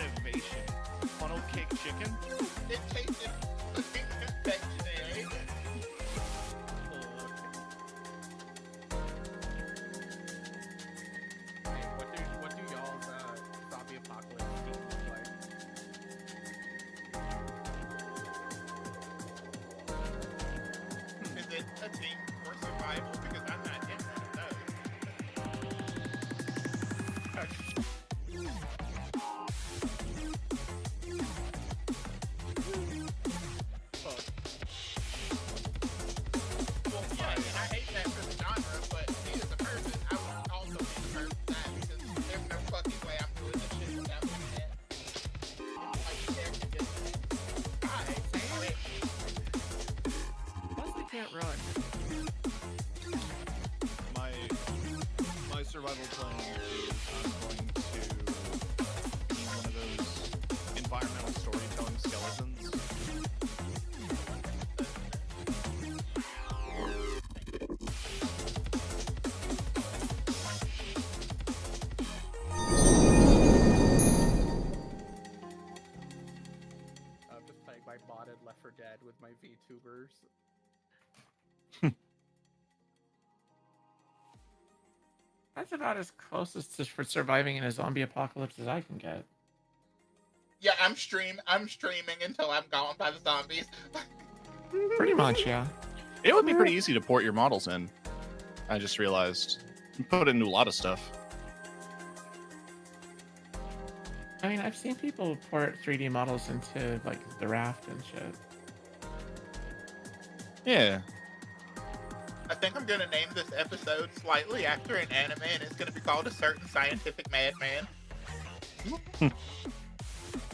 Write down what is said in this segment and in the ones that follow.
innovation. Funnel cake chicken? It tasted confectionery. Hey, what do y'all's zombie apocalypse team look like? Is it a team for survival? Because I'm not in one of those. Well, yeah, and I hate that for the genre, but me as a person, I would also be the person that because there's no fucking way I'm doing this shit without internet. Like, there can just die. Wait. Plus, they can't run. My survival plan is I'm going to be one of those environmental storytelling skeletons. I'm just playing my modded Left 4 Dead with my VTubers. That's about as close as for surviving in a zombie apocalypse as I can get. Yeah, I'm streaming until I'm gone by the zombies. Pretty much, yeah. It would be pretty easy to port your models in. I just realized. You put it into a lot of stuff. I mean, I've seen people port 3D models into, like, the raft and shit. Yeah. I think I'm gonna name this episode slightly after an anime, and it's gonna be called A Certain Scientific Madman.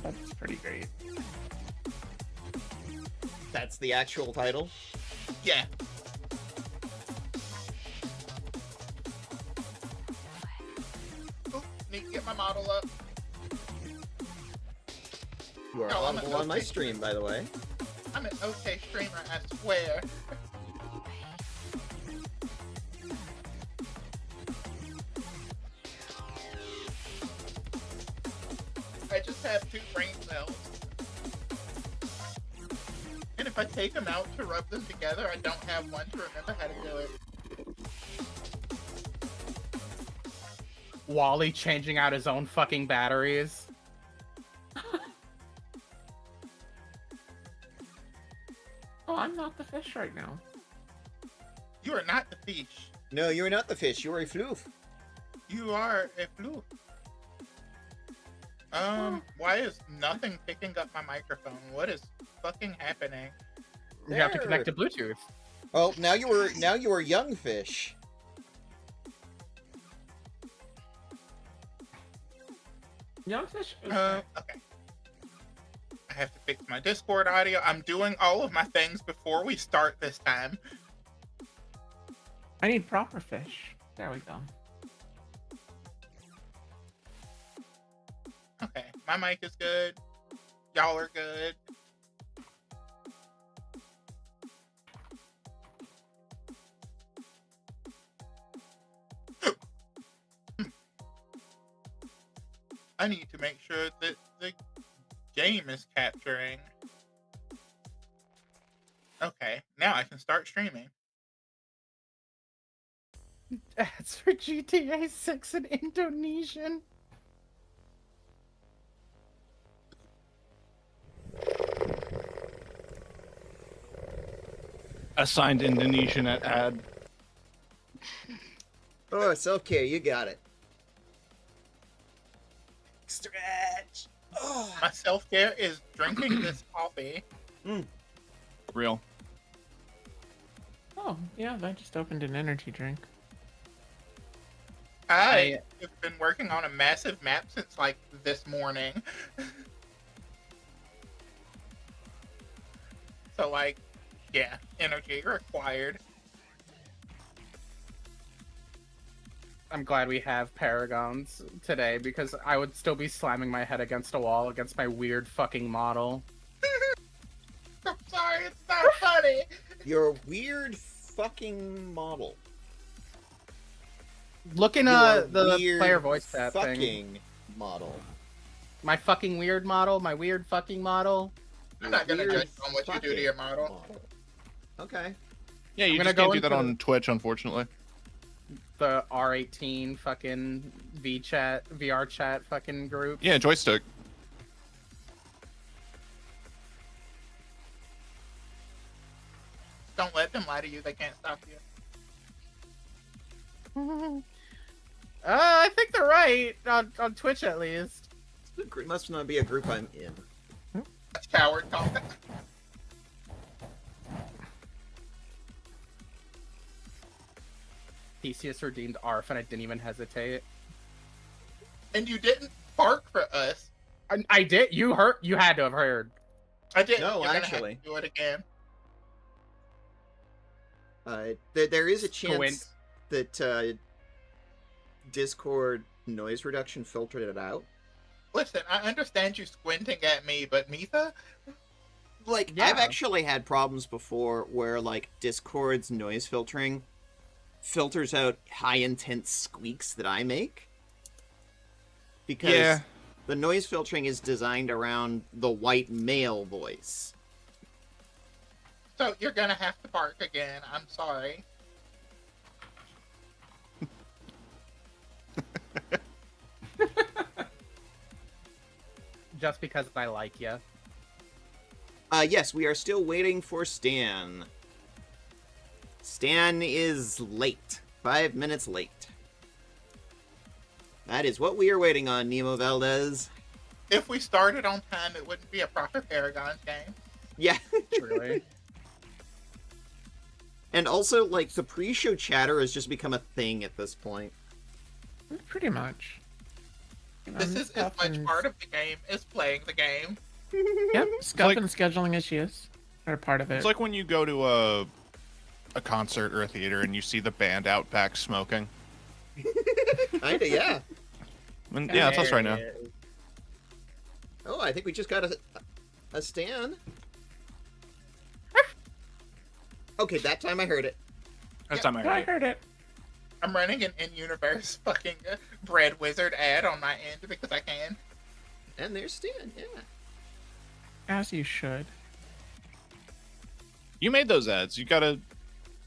That's pretty great. That's the actual title? Yeah. Oop, need to get my model up. You are No, I'm audible an on my okay stream, by the way. I'm an okay streamer, I swear. I just have 2 brain cells. And if I take them out to rub them together, I don't have one to remember how to do it. Wally changing out his own fucking batteries. Oh, I'm not the fish right now. You are not the fish. No, you're not the fish. You are a floof. You are a fluke. Why is nothing picking up my microphone? What is fucking happening? You have to connect to Bluetooth. Oh, now you are young fish. Young fish? Okay. I have to fix my Discord audio. I'm doing all of my things before we start this time. I need proper fish. There we go. Okay, my mic is good. Y'all are good. I need to make sure that the game is capturing. Okay, now I can start streaming. That's for GTA 6 in Indonesian. Assigned Indonesian at ad. Oh, self-care. You got it. Stretch. Oh. My self-care is drinking this coffee. Real. Oh, yeah, I just opened an energy drink. I have been working on a massive map since like this morning. So like, yeah, energy required. I'm glad we have Paragons today because I would still be slamming my head against a wall against my weird fucking model. I'm sorry, it's not funny. Your weird fucking model. Look in Your the weird player voice chat fucking thing. model. My fucking weird model, my weird fucking model. I'm not gonna Weird judge you on what you do to fucking your model. Okay. Yeah, you I'm gonna just go can't do that into on Twitch, unfortunately. The R18 fucking VChat, VR chat fucking group. Yeah, joystick. Don't let them lie to you. They can't stop you. I think they're right on Twitch at least. It must not be a group I'm in. That's coward talk. Theseus redeemed Arf, and I didn't even hesitate. And you didn't bark for us. I did. You heard. You had to have heard. I didn't. No, You're gonna have actually. to do it again. There is a chance Squint. that Discord noise reduction filtered it out. Listen, I understand you squinting at me, but Mitha, Like, Yeah. I've actually had problems before where, like, Discord's noise filtering filters out high-intense squeaks that I make. Because Yeah. the noise filtering is designed around the white male voice. so you're gonna have to bark again. I'm sorry. Just because I like you. Yes, we are still waiting for Stan. Stan is late. 5 minutes late. That is what we are waiting on, Nemo Valdez. If we started on time, it wouldn't be a proper Paragons game. Yeah. Truly. And also, like, the pre-show chatter has just become a thing at this point. Pretty much. You know, This is as much and- part of the game as playing the game. Yep, stuff like- and scheduling issues are part of it. It's like when you go to a concert or a theater and you see the band out back smoking. Kinda, yeah. And, yeah, that's us right now. Oh, I think we just got a Stan. Okay, that time I heard it. That's time I I heard it. heard it. I'm running an in-universe fucking Bread Wizard ad on my end because I can. And there's Stan, yeah. As you should. You made those ads. You gotta,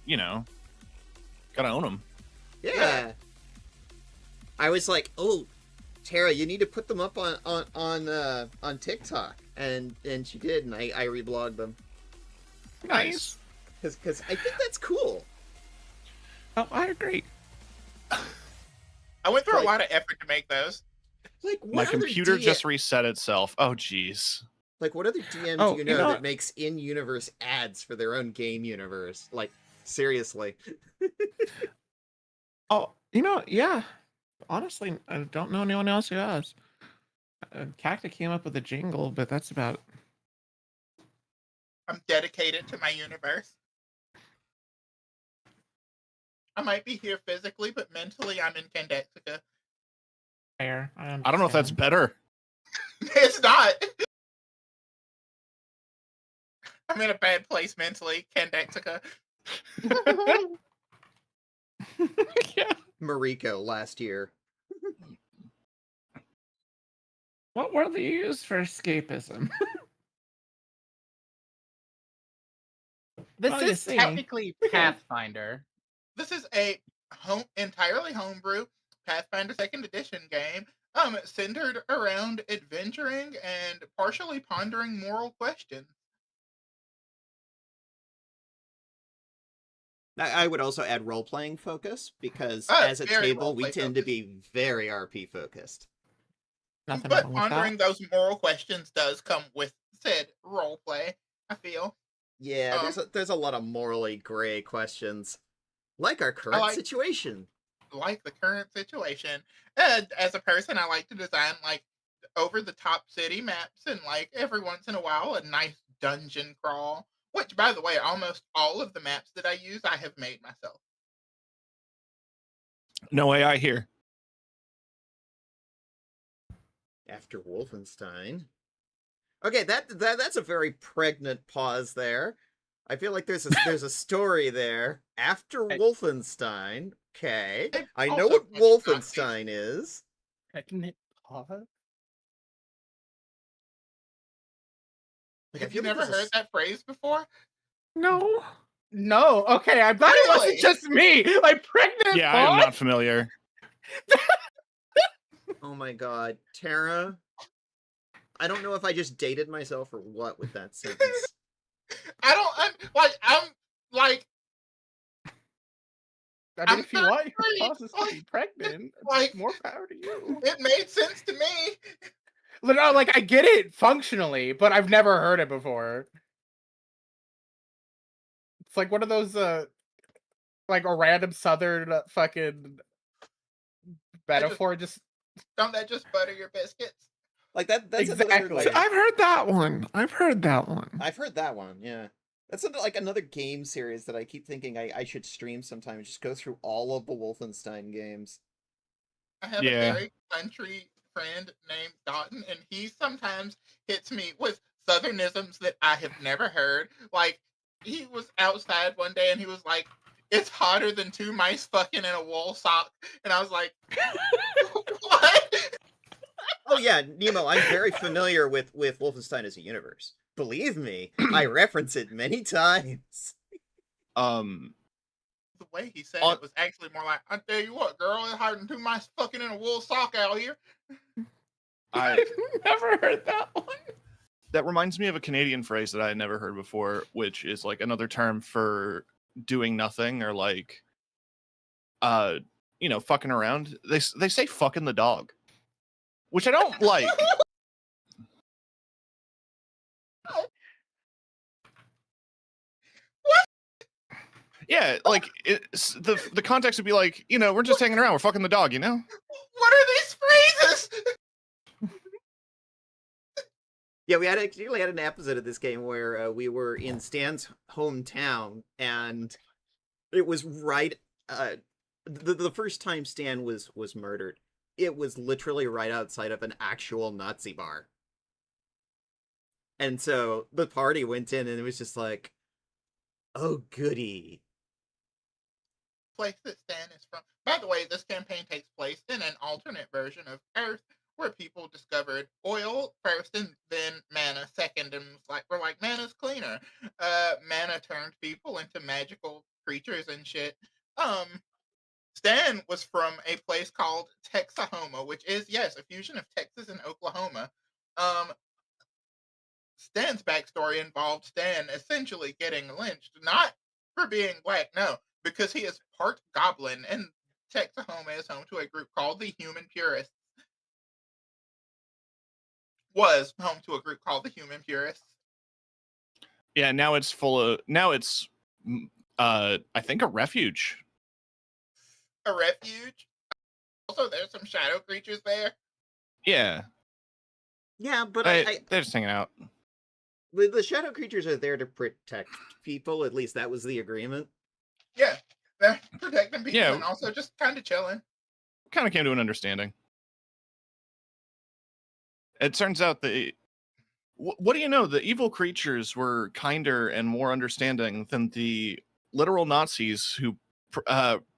you know, gotta own them. Yeah. I was like, oh, Tara, you need to put them up on TikTok. And she did, and I reblogged them. Nice. Because I think that's cool. Oh, I agree. I went through Like- a lot of effort to make those. Like, what My other computer just reset itself. Oh, jeez. Like, what other DMs Oh, do you you know know that what? makes in-universe ads for their own game universe? Like, seriously. Oh, you know, yeah. Honestly, I don't know anyone else who has. Cacta came up with a jingle, but that's about. I'm dedicated to my universe. I might be here physically, but mentally I'm in Candexica. Fair. I don't know if that's understand. better. It's not. I'm in a bad place mentally, Candexica. Yeah. Mariko last year. What word do you use for escapism? This Well, you is see. technically Pathfinder. This is a entirely homebrew Pathfinder 2nd Edition game, centered around adventuring and partially pondering moral questions. I would also add role-playing focus, because Oh, as a very table, we role-play tend to focused. be very RP focused. Nothing But wrong with pondering that. those moral questions does come with said roleplay, I feel. Yeah, there's a lot of morally gray questions. Like our current like- situation. Like the current situation. And as a person, I like to design like over the top city maps and like every once in a while a nice dungeon crawl. Which, by the way, almost all of the maps that I use, I have made myself. No AI here. After Wolfenstein. Okay, that's a very pregnant pause there. I feel like there's a story there. After Hey. Wolfenstein. Okay. Hey, I know also what much Nazis. Wolfenstein is. Pregnant pause? Like, I Have you feel like never this heard is- that phrase before? No. No, okay, I'm glad it wasn't Really? just me. Like pregnant. Yeah, I am pause? not familiar. Oh my god, Tara. I don't know if I just dated myself or what with that sentence. I'm like, I mean, I'm if you want your 33, causes to be pregnant, like- more power to you. it made sense to me. No, like I get it functionally, but I've never heard it before. It's like one of those like a random southern fucking metaphor. Just Don't that just butter your biscuits? Like that's another Exactly. like I've heard that one. I've heard that one. I've heard that one, yeah. That's like another game series that I keep thinking I should stream sometime. Just go through all of the Wolfenstein games. I have Yeah. a very country friend named Dalton, and he sometimes hits me with southernisms that I have never heard. Like, he was outside one day and he was like, "It's hotter than two mice fucking in a wool sock," and I was like, "What?" Oh yeah, Nemo, I'm very familiar with Wolfenstein as a universe. Believe me, I reference it many times. The way he said it was actually more like, "I tell you what, girl, it's hotter than two mice fucking in a wool sock out here." I I've never heard that one. that reminds me of a Canadian phrase that I had never heard before, which is like another term for doing nothing or like, fucking around. They say "fucking the dog," which I don't like. Yeah, like the context would be like, we're just hanging around, we're fucking the dog, What are these phrases? Yeah, we actually had an episode of this game where we were in Stan's hometown, and it was right. The first time Stan was murdered, it was literally right outside of an actual Nazi bar, and so the party went in, and it was just like, oh goody. Place that Stan is from. By the way, this campaign takes place in an alternate version of Earth where people discovered oil first and then mana second, and we're like, mana's cleaner. Mana turned people into magical creatures and shit. Stan was from a place called Texahoma, which is, yes, a fusion of Texas and Oklahoma. Stan's backstory involved Stan essentially getting lynched, not for being black, no, because he is part goblin, and Texahoma is home to a group called the Human Purists. Was home to a group called the Human Purists. Yeah, now it's I think a refuge. A refuge. Also, there's some shadow creatures there. Yeah, Yeah, but they're just hanging out. the shadow creatures are there to protect people. At least that was the agreement. Yeah, they're protecting people Yeah. and also just kind of chilling. Kind of came to an understanding. It turns out that what do you know? The evil creatures were kinder and more understanding than the literal Nazis who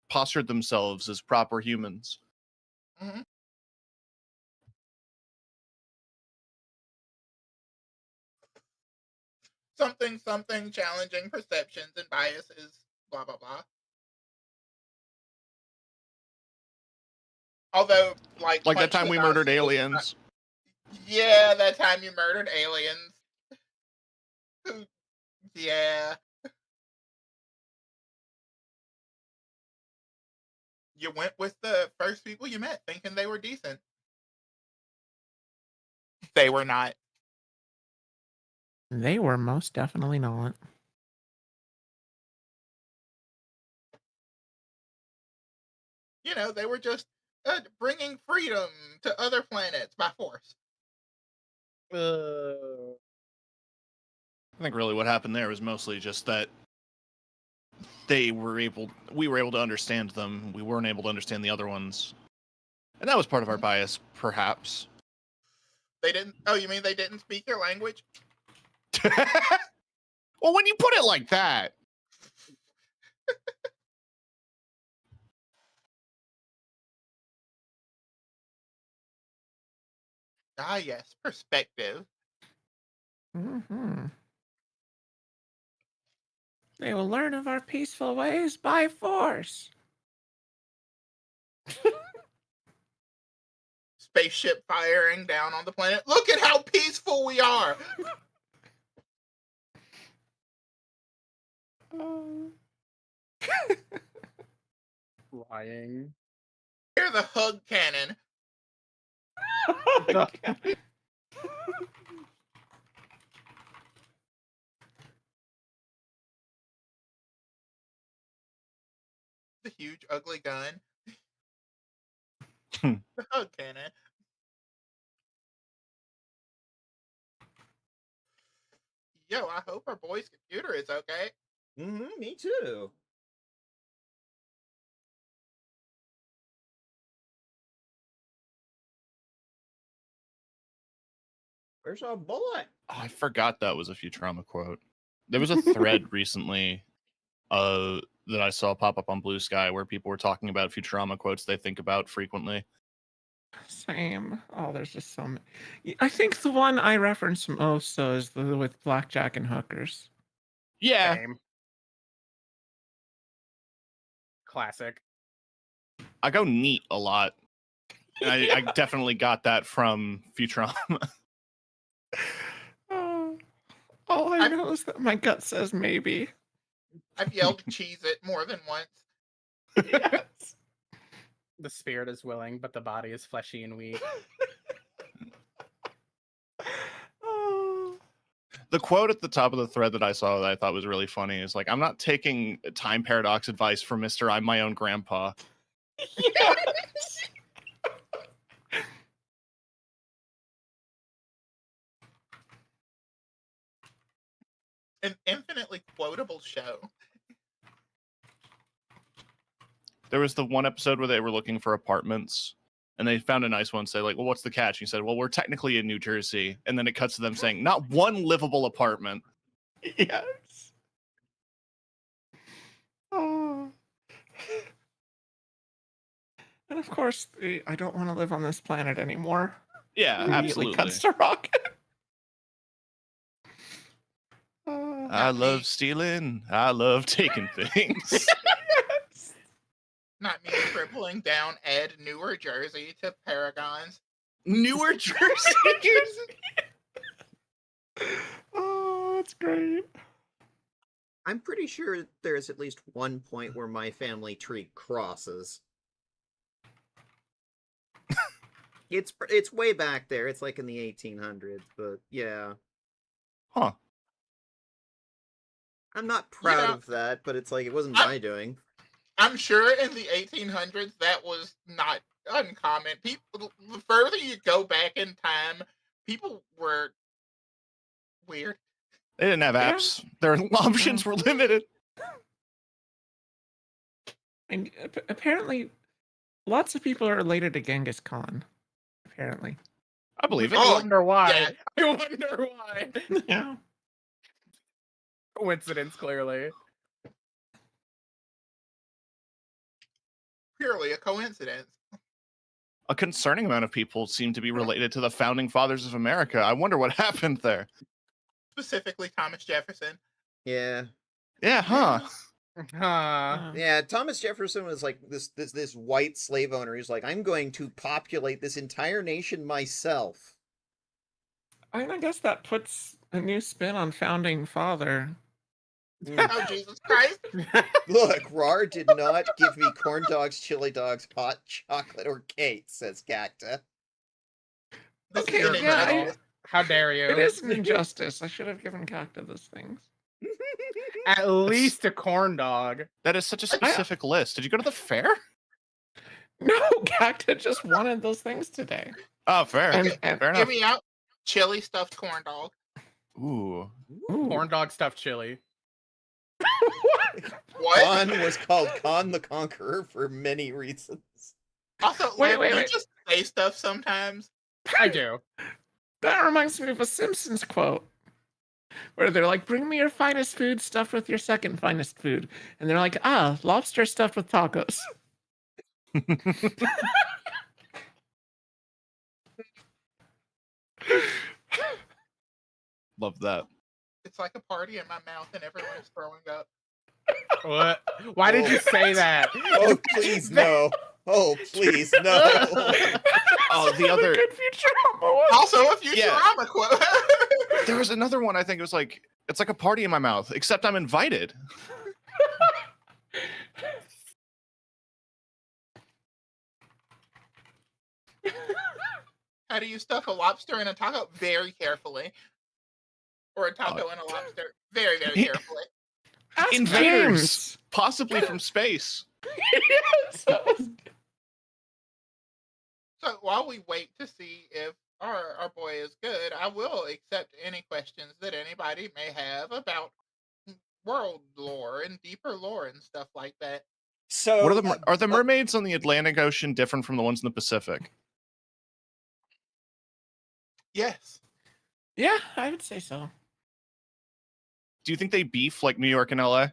postured themselves as proper humans. Mm-hmm. Something challenging perceptions and biases, blah blah blah. Although, like that time we murdered aliens. Yeah, that time you murdered aliens. Yeah. You went with the first people you met thinking they were decent. They were not. They were most definitely not. They were just bringing freedom to other planets by force. I think really what happened there was mostly just that we were able to understand them. We weren't able to understand the other ones. And that was part of our bias, perhaps. They didn't. Oh, you mean they didn't speak your language? Well, when you put it like that. Ah, yes, perspective. Mm-hmm. They will learn of our peaceful ways by force. Spaceship firing down on the planet. Look at how peaceful we are. Lying. Hear the hug cannon. The- The huge ugly gun. Hmm. The hug cannon. Yo, I hope our boy's computer is okay. Me too. Where's our bullet? Oh, I forgot that was a Futurama quote. There was a thread recently that I saw pop up on Blue Sky where people were talking about Futurama quotes they think about frequently. Same. Oh, there's just so many. I think the one I reference most though is the with blackjack and hookers. Yeah. Same. Classic. I go neat a lot. And I definitely got that from Futurama. Oh, all I know is that my gut says maybe. I've yelled cheese it more than once. Yes. The spirit is willing, but the body is fleshy and weak. Oh. The quote at the top of the thread that I saw that I thought was really funny is like, I'm not taking time paradox advice from Mr. I'm my own grandpa. Yes. An infinitely quotable show. There was the one episode where they were looking for apartments and they found a nice one. Say like, well, what's the catch? And he said, well, we're technically in New Jersey. And then it cuts to them saying, not one livable apartment. Yes. Oh. And of course, I don't want to live on this planet anymore. Yeah, Immediately absolutely. cuts to Rocket. I love stealing. I love taking things. Yes. Not me scribbling down Ed, Newer Jersey to Paragons. Newer Jersey. Oh, that's great. I'm pretty sure there's at least one point where my family tree crosses. It's way back there. It's like in the 1800s, but yeah. Huh. I'm not proud Yeah. of that, but it's like it wasn't I'm- my doing. I'm sure in the 1800s that was not uncommon. People, the further you go back in time, people were weird. They didn't have Yeah. apps. Their options were limited. And apparently, lots of people are related to Genghis Khan. Apparently. I believe it. I Oh, wonder why. yeah. I wonder why. Yeah. Coincidence, clearly. Purely a coincidence. A concerning amount of people seem to be related to the founding fathers of America. I wonder what happened there. Specifically Thomas Jefferson. Yeah. Yeah, huh? Huh. Yeah, Thomas Jefferson was like this white slave owner. He's like, I'm going to populate this entire nation myself. I mean, I guess that puts a new spin on founding father. Oh, Jesus Christ. Look, Rar did not give me corn dogs, chili dogs, hot chocolate, or cake, says Cacta. This Okay, is an yeah, injustice. How dare you? It is an injustice. I should have given Cacta those things. At least a corn dog. That is such a specific list. Did you go to the fair? No, Cacta just wanted those things today. Oh, fair. And, Fair Give enough. me out chili stuffed corn dog. Ooh. Ooh. Corn dog stuffed chili. What? Khan was called Khan the Conqueror for many reasons. Also, Wait, wait, wait. you just say stuff sometimes. I do. That reminds me of a Simpsons quote where they're like, bring me your finest food stuffed with your second finest food. And they're like, lobster stuffed with tacos. Love that. It's like a party in my mouth and everyone's throwing up. What? Why did you say that? Oh, please no. Oh, please no. Oh, the other. good Futurama one. Also a Futurama Yeah. quote. There was another one. I think it was like it's like a party in my mouth, except I'm invited. How do you stuff a lobster in a taco? Very carefully. Or a taco and a lobster. Very, very carefully. Ask Invaders, James. possibly from space. Yes, that was- So while we wait to see if our boy is good, I will accept any questions that anybody may have about world lore and deeper lore and stuff like that. So What are the mermaids on the Atlantic Ocean different from the ones in the Pacific? Yes. Yeah, I would say so. Do you think they beef like New York and LA?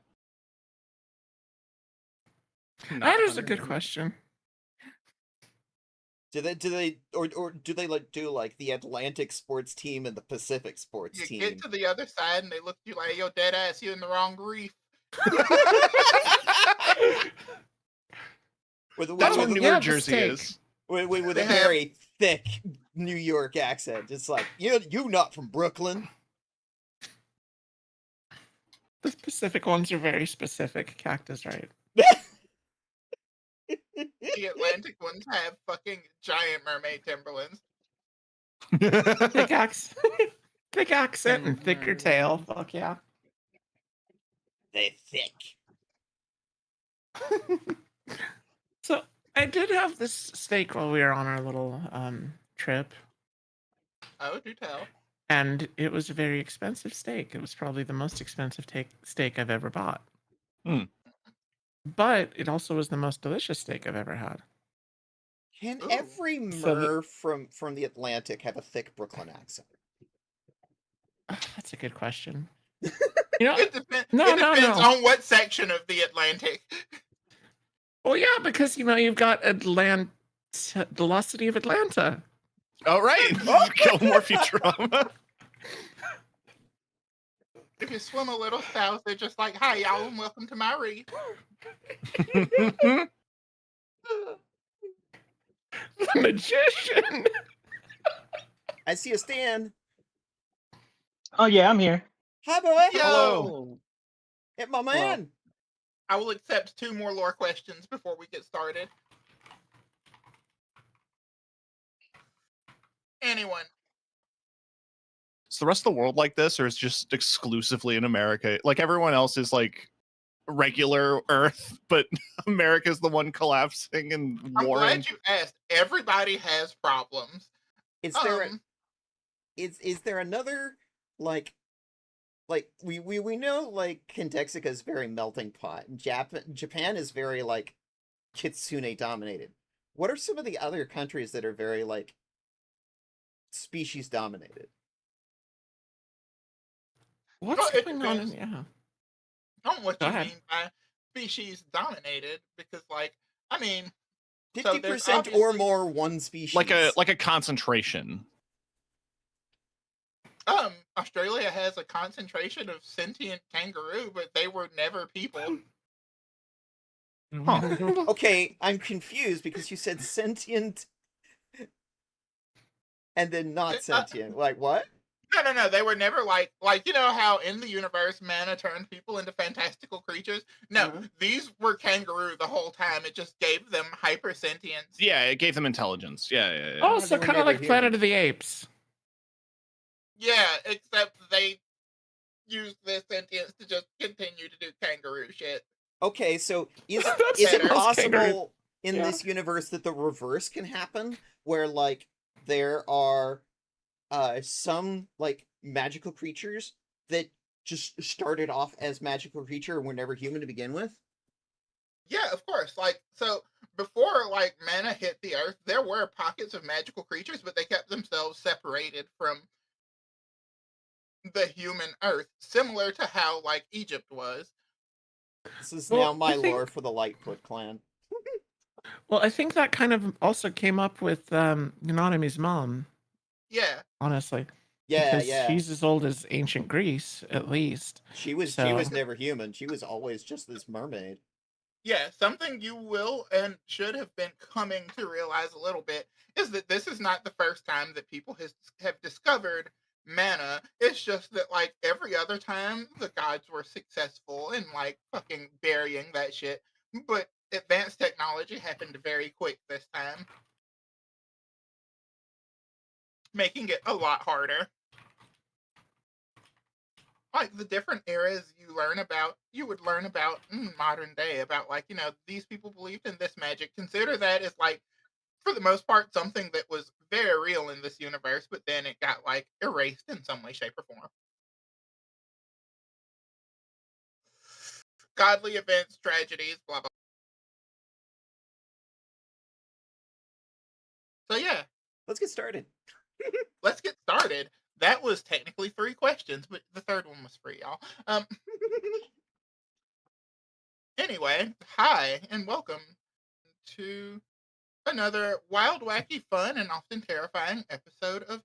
That is a good question. do they or do they like do like the Atlantic sports team and the Pacific sports You team? get to the other side and they look at you like, yo, dead ass, you in the wrong reef. That's what Oh, New yeah, Jersey mistake. is. with a They have- very thick New York accent. It's like you not from Brooklyn. The Pacific ones are very specific. Cactus, right? The Atlantic ones have fucking giant mermaid Timberlands. Thick thick accent and thicker tail. Fuck yeah. They're thick. So I did have this steak while we were on our little trip, Oh, do tell. and it was a very expensive steak. It was probably the most expensive steak I've ever bought. Hmm. But it also was the most delicious steak I've ever had. Can Ooh. every So mer from the Atlantic have a thick Brooklyn accent? That's a good question. You know, It depends No. on what section of the Atlantic. well, yeah, because you've got the lost city of Atlanta. All right. Gilmore Futurama. If you swim a little south, they're just like, hi, y'all, and welcome to my reef. The magician. I see a Stan. Oh yeah, I'm here. Hi, boy. Yo! Hello. Hey, my man. I will accept 2 more lore questions before we get started. Anyone? Is the rest of the world like this, or is it just exclusively in America? Like everyone else is like regular Earth, but America's the one collapsing and I'm warring. glad you asked. Everybody has problems. Is there Um, is there another like we know like Kentexica is very melting pot. Japan is very like kitsune dominated. What are some of the other countries that are very like species dominated? What's Well, it going on? depends. Yeah. I don't know what Go you ahead. mean by species dominated, because, like, I mean, 50% or obviously- more one species. like a concentration. Australia has a concentration of sentient kangaroo, but they were never people. Okay, I'm confused because you said sentient and then not sentient. Like what? No, they were never like you know how in the universe mana turned people into fantastical creatures? No, Mhm. these were kangaroo the whole time. It just gave them hypersentience. Yeah, it gave them intelligence. Yeah. Oh, They so were kind of never like Planet humans. of the Apes. Yeah, except they used their sentience to just continue to do kangaroo shit. Okay, so is That's it better. possible in Yeah. this universe that the reverse can happen, where like there are some like magical creatures that just started off as magical creature and were never human to begin with? Yeah, of course. Like, so before like mana hit the earth, there were pockets of magical creatures, but they kept themselves separated from the human earth, similar to how like Egypt was. This is Well, now my I think- lore for the Lightfoot clan. Well, I think that kind of also came up with Nanami's mom, Yeah. honestly. Yeah, because yeah. she's as old as ancient Greece, at least. She was So- never human. She was always just this mermaid. Yeah, something you will and should have been coming to realize a little bit is that this is not the first time that people have discovered mana. It's just that, like, every other time, the gods were successful in, like, fucking burying that shit. But advanced technology happened very quick this time, making it a lot harder. Like, the different eras you would learn about in modern day about, like, these people believed in this magic. Consider that as, like, for the most part, something that was very real in this universe, but then it got, like, erased in some way, shape, or form. Godly events, tragedies, blah, blah. So, yeah, Let's get started. let's get started. That was technically 3 questions, but the third one was free, y'all. Anyway, hi, and welcome to another wild, wacky, fun, and often terrifying episode of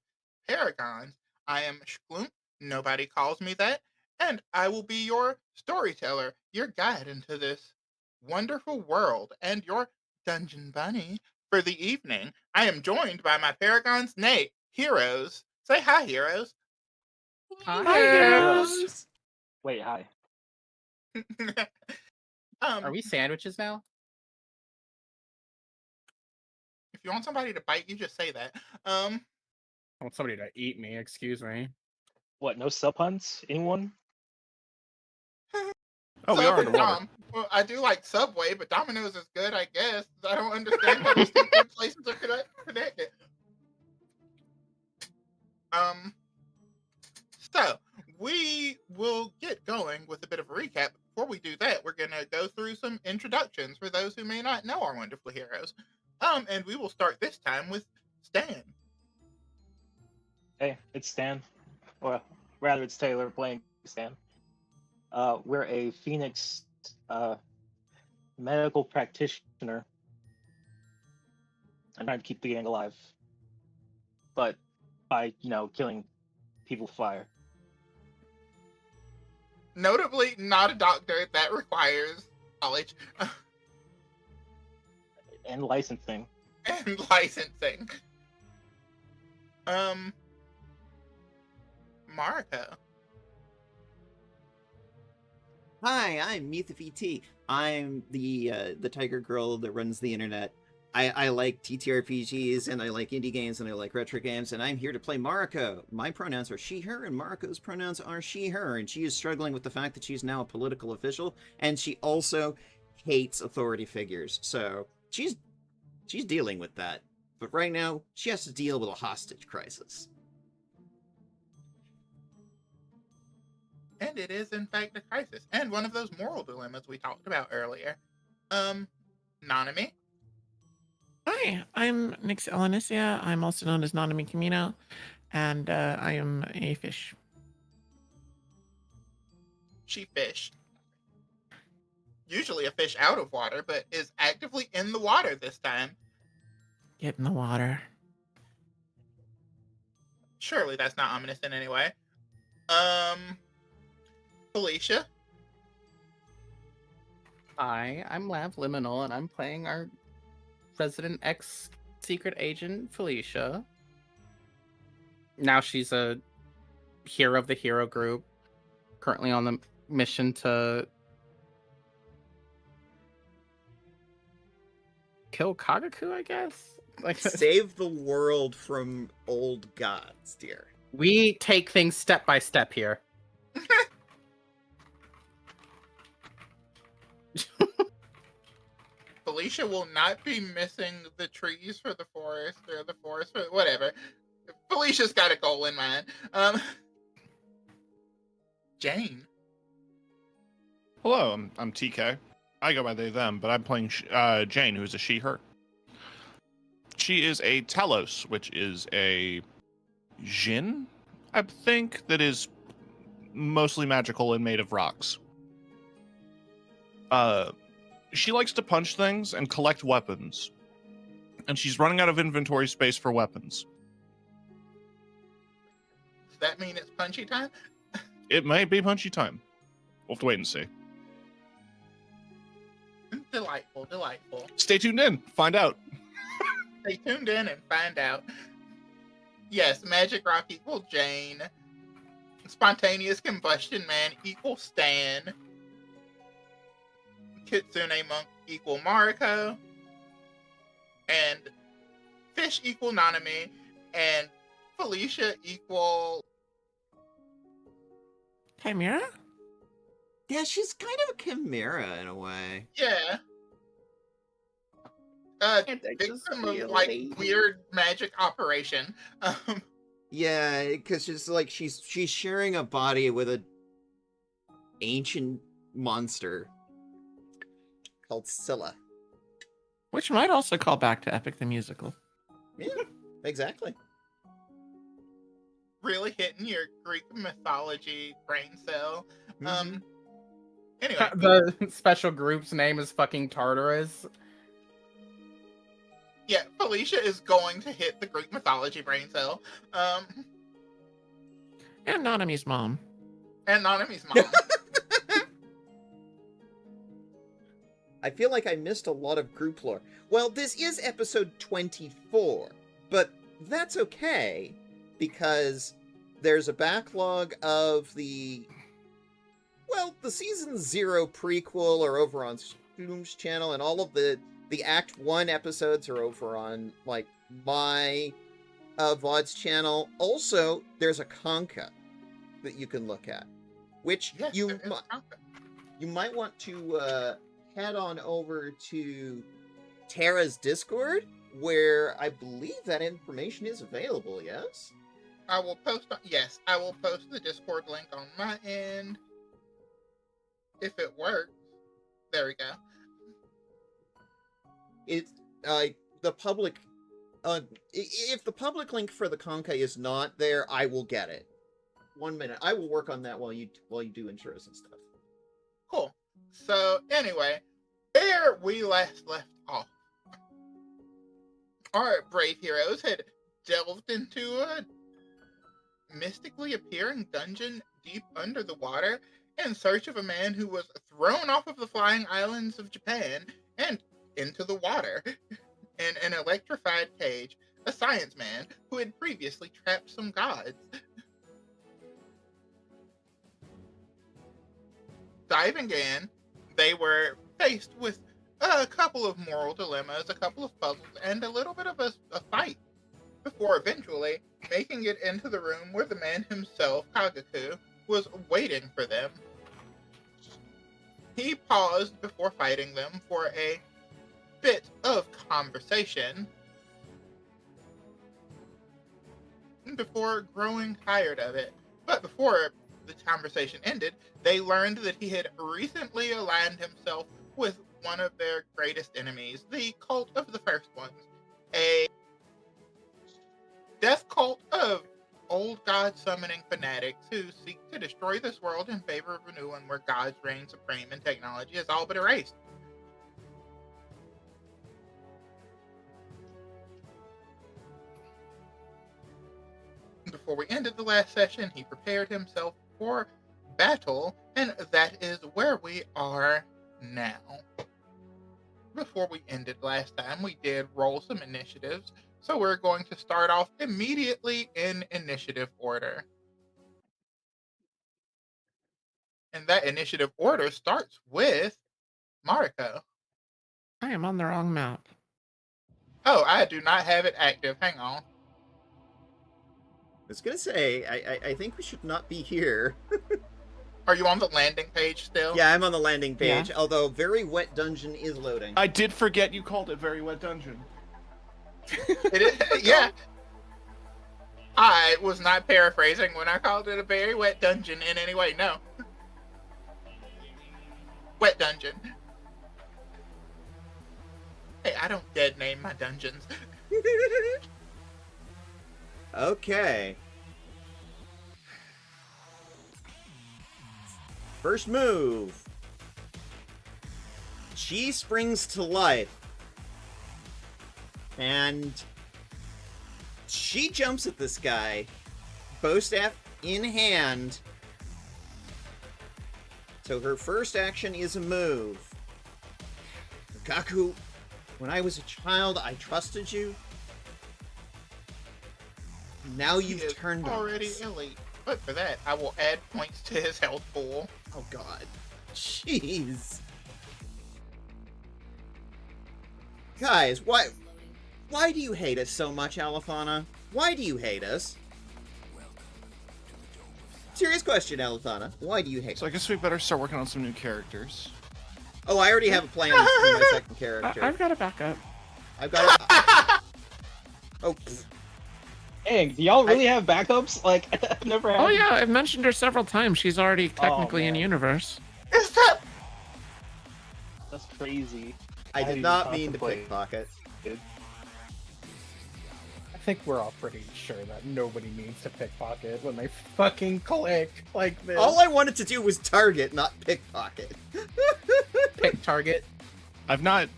Paragons. I am Shkloomp, nobody calls me that, and I will be your storyteller, your guide into this wonderful world, and your dungeon bunny for the evening. I am joined by my Paragons, nay, heroes. Say hi, heroes. Hi, heroes. Wait, hi. Are we sandwiches now? If you want somebody to bite you, just say that. I want somebody to eat me, excuse me. What, no sub puns? Anyone? Oh, we are underwater. Well, I do like Subway, but Domino's is good, I guess. I don't understand how those two good places are connected. So we will get going with a bit of a recap. Before we do that, we're gonna go through some introductions for those who may not know our wonderful heroes. And we will start this time with Stan. Hey, it's Stan. Or rather, it's Taylor playing Stan. We're a Phoenix medical practitioner. I'm trying to keep the gang alive. But by, killing people with fire. Notably, not a doctor. That requires college And licensing. and licensing. Mariko. Hi, I'm MithaVT. I'm the tiger girl that runs the internet. I like TTRPGs, and I like indie games, and I like retro games, and I'm here to play Mariko. My pronouns are she, her, and Mariko's pronouns are she, her, and she is struggling with the fact that she's now a political official, and she also hates authority figures. So she's dealing with that. But right now, she has to deal with a hostage crisis. And it is, in fact, a crisis. And one of those moral dilemmas we talked about earlier. Nanami. Hi, I'm Nix Elenicia. I'm also known as Nanami Camino, and I am a fish. She fished. Usually a fish out of water, but is actively in the water this time. Get in the water. Surely that's not ominous in any way. Felicia. Hi, I'm Lav Liminal, and I'm playing our resident ex-secret agent, Felicia. Now she's a hero of the hero group, currently on the mission to kill Kagaku, I guess? Like, Save the world from old gods, dear. we take things step by step here. Felicia will not be missing the trees for the forest or the forest for whatever. Felicia's got a goal in mind. Jane. Hello, I'm TK. I go by they, them, but I'm playing Jane, who is a she, her. She is a Telos, which is a Jinn, I think, that is mostly magical and made of rocks. She likes to punch things and collect weapons. And she's running out of inventory space for weapons. Does that mean it's punchy time? It might be punchy time. We'll have to wait and see. Delightful, delightful. Stay tuned in. Find out. Stay tuned in and find out. Yes, Magic Rock equal Jane. Spontaneous Combustion Man equal Stan. Kitsune Monk equal Mariko. And Fish equal Nanami. And Felicia equal... Chimera? Yeah, she's kind of a chimera in a way. Yeah. Victim of like weird magic operation. Yeah, because she's sharing a body with a ancient monster called Scylla. Which might also call back to Epic the Musical. Yeah, exactly. Really hitting your Greek mythology brain cell. Mhm. Anyway, The special group's name is fucking Tartarus. yeah, Felicia is going to hit the Greek mythology brain cell. And Nanami's mom. And Nanami's mom. I feel like I missed a lot of group lore. Well, this is episode 24, but that's okay, because there's a backlog of the season 0 prequel are over on Stoom's channel, and all of the Act 1 episodes are over on, like, my VOD's channel. Also, there's a Conca that you can look at, which Yes, you there is you might want to head on over to Tara's Discord, where I believe that information is available, yes? I will post the Discord link on my end. If it works. There we go. It's the public if the public link for the Conca is not there, I will get it. 1 minute. I will work on that while you do intros and stuff. Cool. So anyway, where we last left off, our brave heroes had delved into a mystically appearing dungeon deep under the water in search of a man who was thrown off of the flying islands of Japan and into the water in an electrified cage, a science man who had previously trapped some gods. Diving in, they were faced with a couple of moral dilemmas, a couple of puzzles, and a little bit of a fight before eventually making it into the room where the man himself, Kagaku, was waiting for them. He paused before fighting them for a bit of conversation before growing tired of it. But before the conversation ended, they learned that he had recently aligned himself with one of their greatest enemies, the Cult of the First Ones, a death cult of old god summoning fanatics who seek to destroy this world in favor of a new one where gods reign supreme and technology is all but erased. Before we ended the last session, he prepared himself for battle, and that is where we are now. Before we ended last time, we did roll some initiatives, so we're going to start off immediately in initiative order. And that initiative order starts with Mariko. I am on the wrong map. Oh, I do not have it active. Hang on. I was gonna say, I think we should not be here. Are you on the landing page still? Yeah, I'm on the landing page, Yeah. although Very Wet Dungeon is loading. I did forget you called it Very Wet Dungeon. It is, yeah. I was not paraphrasing when I called it a very wet dungeon in any way. No. Wet dungeon. Hey, I don't dead name my dungeons. Okay. First move. She springs to life. And she jumps at this guy. Bow staff in hand. So her first action is a move. Gaku, when I was a child, I trusted you. Now He you've is turned on already us. elite. But for that, I will add points to his health pool. Oh god. Jeez. Guys, why do you hate us so much, Alethana? Why do you hate us? Serious question, Alethana. Why do you hate So I us? guess we better start working on some new characters. Oh, I already have a plan for my second character. I've got a backup. I've got a... Oh, pfft. Dang, do y'all really have backups? Like, I've never had. Oh yeah, I've mentioned her several times. She's already technically in man. universe. Is that? That's crazy. I hadn't did even not mean to contemplated. pickpocket. I think we're all pretty sure that nobody needs to pickpocket when they fucking click like this. All I wanted to do was target, not pickpocket. Pick target. I've not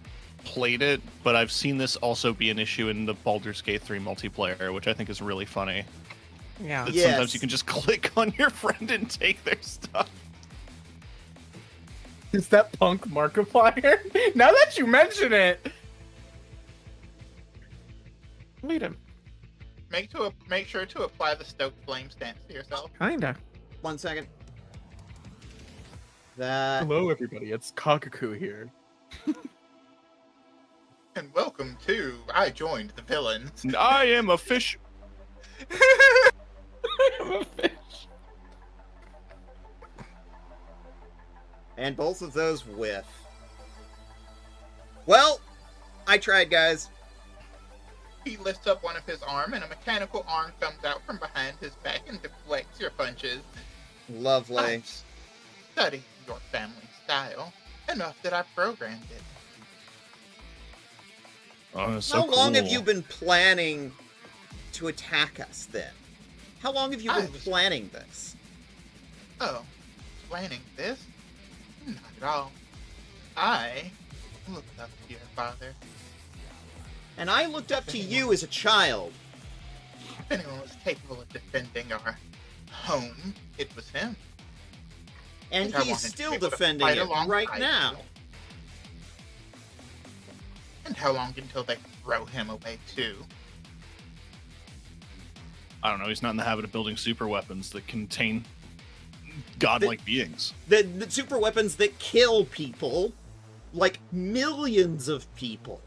played it, but I've seen this also be an issue in the Baldur's Gate 3 multiplayer, which I think is really funny. Yeah. That Yes. Sometimes you can just click on your friend and take their stuff. Is that punk Markiplier? Now that you mention it. Wait a Make sure to apply the stoked flame stance to yourself. kinda. 1 second. That... Hello, everybody. It's Kakaku here. And welcome to I Joined the Villains. I am a fish. And both of those whiff. Well, I tried, guys. He lifts up one of his arm, and a mechanical arm comes out from behind his back and deflects your punches. Lovely. I've studied your family style enough that I programmed it. Oh, that's so How long have cool. you been planning to attack us, then? How long have you been I was- planning this? Oh, planning this? Not at all. I looked up to your father. And I looked up to you as a child. If anyone was capable of defending our home, it was him. And I he's wanted to be still able to defending fight it right alongside now. you. And how long until they throw him away too? I don't know. He's not in the habit of building super weapons that contain godlike beings. The super weapons that kill people, like millions of people.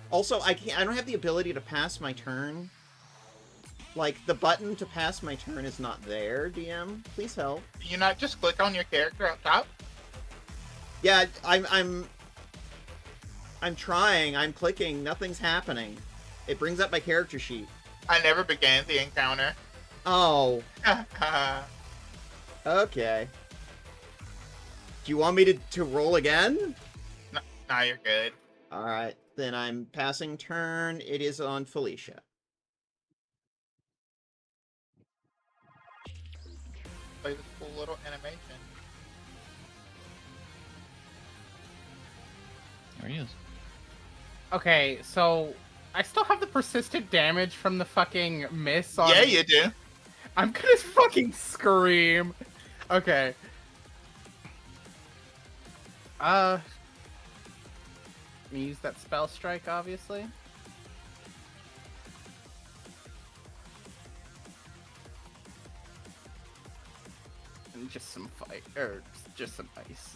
Also, I don't have the ability to pass my turn. Like, the button to pass my turn is not there, DM. Please help. Do you not just click on your character up top? Yeah, I'm trying. I'm clicking. Nothing's happening. It brings up my character sheet. I never began the encounter. Oh, okay. Do you want me to roll again? Nah, you're good. Alright, then I'm passing turn. It is on Felicia. Play this cool little animation. There he is. Okay, so I still have the persistent damage from the fucking miss on. Yeah, you do. I'm gonna fucking scream. Okay. Let me use that spell strike, obviously. And just some fight, or just some ice.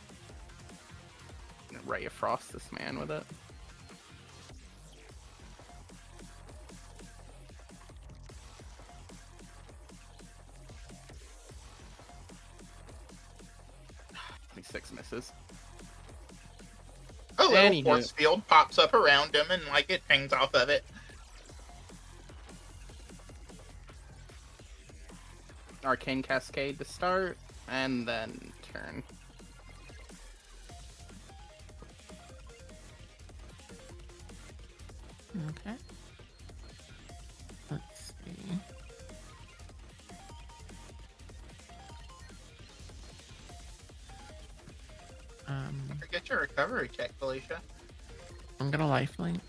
And Ray of Frost this man with it. Six misses. A little Anywho. force field pops up around him and like it pings off of it. Arcane Cascade to start, and then turn. Okay. Let's see. Forget your recovery check, Felicia. I'm gonna lifelink.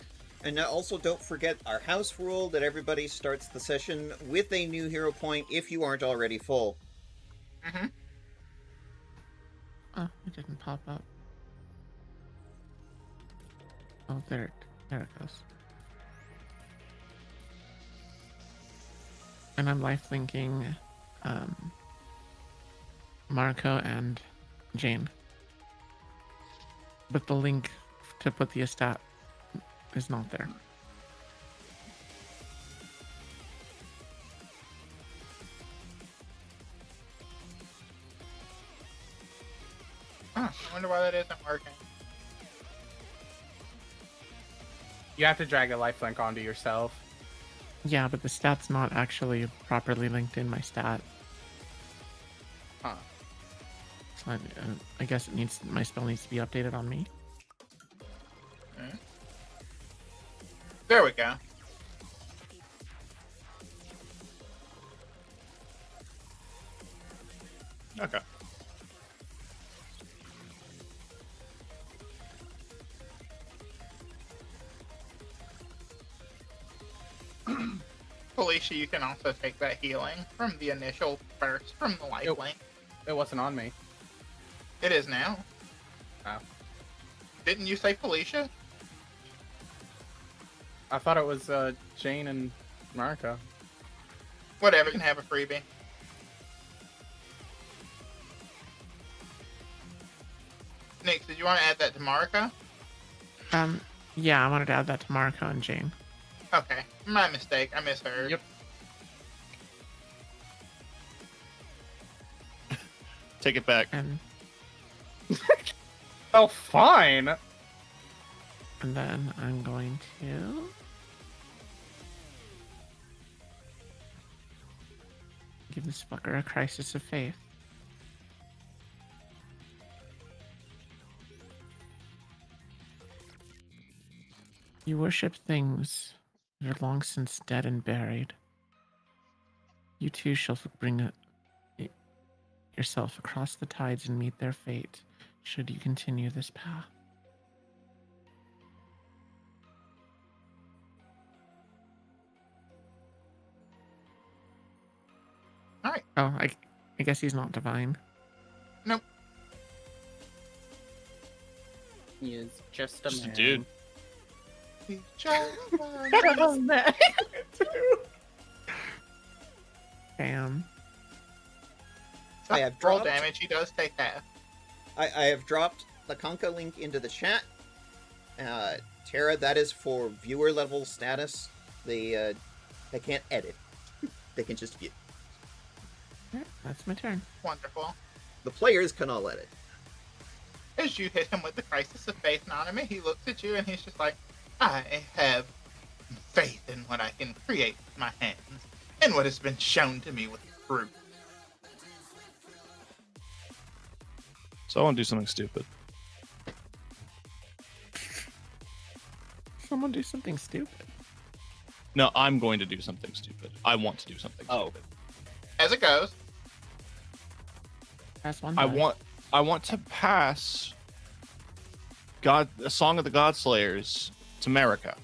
And also don't forget our house rule that everybody starts the session with a new hero point if you aren't already full. Mm-hmm. Oh, it didn't pop up. Oh, there it goes. And I'm lifelinking Marco and Jane. But the link to put the stat is not there. Huh, I wonder why that isn't working. You have to drag a lifelink onto yourself. Yeah, but the stat's not actually properly linked in my stat. Huh. So I guess my spell needs to be updated on me. There we go. Okay. Felicia, you can also take that healing from the initial burst from the life Nope. link. It wasn't on me. It is now. Oh. Didn't you say Felicia? I thought it was Jane and Marco. Whatever, you can have a freebie. Nick, did you want to add that to Marika? Yeah, I wanted to add that to Marco and Jane. Okay, my mistake. I misheard. Yep. Take it back. And Oh, fine. then I'm going to give this fucker a crisis of faith. You worship things that are long since dead and buried. You too shall bring yourself across the tides and meet their fate, should you continue this path. Alright. Oh, I guess he's not divine. Nope. He is just a Just a man. dude. He's just A man. Damn. I have roll dropped. damage. He does take half. I have dropped the Conka link into the chat. Tara, that is for viewer level status. They can't edit. They can just view. Yeah, that's my turn. Wonderful. The players can all edit. As you hit him with the Crisis of Faith Nonomy, he looks at you and he's just like, I have faith in what I can create with my hands and what has been shown to me with fruit. So I want to do something stupid. Someone do something stupid. No, I'm going to do something stupid. I want to do something stupid. As it goes, That's one. I die. want to pass a Song of the Godslayers to Marika.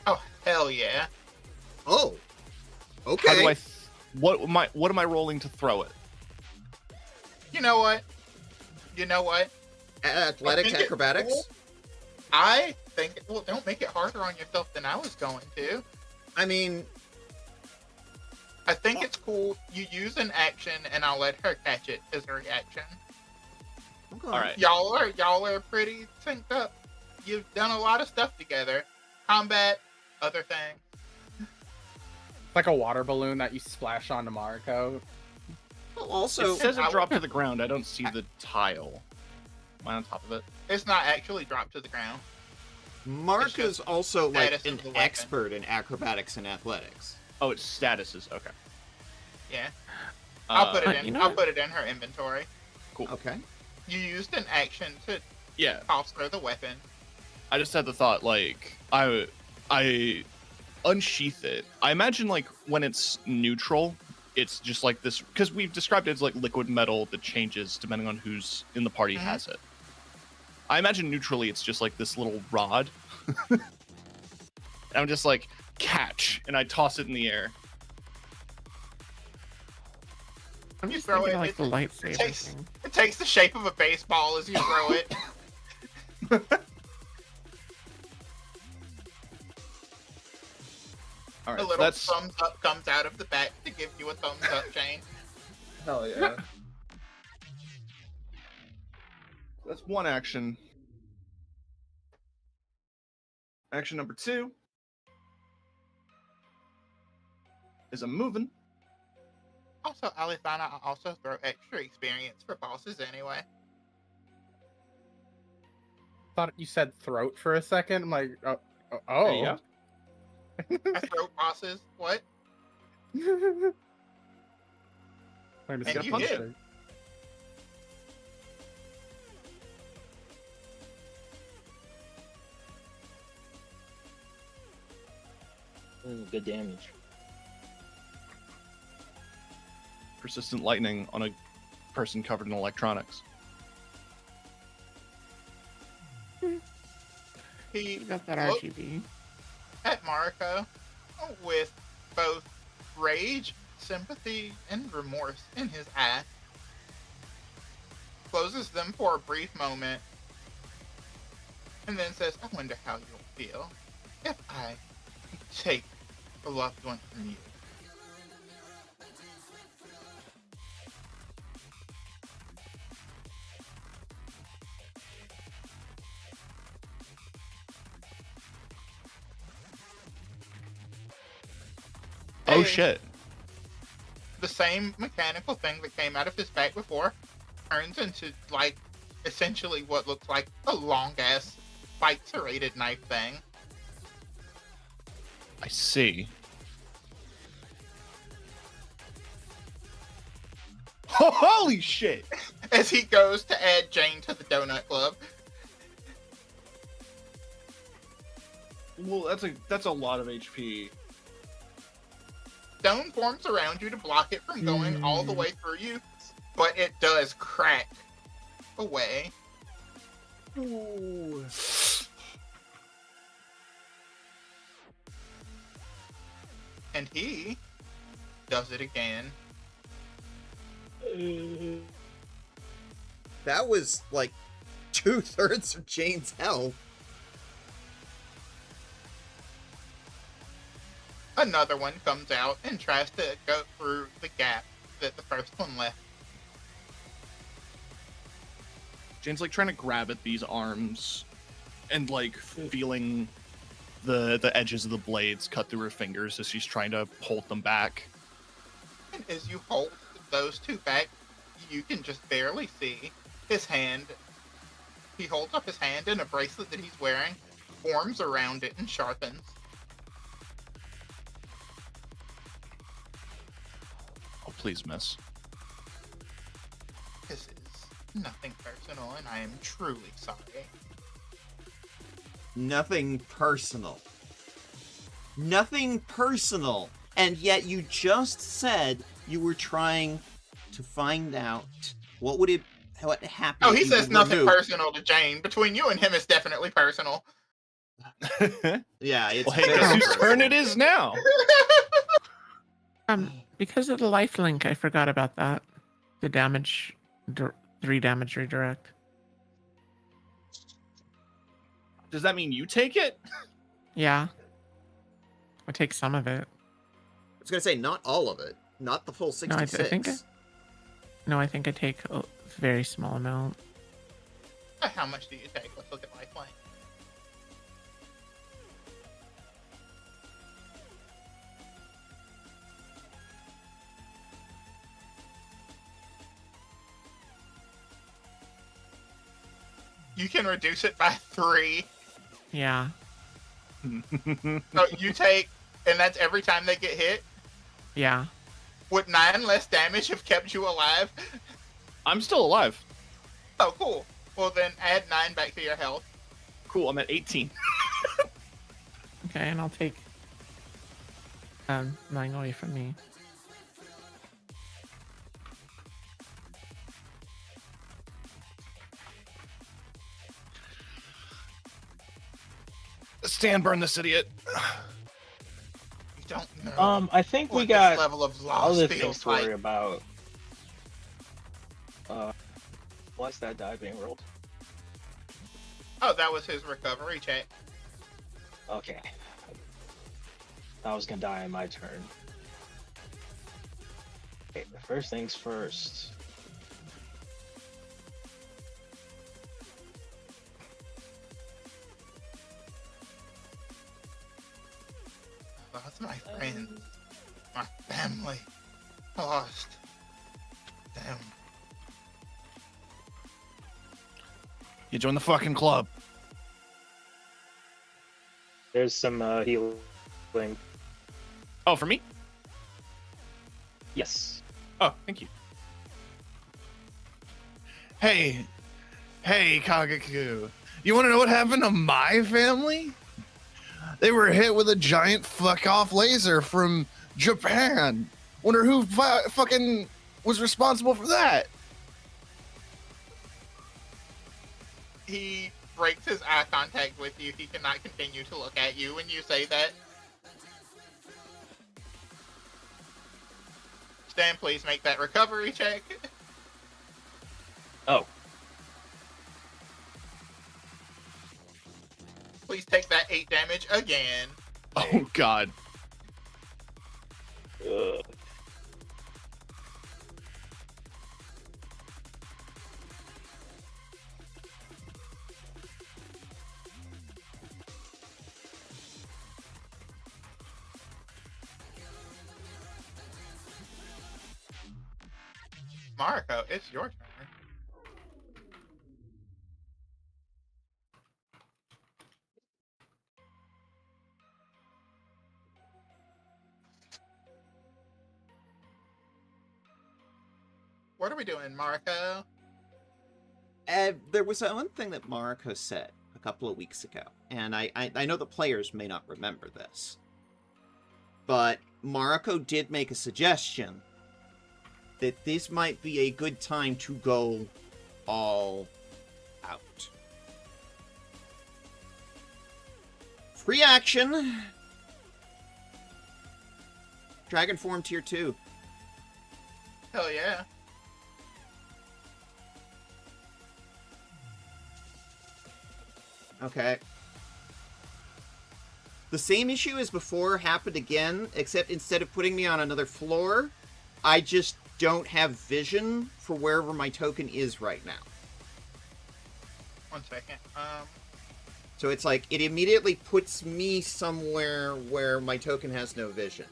oh hell yeah. Oh, How okay. do I what am I rolling to throw it? You know what? You know what? Athletics, I think acrobatics. it's cool. I think, well, don't make it harder on yourself than I was going to. I mean, I think it's cool. You use an action, and I'll let her catch it as a reaction. okay. All right. Y'all are pretty synced up. You've done a lot of stuff together. Combat, other things. It's like a water balloon that you splash onto Marco. Well, also, It says I it would- dropped to the ground. I don't see the tile. Am I on top of it? It's not actually dropped to the ground. Mark is also like status an of the weapon. expert in acrobatics and athletics. Oh, it's statuses. Okay. Yeah, I'll put it but in. you know I'll what? put it in her inventory. Okay. You used an action to Yeah. toss her the weapon. I just had the thought, like, I unsheath it. I imagine, like, when it's neutral, it's just like this, because we've described it as like liquid metal that changes depending on who's in the party Mhm. has it. I imagine neutrally it's just like this little rod I'm just like, catch, and I toss it in the air. I'm You just throw thinking it, like the lightsaber takes- thing. It takes the shape of a baseball as you throw it. All A right, so little that's thumbs up comes out of the back to give you a thumbs up chain. hell yeah. That's one action. Action number 2 is a moving. Also, Alithana, I also throw extra experience for bosses anyway. Thought you said throat for a second. I'm like, oh. There you go. I throw bosses. What? I just And got you punched hit. her. Good damage. Persistent lightning on a person covered in electronics. He You got that looked RGB. at Mariko with both rage, sympathy, and remorse in his eye. Closes them for a brief moment, and then says, I wonder how you'll feel if I take a loved one from you. Oh And shit. the same mechanical thing that came out of his back before turns into, like, essentially what looks like a long-ass, fight serrated knife thing. I see. Holy shit! As he goes to add Jane to the Donut Club. Well, that's a lot of HP. Stone forms around you to block it from going all the way through you, but it does crack away. Ooh. And he does it again. That was like 2/3 of Jane's health. Another one comes out and tries to go through the gap that the first one left. Jane's like trying to grab at these arms and like feeling the edges of the blades cut through her fingers as she's trying to hold them back. And as you hold those two back, you can just barely see his hand. He holds up his hand, and a bracelet that he's wearing forms around it and sharpens. Oh, please, miss. This is nothing personal, and I am truly sorry. Nothing personal. Nothing personal. And yet you just said you were trying to find out what happened. Oh, if he you says would nothing remove- personal to Jane. Between you and him, it's definitely personal. Yeah, it's Well, hey, very guess whose personal. turn it is now? Because of the life link, I forgot about that. The damage, 3 damage redirect. Does that mean you take it? Yeah. I take some of it. I was gonna say not all of it, not the full No, I 66. think No, I think I take a very small amount. How much do you take? Let's look at lifeline. You can reduce it by 3. Yeah. So you take, and that's every time they get hit. Yeah. Would 9 less damage have kept you alive? I'm still alive. Oh, cool. Well, then add 9 back to your health. Cool, I'm at 18. Okay, and I'll take 9 away from me. Stan, burn this idiot. You don't know. I think we what got this level of loss other things feels to worry like. about. Why's that die being rolled? Oh, that was his recovery check. Okay. I was gonna die on my turn. Okay, first things first. Lost my friends, my family, lost them. You join the fucking club. There's some healing. Oh, for me? Yes. Oh, thank you. Hey, Kagaku. You want to know what happened to my family? They were hit with a giant fuck-off laser from Japan. Wonder who fucking was responsible for that? He breaks his eye contact with you. He cannot continue to look at you when you say that. Stan, please make that recovery check. Oh. Please take that 8 damage again. Oh, God. Ugh. Mariko, it's your turn. What are we doing, Mariko? There was one thing that Mariko said a couple of weeks ago, and I know the players may not remember this, but Mariko did make a suggestion that this might be a good time to go all out. Free action. Dragon form tier 2. Hell yeah. Okay. The same issue as before happened again, except instead of putting me on another floor, I just don't have vision for wherever my token is right now. 1 second. So it's like, it immediately puts me somewhere where my token has no vision.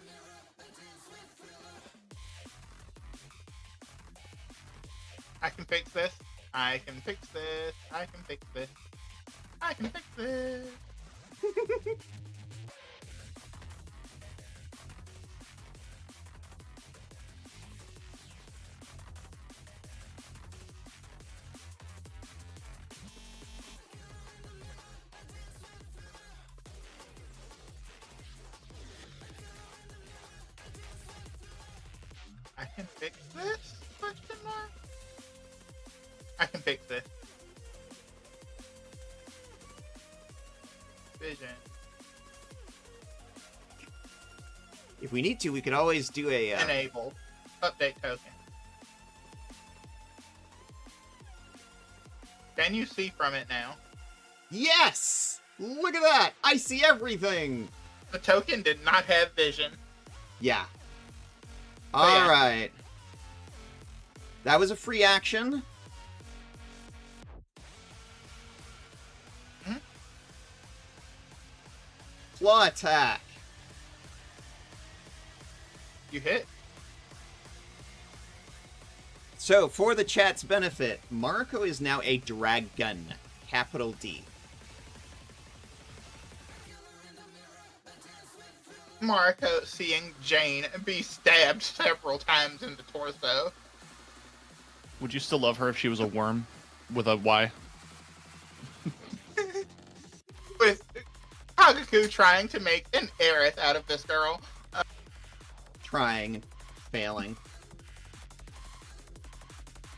I can fix this. I can fix this. I can fix this. I can fix this. I can fix this? Question mark. I can fix this. Vision. If we need to, we could always do a... Enabled. Update token. Can you see from it now? Yes! Look at that! I see everything! The token did not have vision. Yeah. But yeah. Alright. That was a free action. Hmm? Claw attack. You hit. So, for the chat's benefit, Mariko is now a dragon. Capital D. Mariko seeing Jane be stabbed several times in the torso. Would you still love her if she was a worm with a Y? With Kagaku trying to make an Aerith out of this girl. Trying. Failing.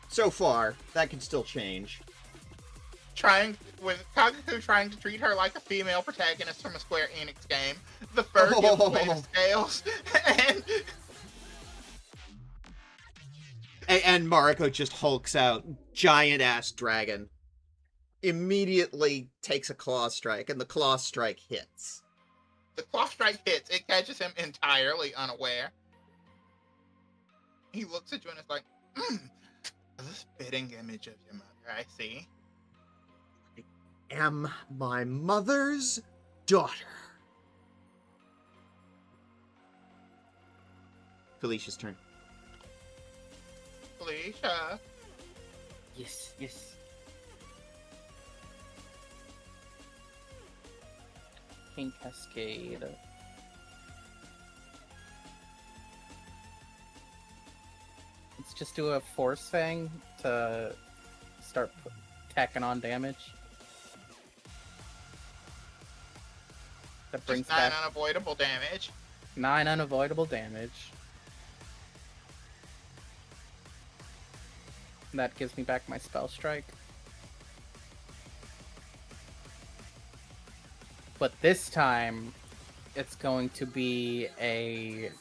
So far, that could still change. Kagaku trying to treat her like a female protagonist from a Square Enix game. The fur gives away the scales, and Mariko just hulks out, giant ass dragon. Immediately takes a claw strike, and the claw strike hits. The claw strike hits. It catches him entirely unaware. He looks at you and is like, a spitting image of your mother, I see. Am my mother's daughter. Felicia's turn. Felicia. Yes, yes. King Cascade. Let's just do a force thing to start tacking on damage. That brings Just 9 back unavoidable damage. 9 unavoidable damage. That gives me back my spell strike. But this time, it's going to be a...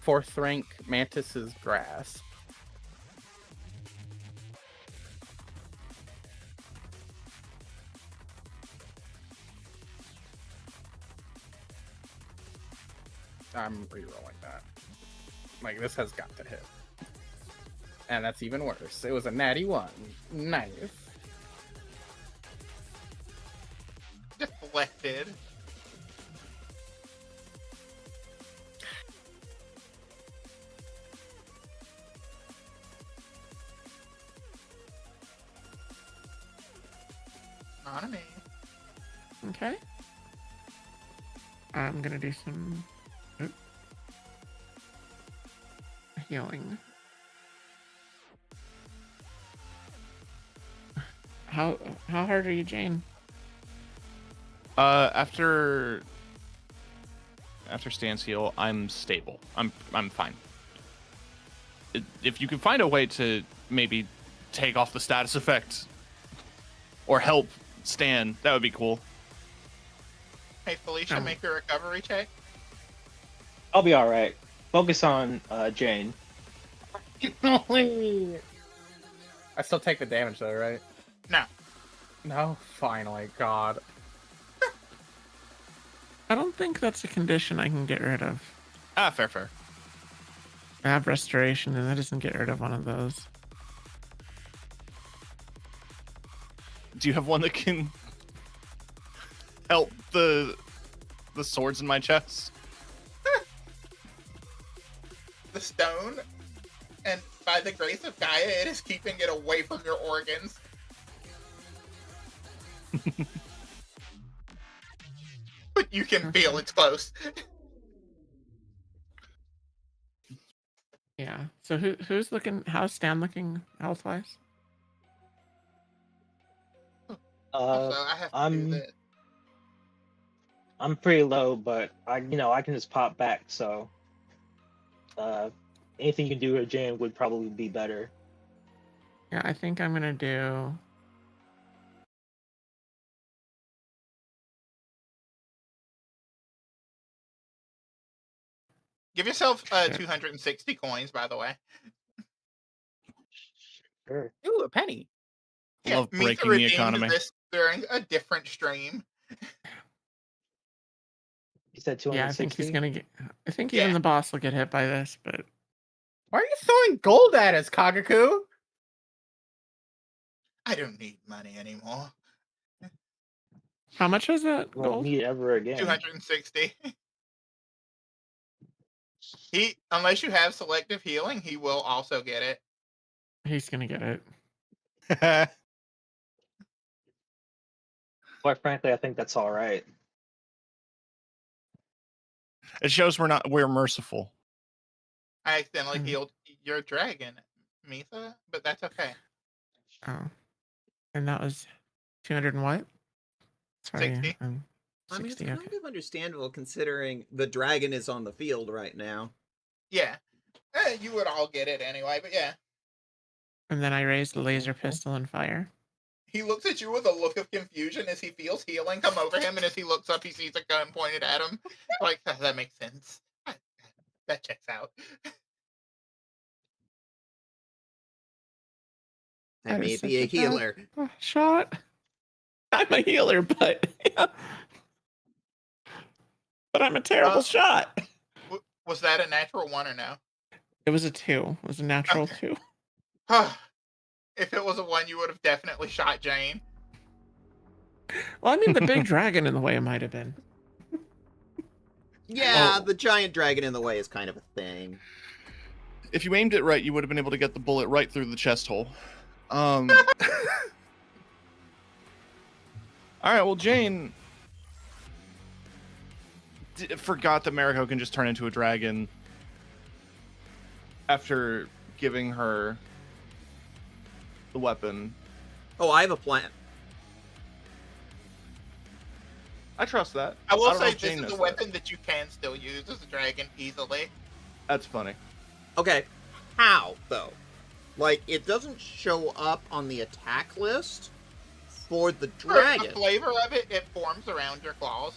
fourth rank Mantis's Grasp. I'm rerolling that. Like, this has got to hit. And that's even worse. It was a natty 1. Nice. Deflected. On me. Okay. I'm gonna do some healing. How hard are you, Jane? After Stan's heal, I'm stable. I'm fine. If you can find a way to maybe take off the status effect or help Stan, that would be cool. Hey, Felicia, Oh. make a recovery check. I'll be all right. Focus on Jane. I still take the damage though, right? No. No? Finally, God. I don't think that's a condition I can get rid of. Fair. I have restoration, and that doesn't get rid of one of those. Do you have one that can help the swords in my chest? The stone, and by the grace of Gaia, it is keeping it away from your organs. But you can feel it's close. Yeah. So who's looking? How's Stan looking health-wise? Also, I have to do this. I'm pretty low, but I can just pop back. So, anything you can do with Jane would probably be better. Yeah, I think I'm gonna do. Give yourself Shit. 260 coins, by the way. Sure. Ooh, a penny. Love Mika breaking the redeemed economy. This during a different stream. You said 260. Yeah, I think he's gonna get. I think Yeah. even the boss will get hit by this, but Why are you throwing gold at us, Kagaku? I don't need money anymore. how much is that Won't gold? need it ever again. 260. Unless you have selective healing, he will also get it. He's gonna get it. Quite frankly, I think that's all right. It shows we're merciful. I accidentally Hmm. healed your dragon, Mitha, but that's okay. Oh, and that was 200 and what? Sorry, 60. I mean, it's 60. kind Okay. of understandable considering the dragon is on the field right now. Yeah. You would all get it anyway, but yeah. And then I raise the laser pistol and fire. He looks at you with a look of confusion as he feels healing come over him, and as he looks up, he sees a gun pointed at him. Like, that makes sense. That checks out. I may was be a such bad healer. shot. I'm a healer, but but I'm a terrible shot. Was that a natural 1 or no? It was a 2. It was a natural 2. If it was a 1, you would have definitely shot Jane. Well, I mean, the big dragon in the way it might have been. Yeah, Oh. the giant dragon in the way is kind of a thing. If you aimed it right, you would have been able to get the bullet right through the chest hole. All right, well, Jane forgot that Mariko can just turn into a dragon after giving her the weapon. Oh, I have a plan. I trust that. I will don't know say if this Jane is knows a that. weapon that you can still use as a dragon easily. That's funny. Okay, how, though? Like, it doesn't show up on the attack list for the For dragon. the flavor of it, it forms around your claws.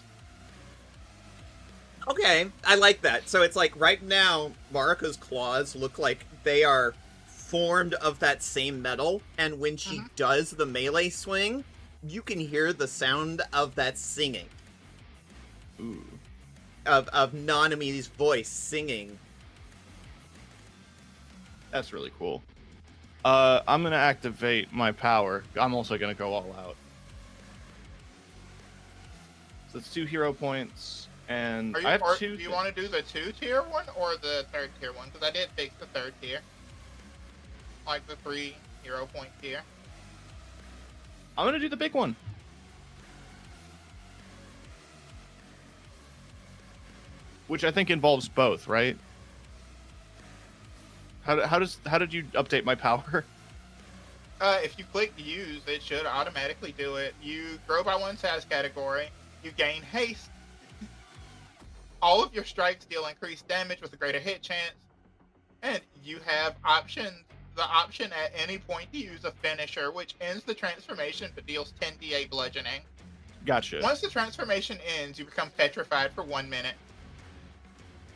Okay, I like that. So it's like, right now, Mariko's claws look like they are formed of that same metal, and when she does the melee swing, you can hear the sound of that singing. Ooh. Of Nanami's voice singing. That's really cool. I'm gonna activate my power. I'm also gonna go all out. So it's 2 hero points, and I have 2. Do you want to do the 2-tier one or the 3rd-tier one? Because I did fix the 3rd tier. Like the 3 hero point tier. I'm gonna do the big one. Which I think involves both, right? How did you update my power? If you click use, it should automatically do it. You grow by 1 size category. You gain haste. All of your strikes deal increased damage with a greater hit chance. And you have the option at any point to use a finisher, which ends the transformation but deals 10 DA bludgeoning. Gotcha. Once the transformation ends, you become petrified for 1 minute.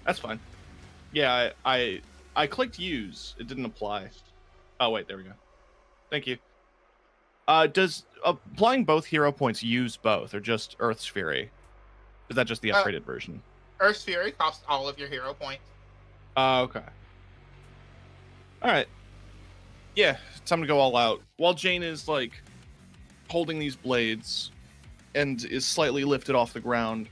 That's fine. Yeah, I clicked use. It didn't apply. Oh wait, there we go. Thank you. Does applying both hero points use both, or just Earth's Fury? Is that just the upgraded version? Earth's Fury costs all of your hero points. Okay. All right. Yeah, it's time to go all out. While Jane is like holding these blades and is slightly lifted off the ground,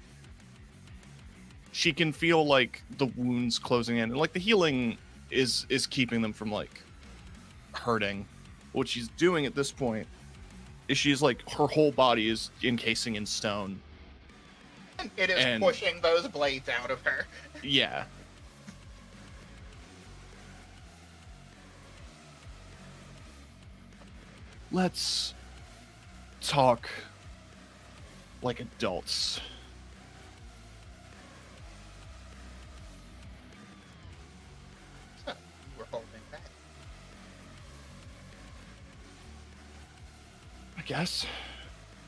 she can feel like the wounds closing in, and like the healing is keeping them from like hurting. What she's doing at this point is she's like, her whole body is encasing in stone. And it is pushing those blades out of her. Yeah. Let's talk like adults. So, we're holding back. I guess.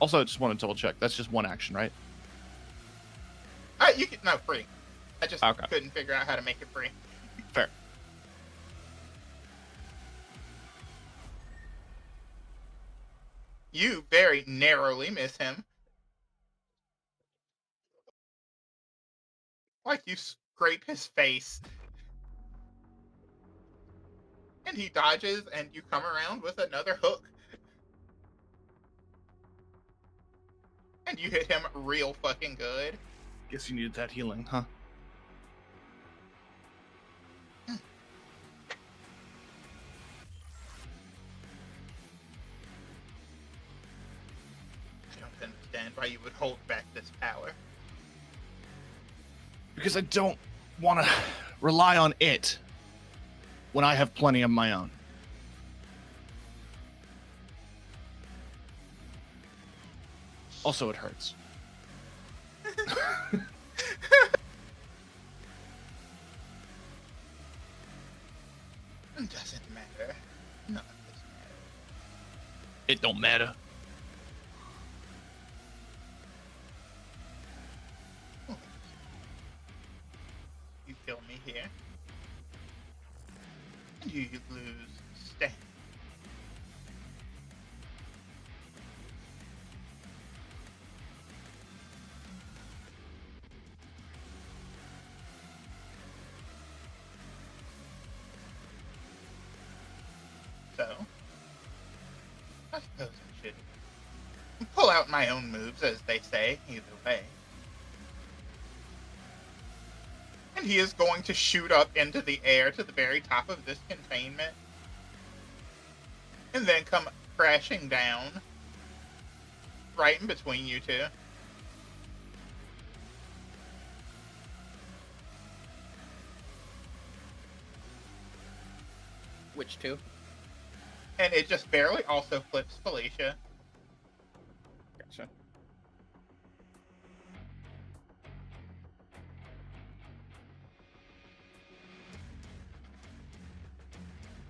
Also, I just want to double check. That's just one action, right? You can, no, free. I just couldn't figure out how to make it free. Fair. You very narrowly miss him. Like you scrape his face. And he dodges, and you come around with another hook. And you hit him real fucking good. Guess you needed that healing, huh? I don't understand why you would hold back this power. Because I don't want to rely on it when I have plenty of my own. Also, it hurts. Don't matter. You kill me here. And you lose stamina. So, I suppose I should pull out my own moves, as they say, either way. And he is going to shoot up into the air to the very top of this containment. And then come crashing down right in between you two. Which two? And it just barely also flips Felicia. Gotcha.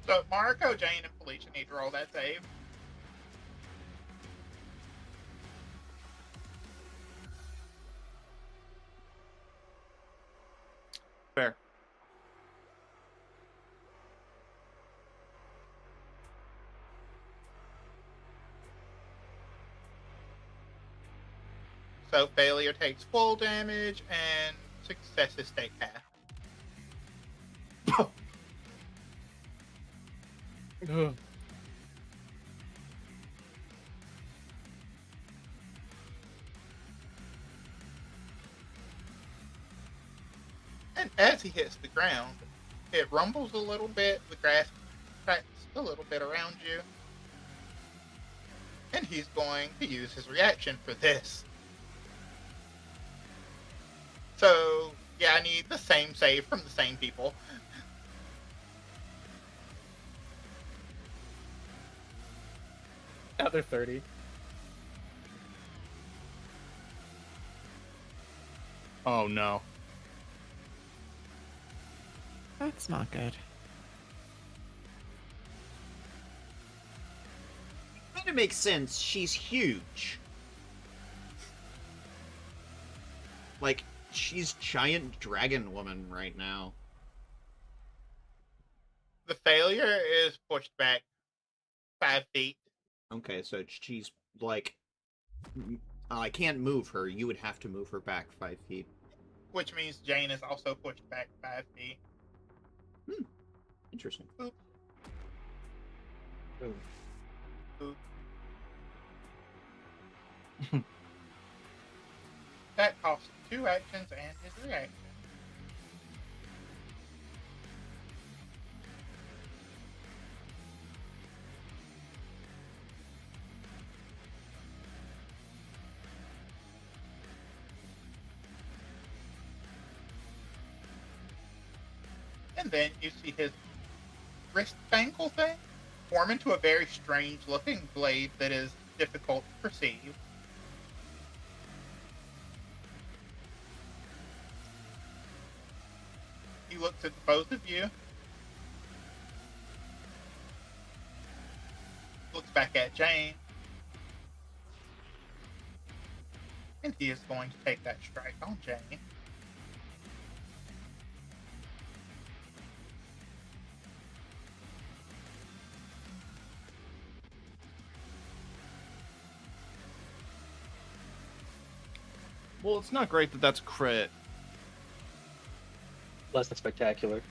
So Mariko, Jane, and Felicia need to roll that save. Fair. So failure takes full damage and successes take half. Ugh. And as he hits the ground, it rumbles a little bit, the grass cracks a little bit around you. And he's going to use his reaction for this. So, yeah, I need the same save from the same people. Another 30. Oh no. That's not good. Kind of makes sense. She's huge. Like, she's giant dragon woman right now. The failure is pushed back 5 feet. Okay, so she's like... I can't move her. You would have to move her back 5 feet. Which means Jane is also pushed back 5 feet. Interesting. Ooh. That costs 2 actions and his reaction. And then you see his wrist ankle thing form into a very strange looking blade that is difficult to perceive. He looks at both of you, looks back at Jane, and he is going to take that strike on Jane. Well, it's not great that that's crit. Less than spectacular.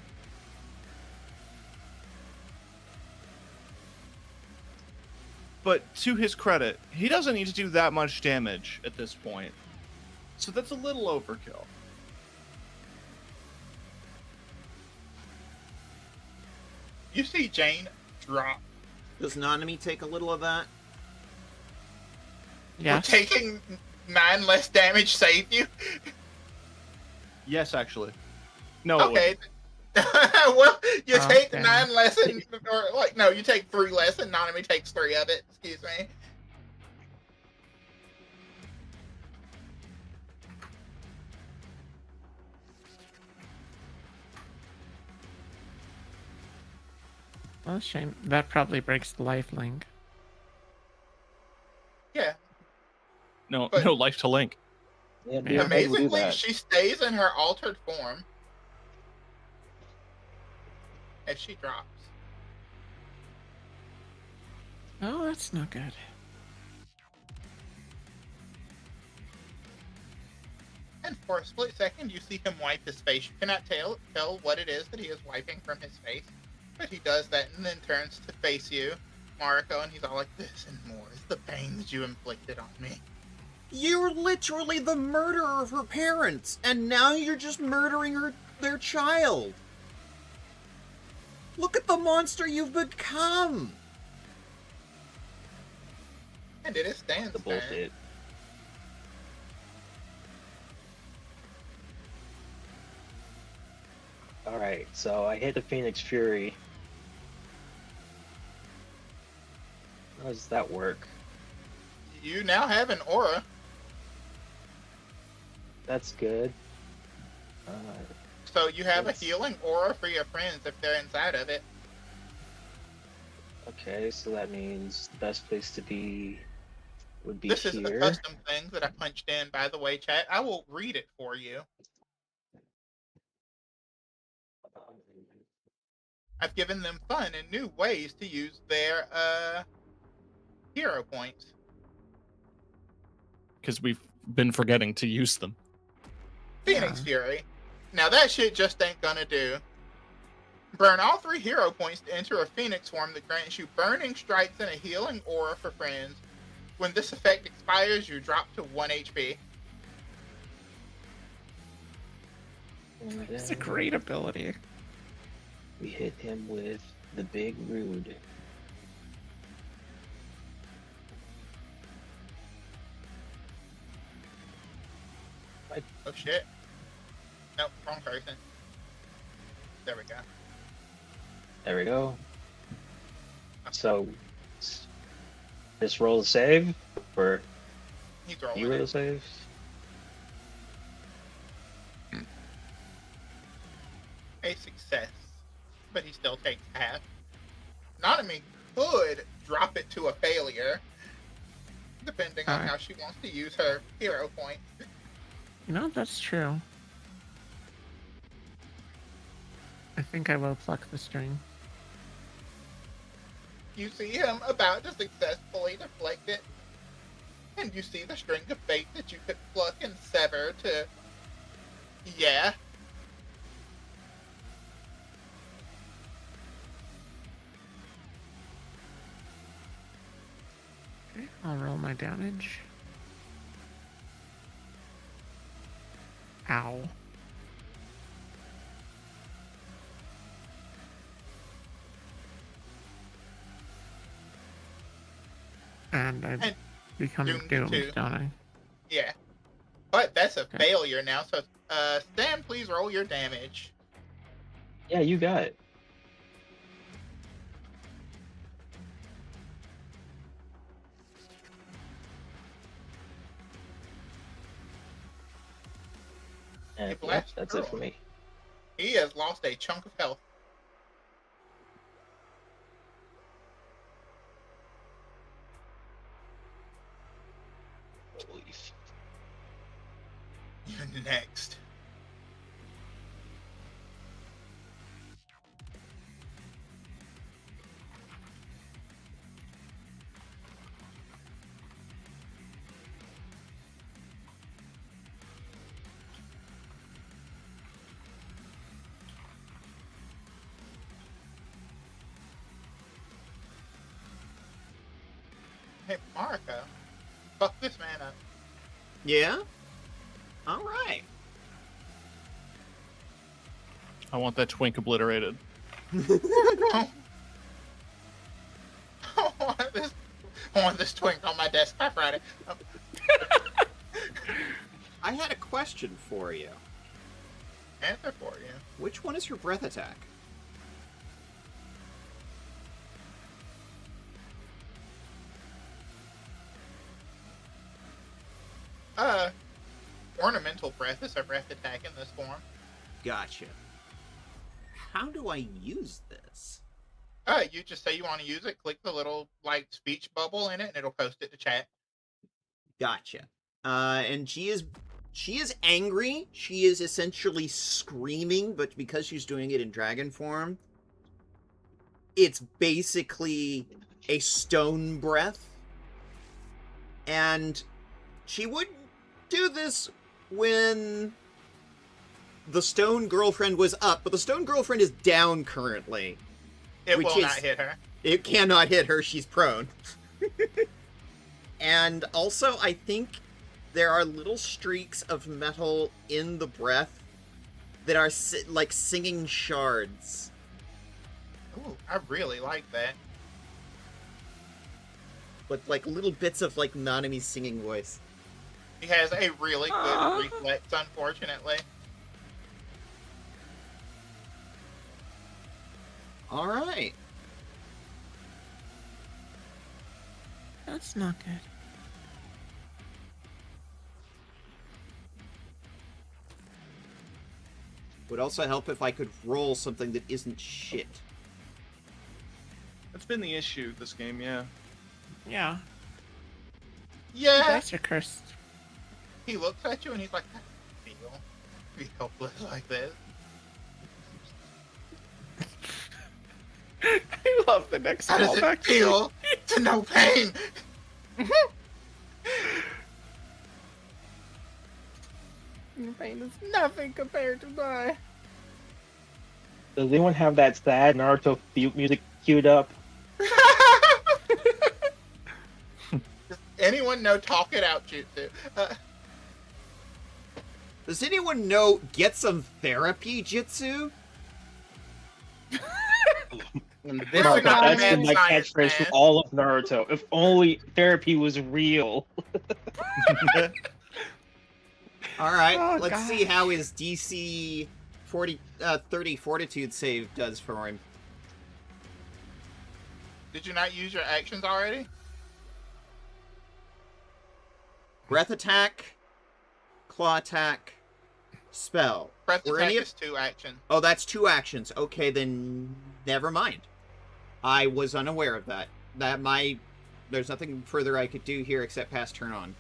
But to his credit, he doesn't need to do that much damage at this point. So that's a little overkill. You see Jane drop. Does Nanami take a little of that? We're Yes. taking 9 less damage saved you? Yes, actually. No, it Okay. Well, you Oh, take damn. 9 less, or like, no, you take 3 less, and Nanami takes 3 of it. Excuse me. Well, shame. That probably breaks the life link. No, But- no life to Link. Yeah, Yeah. how do you do Amazingly, that? she stays in her altered form. And she drops. Oh, that's not good. And for a split second, you see him wipe his face. You cannot tell what it is that he is wiping from his face. But he does that and then turns to face you, Mariko, and he's all like, this and more is the pain that you inflicted on me. You're literally the murderer of her parents, and now you're just murdering their child. Look at the monster you've become. And it is Stan's The turn. bullshit. Alright, so I hit the Phoenix Fury. How does that work? You now have an aura. That's good. So you have a Yes. healing aura for your friends if they're inside of it. Okay, so that means the best place to be would be This is a here. custom thing that I punched in, by the way, chat. I will read it for you. I've given them fun and new ways to use their hero points. Because we've been forgetting to use them. Phoenix Yeah. Fury. Now that shit just ain't gonna do. Burn all 3 hero points to enter a Phoenix form that grants you burning strikes and a healing aura for friends. When this effect expires, you drop to 1 HP. And It's a then great ability. we hit him with the big rude. Oh shit. Nope, wrong person. There we go. There we go. So, just roll the save, or He's rolling you roll the it. save? A success, but he still takes half. Nanami could drop it to a failure, depending on Alright. how she wants to use her hero point. You know, that's true. I think I will pluck the string. You see him about to successfully deflect it, and you see the string of fate that you could pluck and sever to. Yeah. Okay, I'll roll my damage. Ow. And I And become doomed doomed, too. don't I? Yeah. But that's a Okay. failure now, so Stan, please roll your damage. Yeah, you got it. And yep, blast that's it for through 'em. me. He has lost a chunk of health. Holy f- You're next. Hey, Mariko, fuck this man up. Yeah? Alright. I want that twink obliterated. I want this twink on my desk by Friday. Oh, I had a question for you. answer for you. Which one is your breath attack? Ornamental breath is a breath attack in this form. Gotcha. How do I use this? You just say you want to use it, click the little, like, speech bubble in it, and it'll post it to chat. Gotcha. And she is angry. She is essentially screaming, but because she's doing it in dragon form, it's basically a stone breath. And she would do this when the stone girlfriend was up, but the stone girlfriend is down currently. It will not hit her. It cannot hit her. She's prone. And also, I think there are little streaks of metal in the breath that are like singing shards. Ooh, I really like that. But like little bits of like Nanami's singing voice. He has a really good reflex, unfortunately. All right. That's not good. Would also help if I could roll something that isn't shit. That's been the issue this game, yeah. Yeah. The Yeah. dice are cursed. He looks at you and he's like, "I feel be helpless like this." I love the next How does it callback. feel to know pain? Your pain is nothing compared to mine. Does anyone have that sad Naruto music queued up? Does anyone know talk it out jutsu? Does anyone know get some therapy jitsu? And this Naruto, Naruto, not a that's mad been my science catchphrase for man. all of Naruto. If only therapy was real. All right, Oh, let's gosh. see how his DC 30 fortitude save does for him. Did you not use your actions already? Breath attack, claw attack, spell. Breath Were attack any of- is 2 actions. Oh, that's 2 actions. Okay, then never mind. I was unaware of that. There's nothing further I could do here except pass turn on.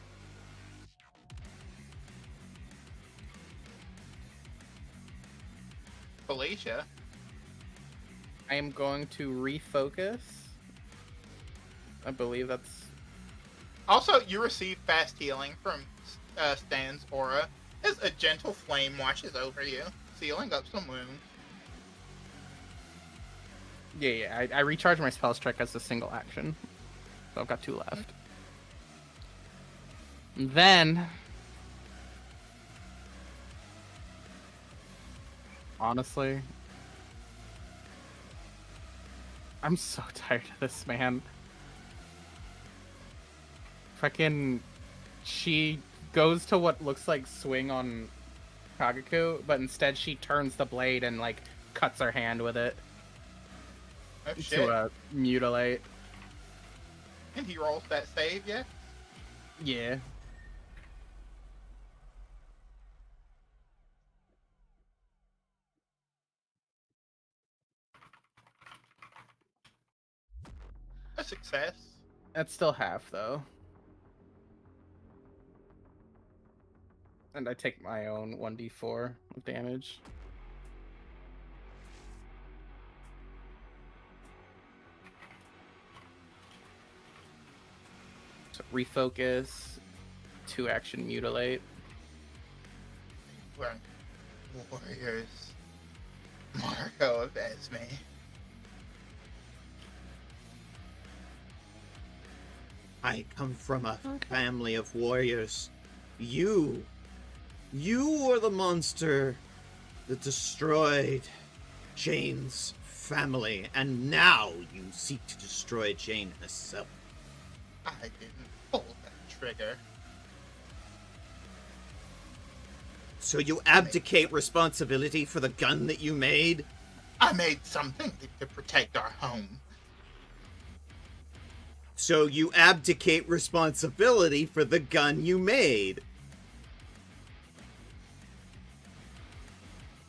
Felicia. I am going to refocus. I believe that's Also, you receive fast healing from Stan's aura as a gentle flame washes over you, sealing up some wounds. yeah. I recharge my spell strike as a single action, so I've got 2 left. And then, honestly, I'm so tired of this, man. Fucking, she goes to what looks like swing on Kagaku, but instead she turns the blade and like cuts her hand with it Oh shit. to mutilate. And he rolls that save, yeah? Yeah. A success. That's still half though. And I take my own 1d4 of damage. So refocus, 2 action mutilate. We're warriors. Marco of Esme. I come from a family of warriors. You are the monster that destroyed Jane's family, and now you seek to destroy Jane herself. I didn't pull that trigger. So you abdicate responsibility for the gun that you made? I made something to protect our home. So you abdicate responsibility for the gun you made?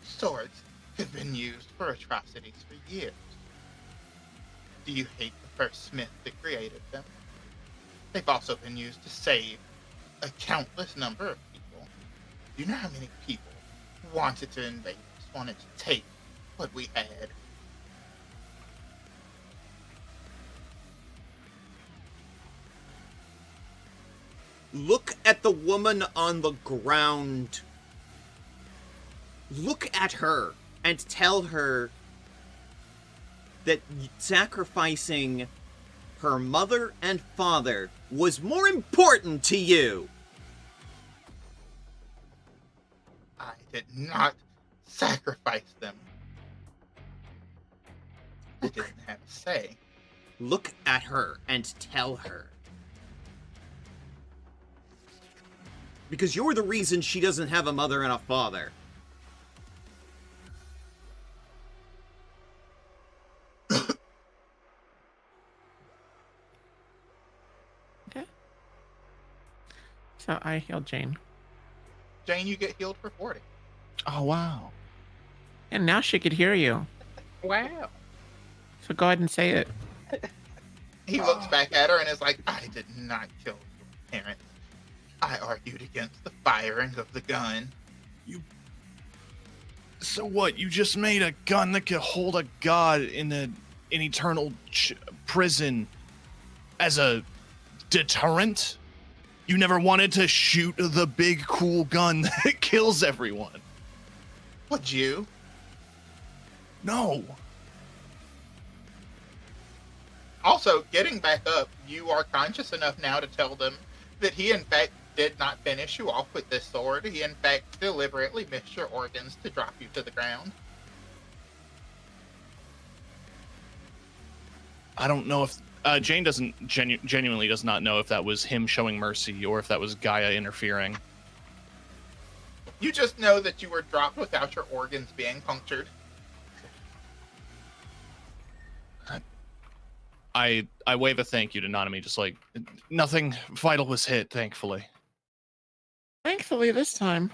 Swords have been used for atrocities for years. Do you hate the first smith that created them? They've also been used to save a countless number of people. Do you know how many people wanted to invade us, wanted to take what we had? Look at the woman on the ground. Look at her and tell her that sacrificing her mother and father was more important to you. I did not sacrifice them. I didn't have a say. Look at her and tell her. Because you're the reason she doesn't have a mother and a father. Okay. So I healed Jane. Jane, you get healed for 40. Oh wow. And now she could hear you. Wow. So go ahead and say it. He looks back at her and is like, I did not kill your parents. I argued against the firing of the gun. So what? You just made a gun that could hold a god in an eternal prison as a deterrent? You never wanted to shoot the big cool gun that kills everyone. Would you? No. Also, getting back up, you are conscious enough now to tell them that he in fact did not finish you off with this sword. He in fact deliberately missed your organs to drop you to the ground. I don't know if Jane doesn't genuinely does not know if that was him showing mercy or if that was Gaia interfering. You just know that you were dropped without your organs being punctured. I wave a thank you to Nanami, just like nothing vital was hit, thankfully. Thankfully this time.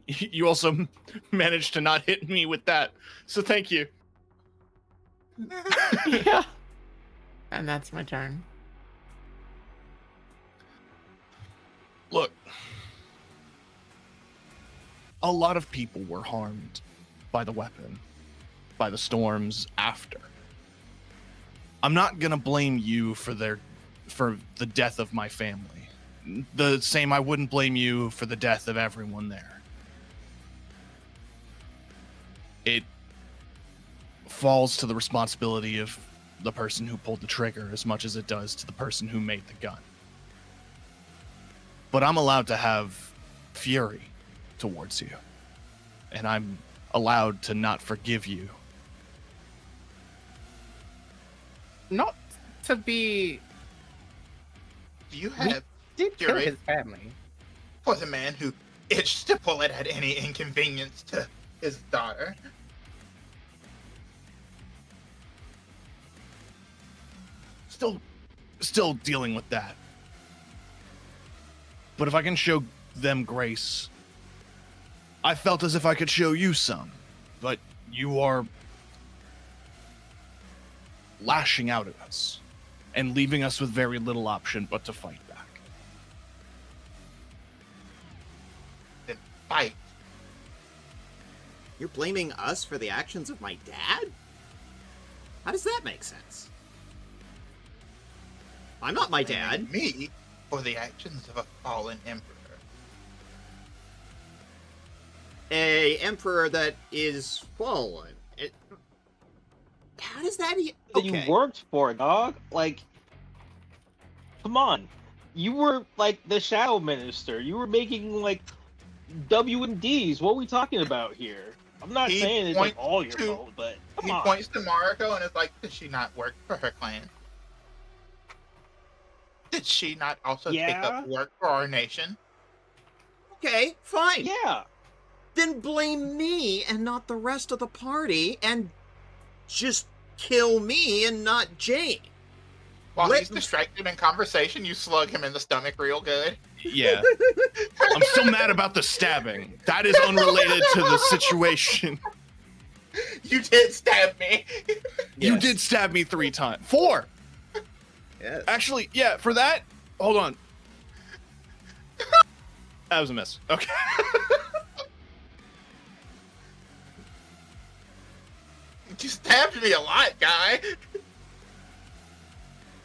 You also managed to not hit me with that, so thank you. Yeah. And that's my turn. Look, a lot of people were harmed by the weapon, by the storms after. I'm not gonna blame you for the death of my family. The same I wouldn't blame you for the death of everyone there. It falls to the responsibility of the person who pulled the trigger as much as it does to the person who made the gun. But I'm allowed to have fury towards you. And I'm allowed to not forgive you. Not to be. You have Did kill fury his family. for the man who itched to pull it at any inconvenience to his daughter. Still dealing with that. But if I can show them grace, I felt as if I could show you some. But you are lashing out at us and leaving us with very little option but to fight back. Then fight. You're blaming us for the actions of my dad? How does that make sense? I'm not my dad. Me for the actions of a fallen emperor. A emperor that is fallen. How does that? That you worked for, dog. Like, come on. You were like the shadow minister. You were making like W&Ds. What are we talking about here? I'm not He saying it's like points all your to- fault, but come He on. points to Mariko and is like, did she not work for her clan? Did she not also take up work for our nation? Okay, fine. Yeah. Then blame me and not the rest of the party, and just kill me and not Jane. While Let- he's distracted in conversation, you slug him in the stomach real good. Yeah. I'm still mad about the stabbing. That is unrelated to the situation. You did stab me. You Yes. did stab me 3 times. 4! Yes. Actually, yeah, for that, hold on. That was a miss. Okay. You stabbed me a lot, guy.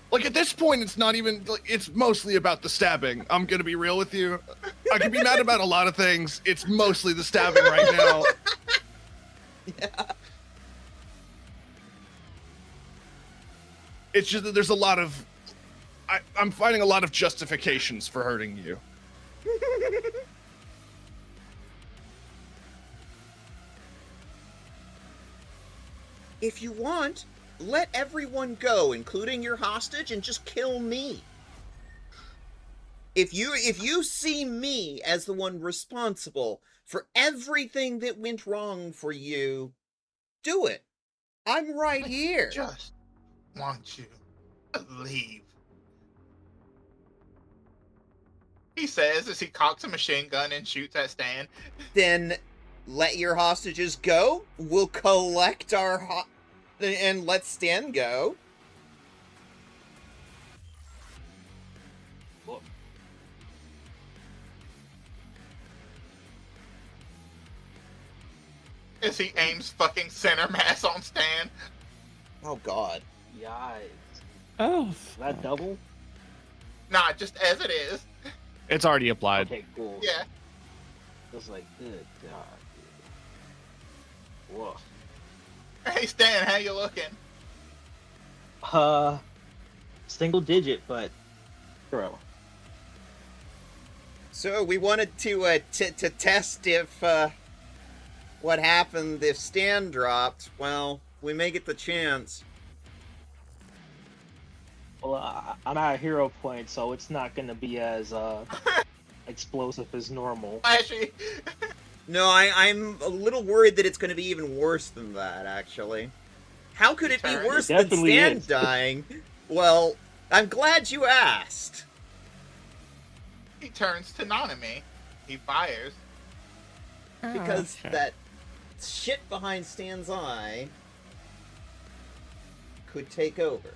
Like, at this point, it's not even, like, it's mostly about the stabbing. I'm gonna be real with you. I can be mad about a lot of things. It's mostly the stabbing right now. Yeah. It's just that there's a lot of, I'm finding a lot of justifications for hurting you. If you want, let everyone go, including your hostage, and just kill me. If you see me as the one responsible for everything that went wrong for you, do it. I'm right here. Just want you to leave. He says as he cocks a machine gun and shoots at Stan. Then let your hostages go. We'll collect our and let Stan go. As he aims fucking center mass on Stan. Oh God. Yikes. Oh, Is that double? Nah, just as it is. It's already applied. Okay, cool. Yeah. It's like, good God. Dude. Woof. Hey Stan, how you looking? Single digit, but throw. So we wanted to test if what happened if Stan dropped. Well, we may get the chance. Well, I'm at a hero point, so it's not gonna be as explosive as normal. Flashy. No, I'm a little worried that it's going to be even worse than that, actually. How could it be It worse than definitely Stan is. dying? Well, I'm glad you asked. He turns to Nanami. He fires. Because okay. that shit behind Stan's eye could take over.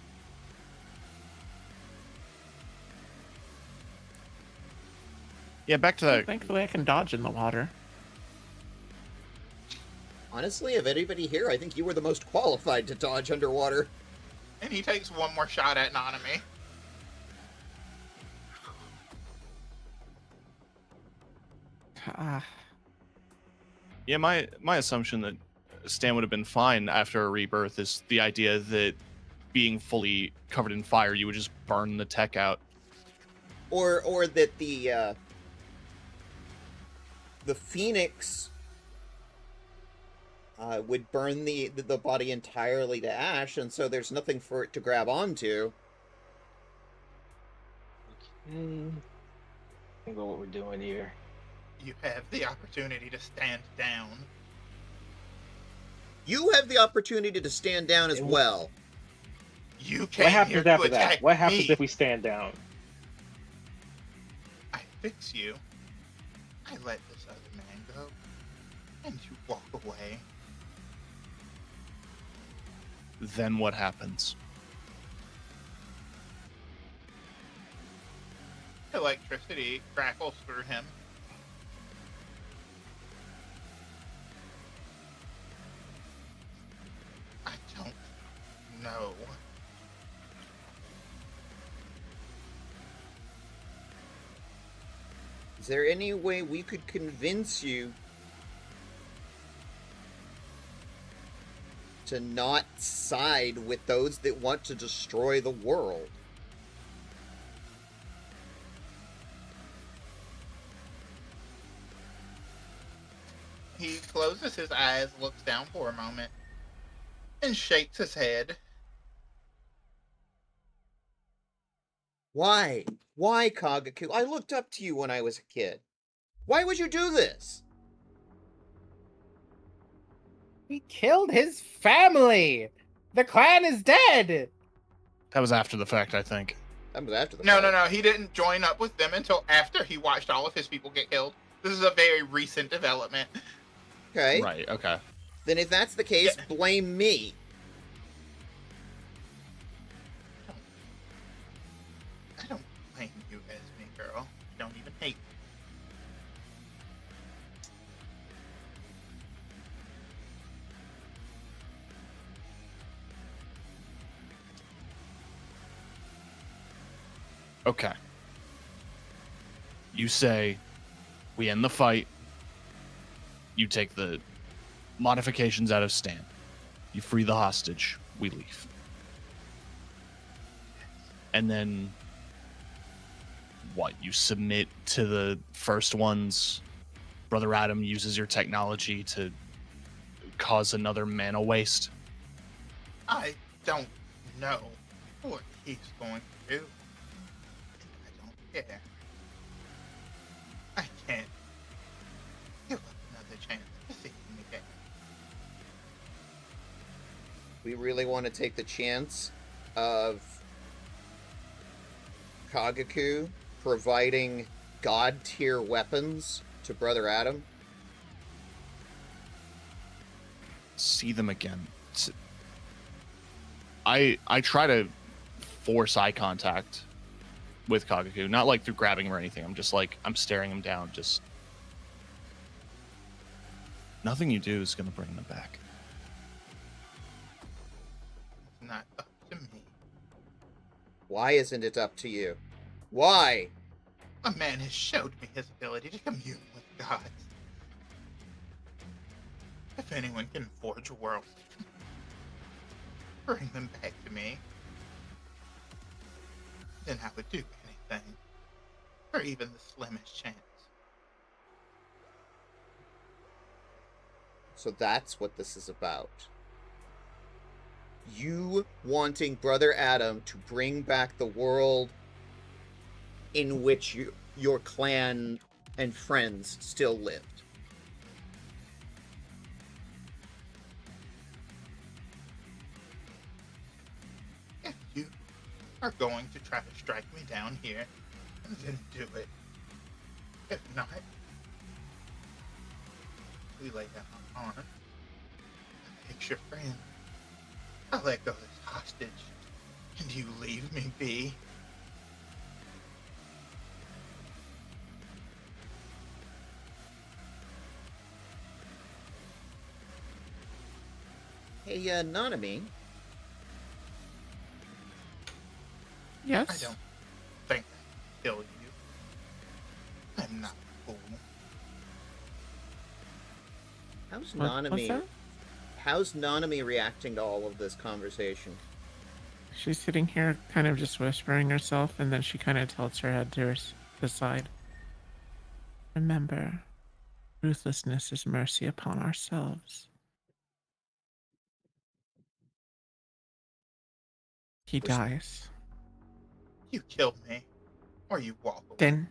Yeah, back to that. Thankfully, I can dodge in the water. Honestly, of anybody here, I think you were the most qualified to dodge underwater. And he takes one more shot at Nanami. Ah, Yeah, my assumption that Stan would have been fine after a rebirth is the idea that being fully covered in fire, you would just burn the tech out. Or that the Phoenix would burn the body entirely to ash, and so there's nothing for it to grab onto. Okay. Think about what we're doing here. You have the opportunity to stand down. You have the opportunity to stand down as well. You came What here happens to after attack that? What happens me. if we stand down? I fix you. I let this other man go. And you walk away. Then what happens? Electricity crackles through him. I don't know. Is there any way we could convince you to not side with those that want to destroy the world? He closes his eyes, looks down for a moment, and shakes his head. Why? Why, Kagaku? I looked up to you when I was a kid. Why would you do this? He killed his family. The clan is dead. That was after the fact, I think. That was after the No, fact. no, no. He didn't join up with them until after he watched all of his people get killed. This is a very recent development. Okay. Right, okay. Then if that's the case, blame me. I don't blame you, Esme, girl. You don't even hate me. Okay. You say we end the fight. You take the modifications out of Stan. You free the hostage. We leave. And then what? You submit to the first ones. Brother Adam uses your technology to cause another mana waste. I don't know what he's going to do. I don't care. I can't give up another chance to see him again. We really want to take the chance of Kagaku providing god tier weapons to Brother Adam. See them again. I try to force eye contact with Kagaku, not like through grabbing him or anything. I'm just like, I'm staring him down. Just nothing you do is going to bring them back. It's not up to me. Why isn't it up to you? Why? A man has showed me his ability to commune with gods. If anyone can forge worlds, bring them back to me, then I would do anything for even the slimmest chance. So that's what this is about. You wanting Brother Adam to bring back the world in which your clan and friends still lived. If you are going to try to strike me down here, then do it. If not, we lay down our arms. I fix your friend. I let go this hostage, and you leave me be. Hey, Nanami. Yes. I don't think I can kill you. I'm not a fool. How's What's Nanami? that? How's Nanami reacting to all of this conversation? She's sitting here kind of just whispering herself, and then she kind of tilts her head to the side. Remember, ruthlessness is mercy upon ourselves. He dies. You kill me, or you walk away. Then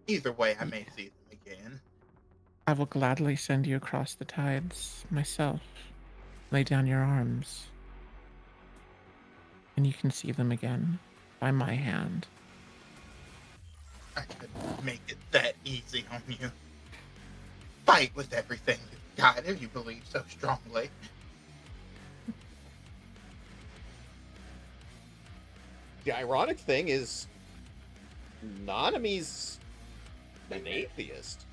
Either way, I may see them again. I will gladly send you across the tides myself. Lay down your arms, and you can see them again by my hand. I couldn't make it that easy on you. Fight with everything you've got if you believe so strongly. The ironic thing is, Nanami's an atheist.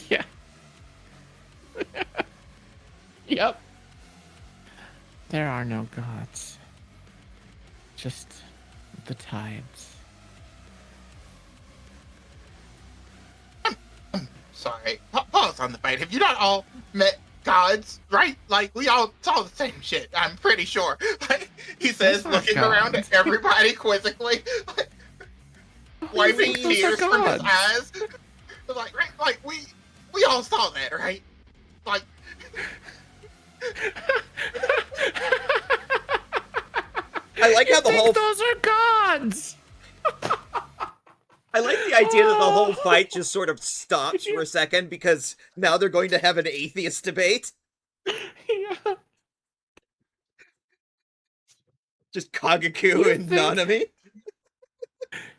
Yeah. Yep. There are no gods. Just the tides. I'm sorry. Pause on the fight. Have you not all met gods, right? Like, we all saw the same shit, I'm pretty sure. Like, he says, Those are looking around at gods. everybody quizzically, like, wiping think those are tears from his gods? eyes. Like, right? Like, we all saw that, right? Like, I like how the whole those are gods. I like the idea that the whole fight just sort of stops for a second because now they're going to have an atheist debate. Yeah. Just Kagaku You and think- Nanami.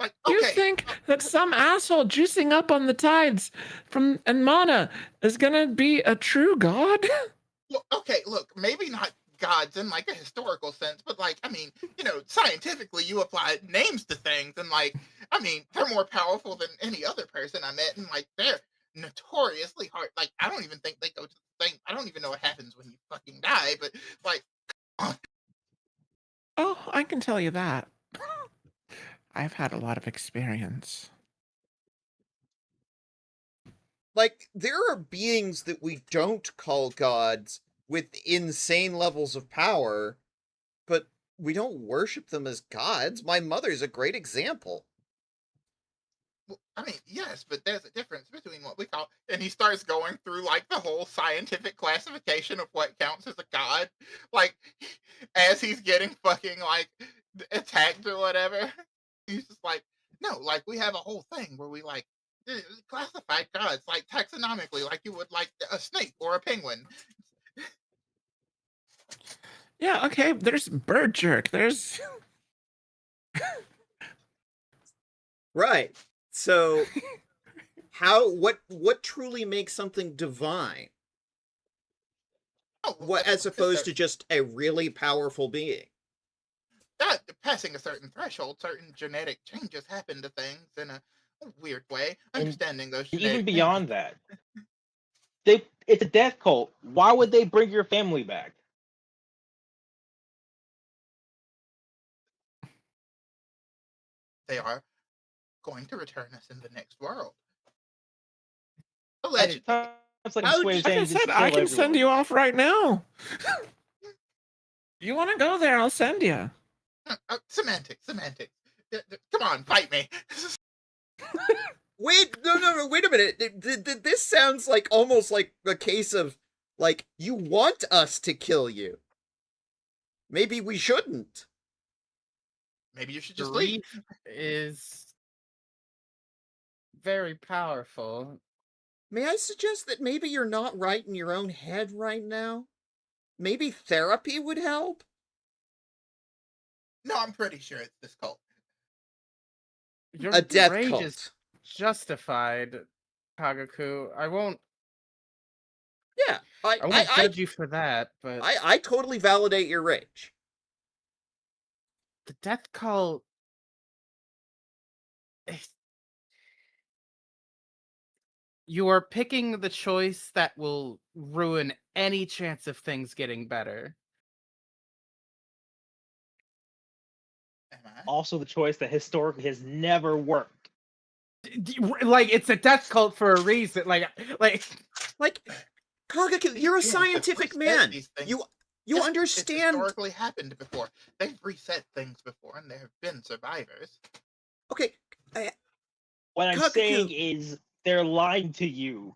like, You okay. think that some asshole juicing up on the tides from and mana is gonna be a true god? Okay, look, maybe not gods in like a historical sense, but like, I mean, scientifically you apply names to things, and like, I mean, they're more powerful than any other person I met, and like, they're notoriously hard. Like, I don't even think they go to the thing. I don't even know what happens when you fucking die, but like, Oh, I can tell you that. I've had a lot of experience. Like, there are beings that we don't call gods with insane levels of power, but we don't worship them as gods. My mother's a great example. well, I mean, yes, but there's a difference between what we call, and he starts going through like the whole scientific classification of what counts as a god, like as he's getting fucking like attacked or whatever. He's just like, no, like we have a whole thing where we like classify gods like taxonomically, like you would like a snake or a penguin. Yeah, okay, there's bird jerk. There's Right. So, what truly makes something divine? Oh, What, as opposed to just a really powerful being? that passing a certain threshold, certain genetic changes happen to things in a weird way. And Understanding those even genetic beyond that, it's a death cult. Why would they bring your family back? they are going to return us in the next world. I, Allegedly. It's like How a way of did- like I saying said, just I kill can send everyone. you off right now. You want to go there? I'll send you. Semantics. Come on, fight me. Wait, no, wait a minute. This sounds like almost like a case of, like, you want us to kill you. Maybe we shouldn't. Maybe you should just leave. grief is very powerful. May I suggest that maybe you're not right in your own head right now? Maybe therapy would help? No, I'm pretty sure it's this cult. Your A death rage cult. is justified, Kagaku. I won't Yeah, I judge you for that, but I totally validate your rage. the death cult you are picking the choice that will ruin any chance of things getting better. Am I? Also, the choice that historically has never worked. Like, it's a death cult for a reason. Like Like, Kagaku, you're a These beings have scientific reset man. these things. You Yes, It's understand. historically happened before. They've reset things before, and there have been survivors. Okay, What I'm Kagaku. saying is they're lying to you.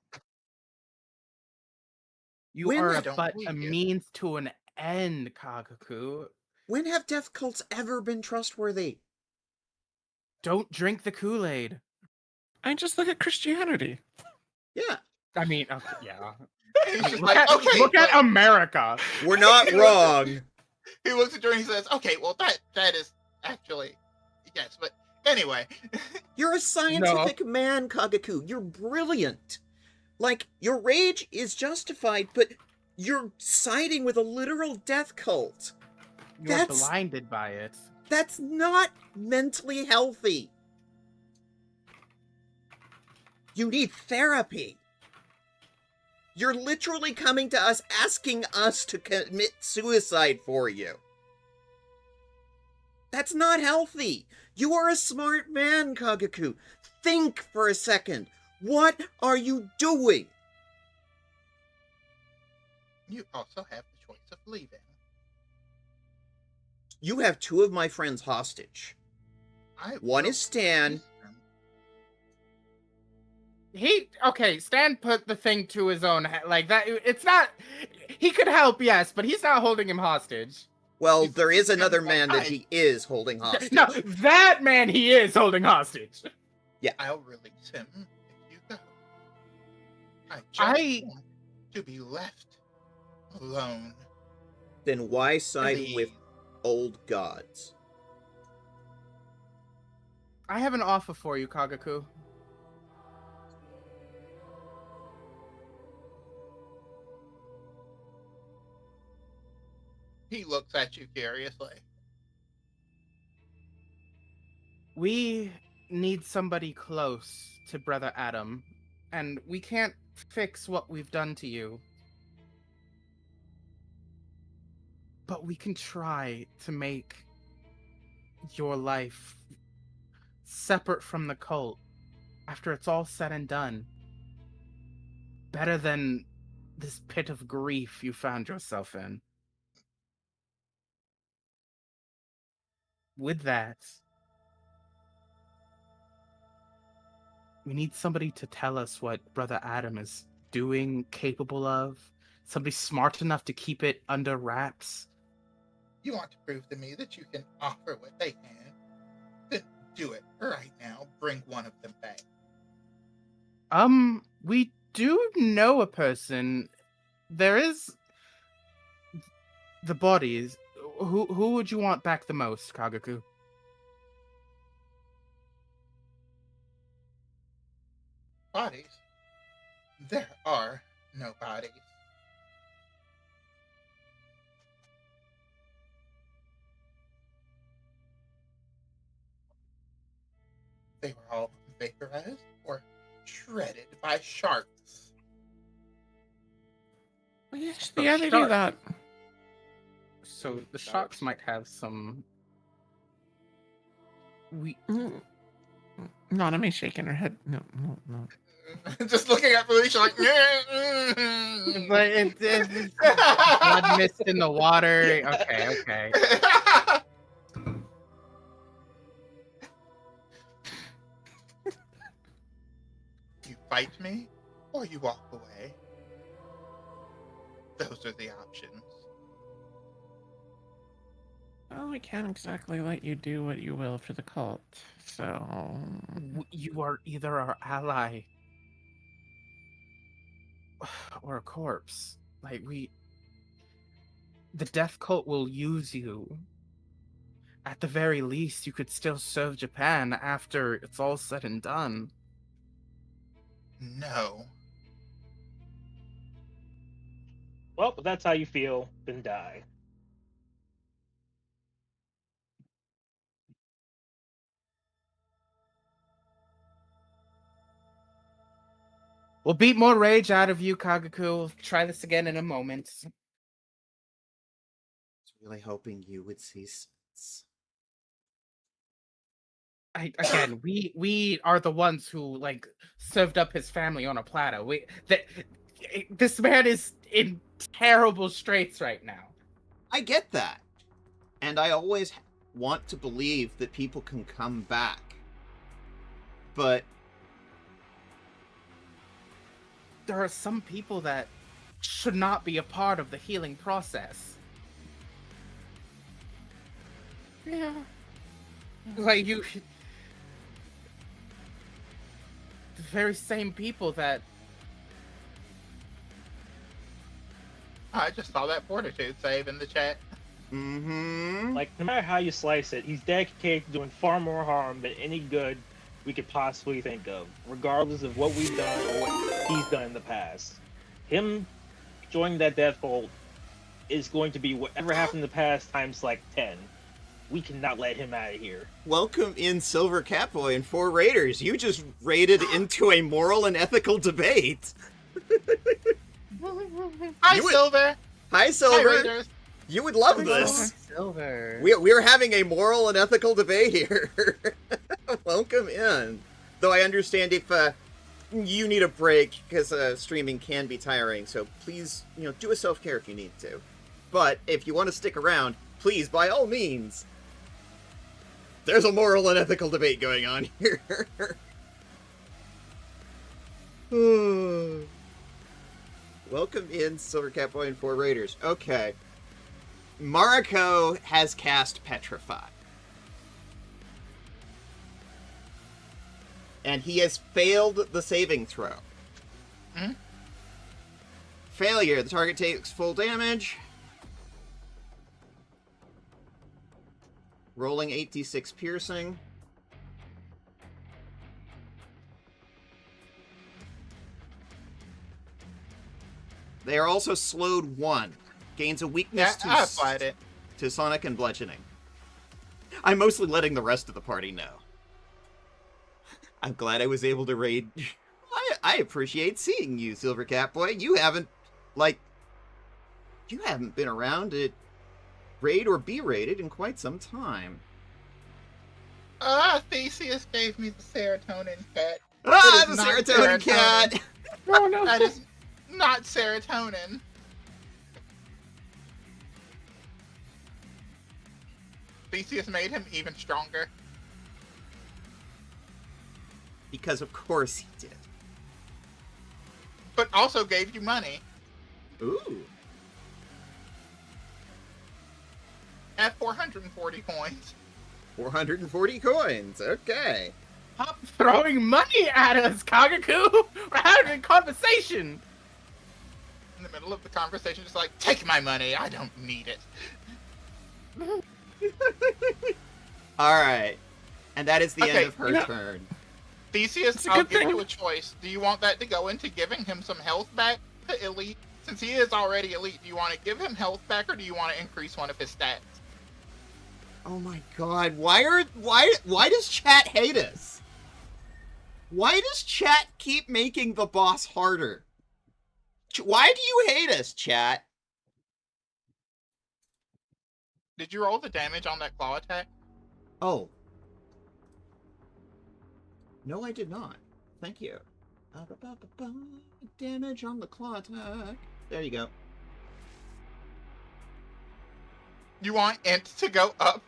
you When are I don't but believe a you. means to an end, Kagaku. when have death cults ever been trustworthy? Don't drink the Kool-Aid. I just look at Christianity. Yeah, I mean, okay, yeah. He's I mean, just look like, at, okay. look at but- America. we're not wrong. He looks at her and he says, okay, well, that is actually, yes, but anyway. You're a scientific man, Kagaku. You're brilliant. Like, your rage is justified, but you're siding with a literal death cult. You're That's- blinded by it. That's not mentally healthy. You need therapy. You're literally coming to us asking us to commit suicide for you. That's not healthy. You are a smart man, Kagaku. Think for a second. What are you doing? You also have the choice of leaving. You have two of my friends hostage. One will is Stan. release them. Stan put the thing to his own head. Like, that, it's not, he could help, yes, but he's not holding him hostage. Well, He's there is got another one man that eye. he is holding hostage. No, that man he is holding hostage. I'll release him if you go. I just I- want to be left alone. Then why side Leave. with old gods? I have an offer for you, Kagaku. He looks at you curiously. We need somebody close to Brother Adam, and we can't fix what we've done to you. But we can try to make your life separate from the cult after it's all said and done. Better than this pit of grief you found yourself in. With that, we need somebody to tell us what Brother Adam is doing, capable of. Somebody smart enough to keep it under wraps. You want to prove to me that you can offer what they can? Then do it right now. Bring one of them back. We do know a person. There is the bodies. Who would you want back the most, Kagaku? Bodies? There are no bodies. They were all vaporized or shredded by sharks. Yeah, they do that. So the sharks might have some. Nanami's shaking her head. No. Just looking at Felicia like, But it's blood mist in the water. Okay. You fight me, or you walk away. Those are the options. Well, we can't exactly let you do what you will for the cult, so... You are either our ally or a corpse. The death cult will use you. At the very least, you could still serve Japan after it's all said and done. No. Well, if that's how you feel, then die. We'll beat more rage out of you, Kagaku. We'll try this again in a moment. I was really hoping you would see sense. We are the ones who served up his family on a platter. This man is in terrible straits right now. I get that. And I always want to believe that people can come back. But there are some people that should not be a part of the healing process. Yeah. The very same people that... I just saw that fortitude save in the chat. Mm-hmm. Like, no matter how you slice it, he's dedicated to doing far more harm than any good we could possibly think of, regardless of what we've done or what he's done in the past. Him joining that death cult is going to be whatever happened in the past times 10. We cannot let him out of here. Welcome in, Silver Catboy and 4 Raiders. You just raided into a moral and ethical debate. Hi, You would- Silver. Hi, Hi, Silver. Raiders. You would love this. Silver. We're having a moral and ethical debate here. Welcome in. Though I understand if you need a break, because streaming can be tiring, so please, do a self-care if you need to. But if you want to stick around, please, by all means. There's a moral and ethical debate going on here. Welcome in, Silver Catboy and 4 Raiders. Okay. Mariko has cast Petrify. And he has failed the saving throw. Hmm? Failure. The target takes full damage. Rolling 8d6 piercing. They are also slowed 1. Gains a weakness Yeah, I applied it. to Sonic and bludgeoning. I'm mostly letting the rest of the party know. I'm glad I was able to raid. I appreciate seeing you, Silver Cat Boy. You haven't been around to raid or be raided in quite some time. Theseus gave me the serotonin cat. Ah, It the is not serotonin cat! Oh no. That is not serotonin. Theseus made him even stronger. Because of course he did. But also gave you money. Ooh. At 440 coins. 440 coins. Okay. Stop throwing money at us, Kagaku! We're having a conversation! In the middle of the conversation, just like, take my money, I don't need it. Alright. And that is the Okay, end of her turn. Theseus, It's a I'll good give thing. you a choice. Do you want that to go into giving him some health back to elite? Since he is already elite, do you want to give him health back or do you want to increase one of his stats? Oh my god, why does chat hate us? Why does chat keep making the boss harder? Why do you hate us, chat? Did you roll the damage on that claw attack? Oh. No, I did not. Thank you. Damage on the claw attack. There you go. You want Int to go up,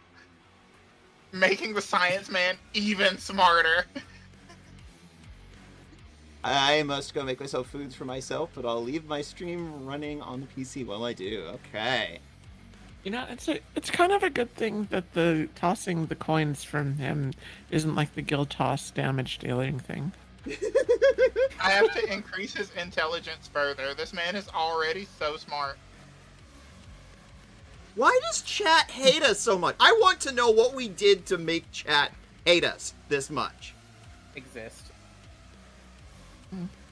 making the science man even smarter. I must go make myself foods for myself, but I'll leave my stream running on the PC while I do. Okay. You know, it's kind of a good thing that the tossing the coins from him isn't like the guild toss damage dealing thing. I have to increase his intelligence further. This man is already so smart. Why does chat hate us so much? I want to know what we did to make chat hate us this much. Exist.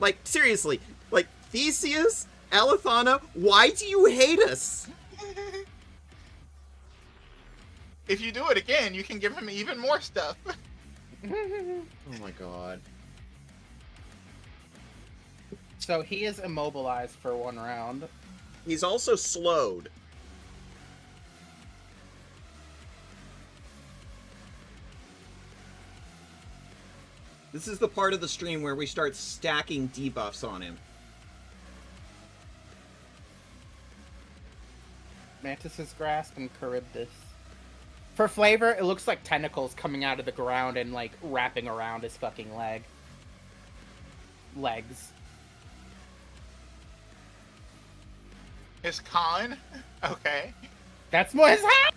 Like, seriously. Like, Theseus, Alethana, why do you hate us? If you do it again, you can give him even more stuff. Oh my god. So he is immobilized for 1 round. He's also slowed. This is the part of the stream where we start stacking debuffs on him. Mantis's Grasp and Charybdis. For flavor, it looks like tentacles coming out of the ground and like wrapping around his fucking legs. His con? Okay. That's what his hat.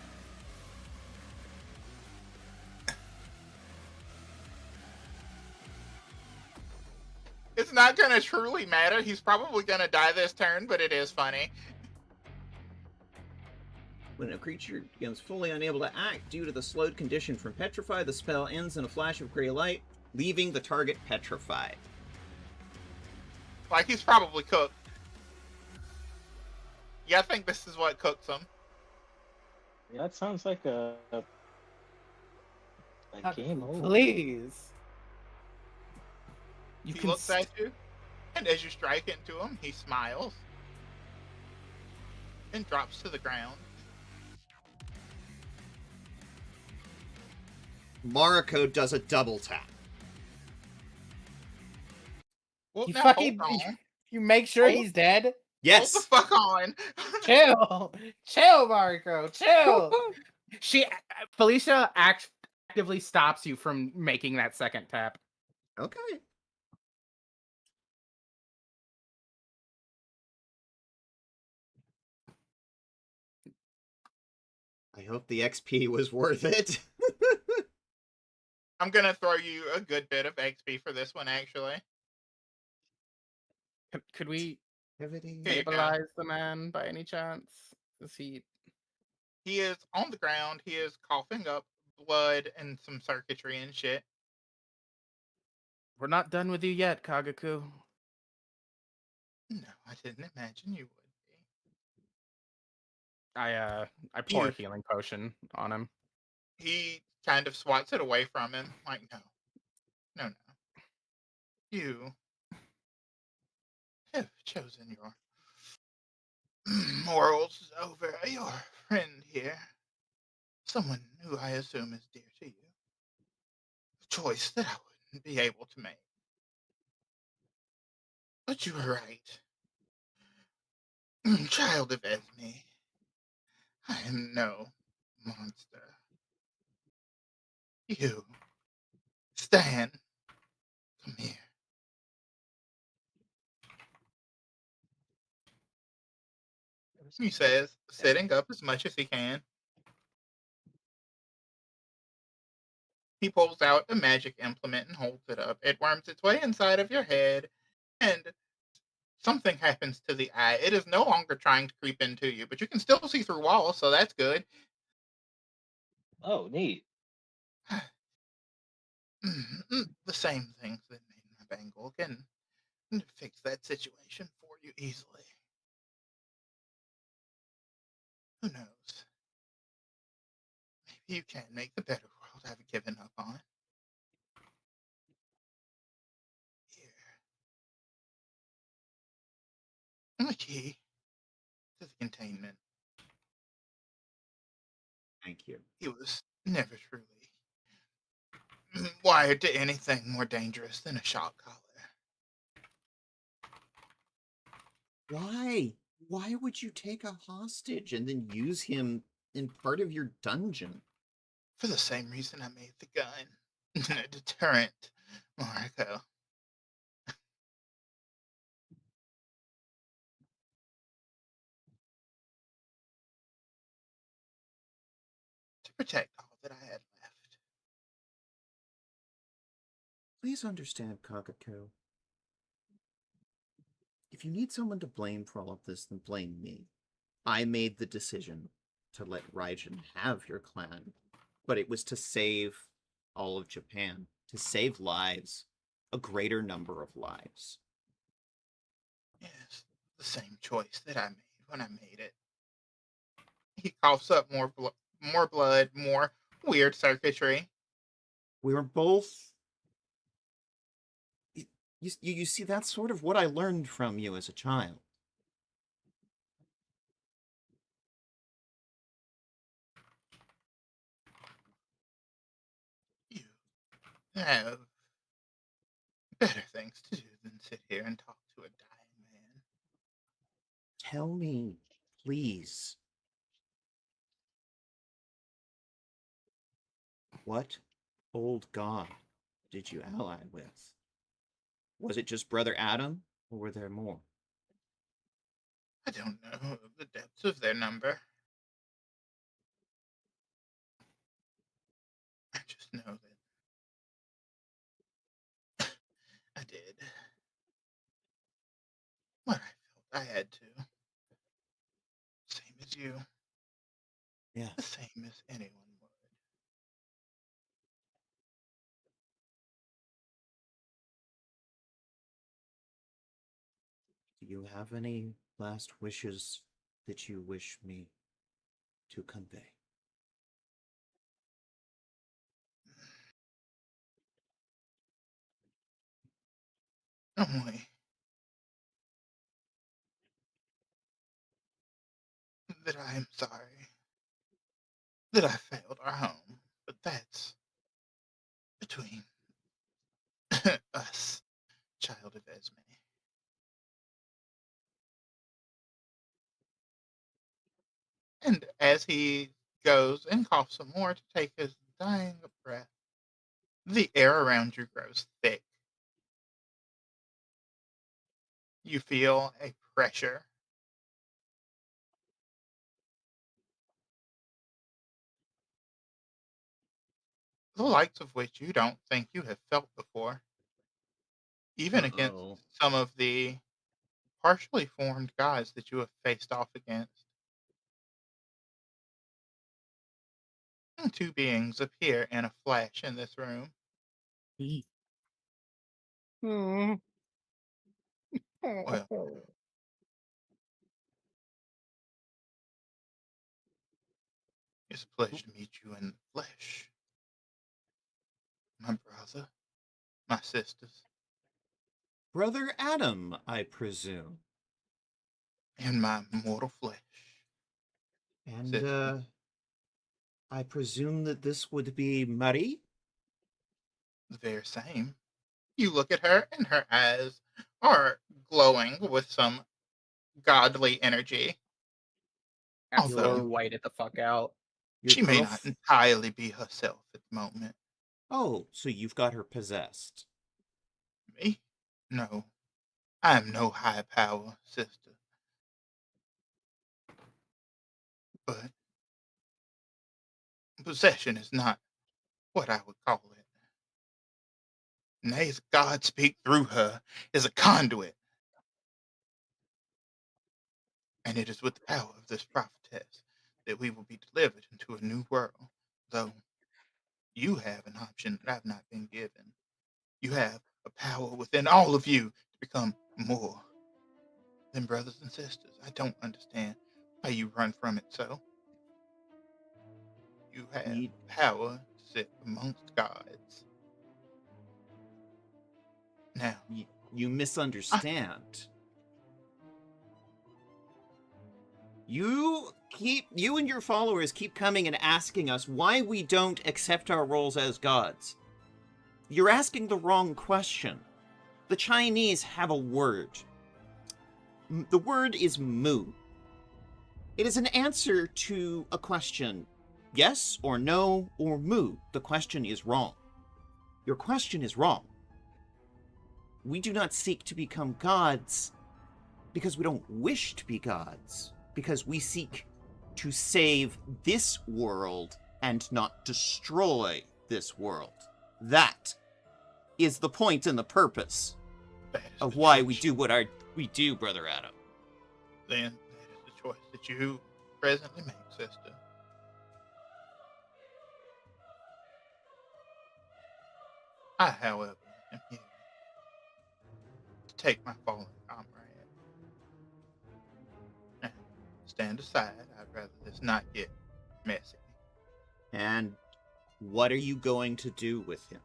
It's not gonna truly matter. He's probably gonna die this turn, but it is funny. When a creature becomes fully unable to act due to the slowed condition from Petrify, the spell ends in a flash of gray light, leaving the target petrified. Like, he's probably cooked. Yeah, I think this is what cooks him. Yeah, that sounds like a game over. Please. You He can looks at you, and as you strike into him, he smiles and drops to the ground. Mariko does a double tap. Well, You now fucking- hold on. You make sure Hold- he's dead. Yes! Hold the fuck on. Chill, chill, Marco, chill. Felicia actively stops you from making that second tap. Okay. I hope the XP was worth it. I'm gonna throw you a good bit of XP for this one, actually. Could we Here you go. stabilize the man by any chance? Is he? He is on the ground. He is coughing up blood and some circuitry and shit. We're not done with you yet, Kagaku. No, I didn't imagine you would be. I pour a You, healing potion on him. he kind of swats it away from him, like, no, no, no. You have chosen your morals over your friend here, someone who I assume is dear to you. A choice that I wouldn't be able to make. But you were right. Child of Esme, I am no monster. You, Stan, come here. He says, sitting up as much as he can. He pulls out a magic implement and holds it up. It worms its way inside of your head, and something happens to the eye. It is no longer trying to creep into you, but you can still see through walls, so that's good. Oh, neat. The same things that made my bangle can fix that situation for you easily. Who knows? Maybe you can make the better world I've given up on. Here. And the key to the containment. Thank you. He was never truly wired to anything more dangerous than a shock collar. Why? Why would you take a hostage and then use him in part of your dungeon? For the same reason I made the gun. A deterrent, Marco. To protect all that I had left. Please understand, Kakako. If you need someone to blame for all of this, then blame me. I made the decision to let Raijin have your clan, but it was to save all of Japan, to save lives, a greater number of lives. Yes, the same choice that I made when I made it. He coughs up more blood, more weird circuitry. We were both. You see, that's sort of what I learned from you as a child. You have better things to do than sit here and talk to a dying man. Tell me, please. What old god did you ally with? Was it just Brother Adam, or were there more? I don't know the depths of their number. I just know that I did what I felt I had to. Same as you. Yeah. The same as anyone would. Do you have any last wishes that you wish me to convey? Only that I am sorry that I failed our home, but that's between us, child of Esme. And as he goes and coughs some more to take his dying breath, the air around you grows thick. You feel a pressure. The likes of which you don't think you have felt before, even against Uh-oh. some of the partially formed gods that you have faced off against. And two beings appear in a flash in this room. Mm. Well, It's a pleasure to meet you in the flesh. My brother, my sisters, Brother Adam, I presume. in my mortal flesh. And, Sister. I presume that this would be Marie? The very same. You look at her, and her eyes are glowing with some godly energy. Absolutely Although white it the fuck out. Your she may not girlf- entirely be herself at the moment. Oh, so you've got her possessed. Me? No. I am no high power, sister. But possession is not what I would call it. Nay, as God speak through her is a conduit. And it is with the power of this prophetess that we will be delivered into a new world. Though you have an option that I've not been given. You have a power within all of you to become more than brothers and sisters. I don't understand why you run from it so. You have Ye- power to sit amongst gods. Now, You misunderstand. You and your followers keep coming and asking us why we don't accept our roles as gods. You're asking the wrong question. The Chinese have a word. The word is mu. It is an answer to a question. Yes or no or mu. The question is wrong. Your question is wrong. We do not seek to become gods because we don't wish to be gods, because we seek to save this world and not destroy this world. That is the point and the purpose that is of the why we choice. do what we do, Brother Adam. Then that is the choice that you presently make, sister. I, however, am here to take my fallen comrade. Now, stand aside. I'd rather this not get messy. And what are you going to do with him?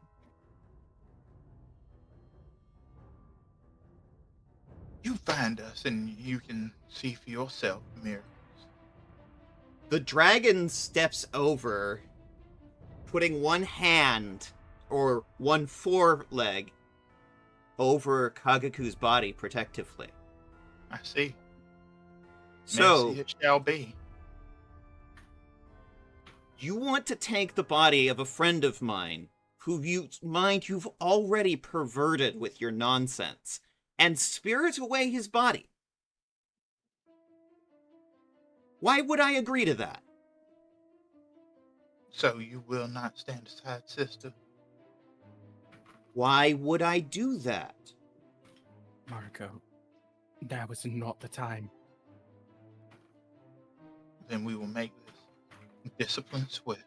You find us and you can see for yourself the miracles. The dragon steps over, putting one hand or one foreleg over Kagaku's body protectively. I see. So, Messy it shall be. you want to take the body of a friend of mine, who you've already perverted with your nonsense, and spirit away his body. Why would I agree to that? So you will not stand aside, sister? Why would I do that? Marco, that was not the time. Then we will make this discipline swift.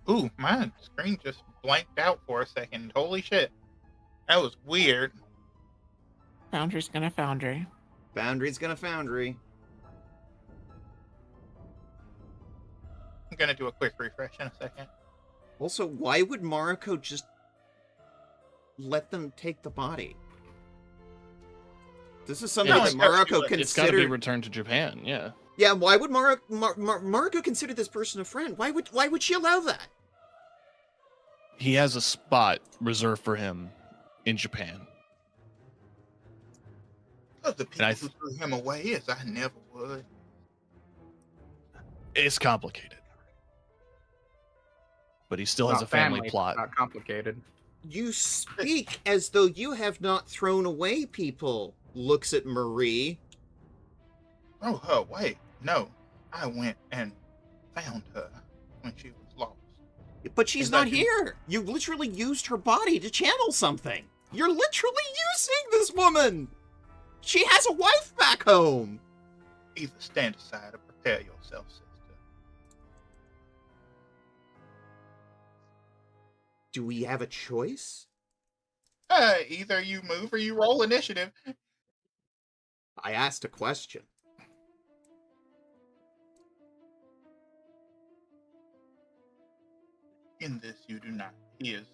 Ooh, my screen just blanked out for a second. Holy shit. That was weird. Foundry's gonna foundry. Boundary's gonna foundry. I'm gonna do a quick refresh in a second. Also, why would Mariko just let them take the body? This is something Yeah, that it's gotta be Mariko like- It's got to be considered. returned to Japan. Yeah. Yeah, why would Mariko consider this person a friend? Why would she allow that? He has a spot reserved for him in Japan. Of the people I who threw him away as I never would. It's complicated. But he still has a Not family it's plot. Not complicated. You speak as though you have not thrown away people. Looks at Marie. Oh, wait. No. I went and found her when she was lost. But she's Is not that you? here. You literally used her body to channel something. You're literally using this woman. She has a wife back home. Either stand aside or prepare yourself, sister. Do we have a choice? Either you move or you roll initiative. I asked a question. In this, you do not. He is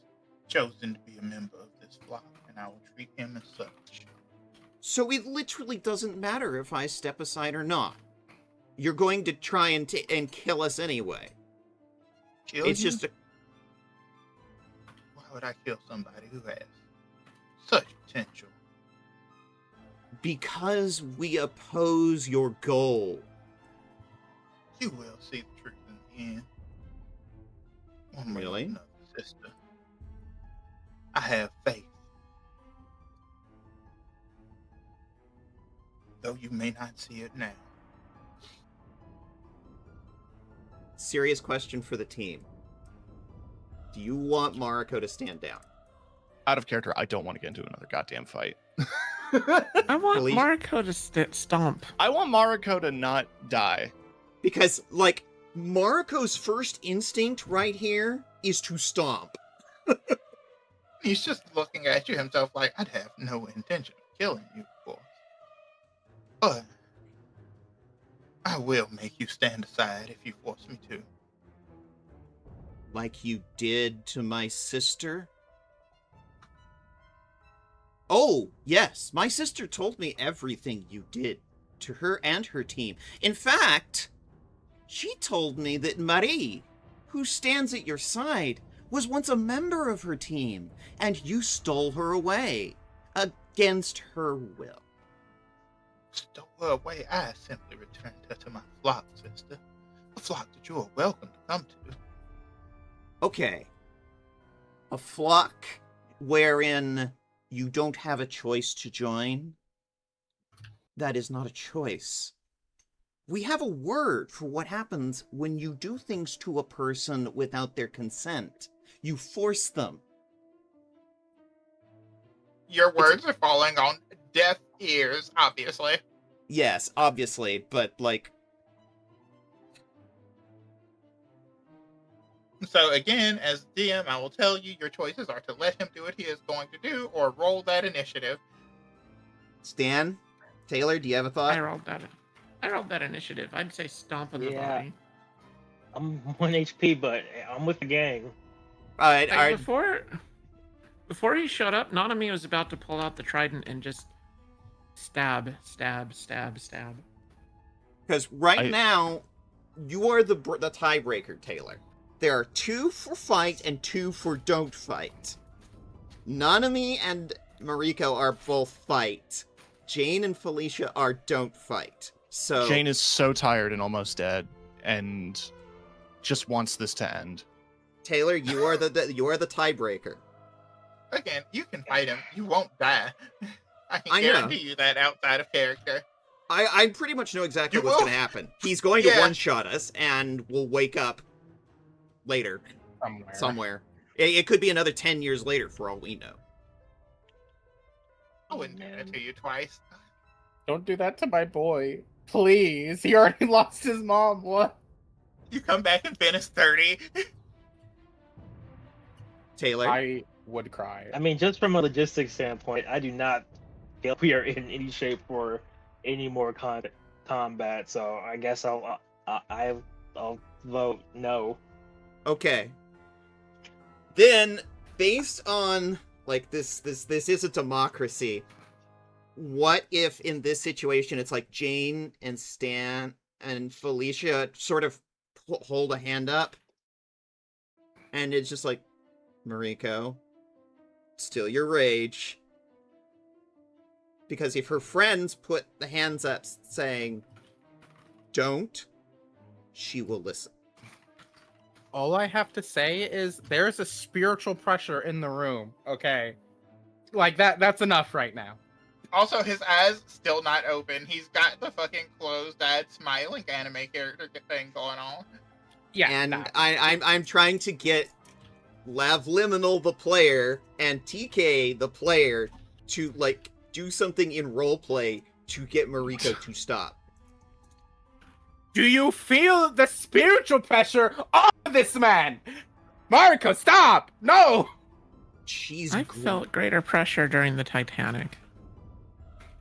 chosen to be a member of this flock, and I will treat him as such. So it literally doesn't matter if I step aside or not. You're going to try and kill us anyway. Kill It's you? just a... Why would I kill somebody who has such potential? Because we oppose your goal. You will see the truth in the end. One way or Really? another, sister. I have faith. Though you may not see it now. Serious question for the team. Do you want Mariko to stand down? Out of character, I don't want to get into another goddamn fight. I want Please. Mariko to stomp. I want Mariko to not die. Because, like, Mariko's first instinct right here is to stomp. He's just looking at you himself like, I'd have no intention of killing you, of course. But I will make you stand aside if you force me to. Like you did to my sister? Oh, yes. My sister told me everything you did to her and her team. In fact, she told me that Marie, who stands at your side, was once a member of her team, and you stole her away against her will. Stole her away, I simply returned her to my flock, sister. A flock that you are welcome to come to. Okay. A flock wherein you don't have a choice to join? That is not a choice. We have a word for what happens when you do things to a person without their consent. You force them. Your words are falling on deaf ears, obviously. Yes, obviously, but like... So again, as DM, I will tell you your choices are to let him do what he is going to do, or roll that initiative. Stan? Taylor, do you have a thought? I rolled that initiative. I'd say stomp in the Yeah. body. I'm 1 HP, but I'm with the gang. Alright, Like, alright. before he showed up, Nanami was about to pull out the trident and just stab. Because right now, you are the tiebreaker, Taylor. There are 2 for fight and 2 for don't fight. Nanami and Mariko are both fight. Jane and Felicia are don't fight. So Jane is so tired and almost dead, and just wants this to end. Taylor, you are the tiebreaker. Again, you can fight him. You won't die. I can I know. guarantee you that outside of character. I pretty much know exactly You what's will? going to happen. He's going to Yeah. one-shot us, and we'll wake up later somewhere. It could be another 10 years later, for all we know. I wouldn't do that to you twice. Don't do that to my boy. Please. He already lost his mom. What? You come back and finish 30. Taylor? I would cry. I mean, just from a logistics standpoint, I do not feel we are in any shape for any more combat. So I guess I'll vote no. Okay. Then, based on, like, this is a democracy, what if in this situation it's like Jane and Stan and Felicia sort of hold a hand up, and it's just like, Mariko, still your rage. Because if her friends put the hands up saying, don't, she will listen. All I have to say is there's a spiritual pressure in the room, okay? Like, that's enough right now. Also, his eyes still not open. He's got the fucking closed-eyed smiling anime character thing going on. Yeah, And nah. I'm trying to get Lavliminal the player and TK the player to like do something in roleplay to get Mariko to stop. Do you feel the spiritual pressure of this man? Mariko, stop! No! She's I felt greater pressure during the Titanic.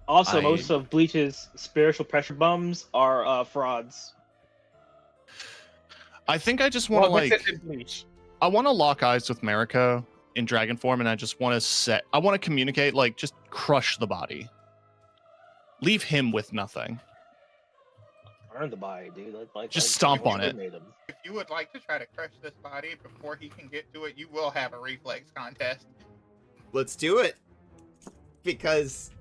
Also, I- most of Bleach's spiritual pressure bums are frauds. I think I just want to What's like. it in Bleach? I want to lock eyes with Mariko in dragon form, and I just want to I want to communicate, like, just crush the body. Leave him with nothing. Burn the body, dude. Just stomp on it. Made him. If you would like to try to crush this body before he can get to it, you will have a reflex contest. Let's do it. Because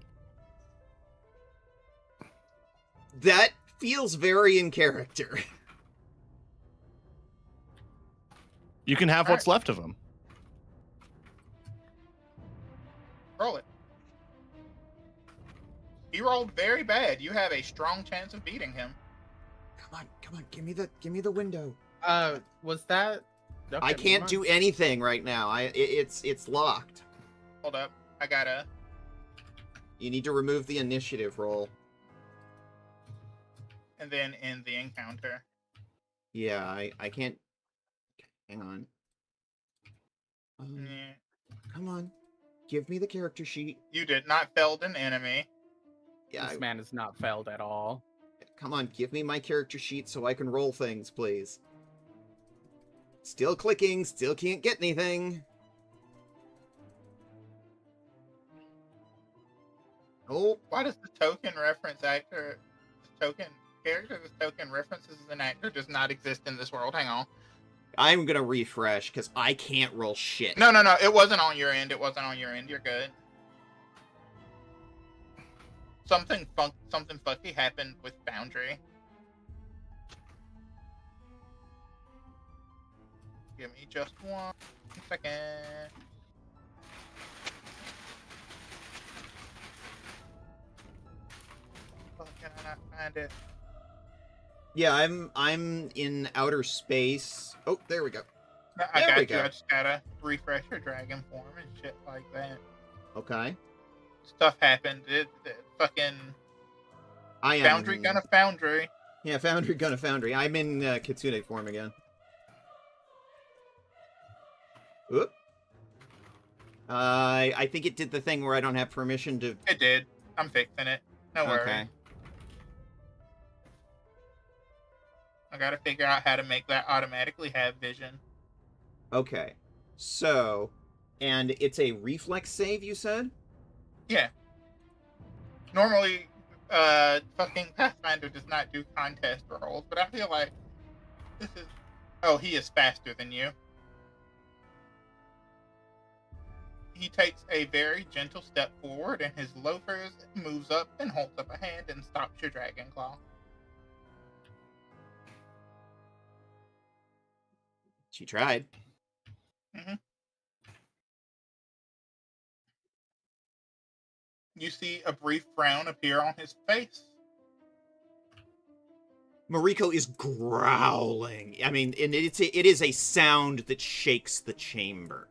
that feels very in character. You can have what's left of him. Roll it. He rolled very bad. You have a strong chance of beating him. Come on, give me the window. Was that? Okay, I can't do anything right now. It's locked. Hold up. I gotta. You need to remove the initiative roll. And then end the encounter. Yeah, I can't. Hang on. Yeah. Come on, give me the character sheet. You did not felled an enemy. Yeah, This man is not failed at all. come on, give me my character sheet so I can roll things, please. Still clicking, still can't get anything. Oh, Why does the token reference actor, the token character, this token references as an actor does not exist in this world? Hang on. I'm gonna refresh because I can't roll shit. No. It wasn't on your end. It wasn't on your end. You're good. Something funky happened with Foundry. Give me just 1 second. Fuck, can I not find it? Yeah, I'm in outer space. Oh, there we go. No, I There got we you. go. I just gotta refresh your dragon form and shit like that. Okay. Stuff happened. Fucking I am. Foundry gonna Foundry. Yeah, Foundry gonna Foundry. I'm in Kitsune form again. Oop. I think it did the thing where I don't have permission to. It did. I'm fixing it. No worries. Okay. I gotta figure out how to make that automatically have vision. Okay. So, and it's a reflex save, you said? Yeah. Normally, fucking Pathfinder does not do contest rolls, but I feel like this is. Oh, he is faster than you. He takes a very gentle step forward, and his loafers moves up and holds up a hand and stops your dragon claw. She tried. You see a brief frown appear on his face. Mariko is growling. I mean, and it is a sound that shakes the chamber.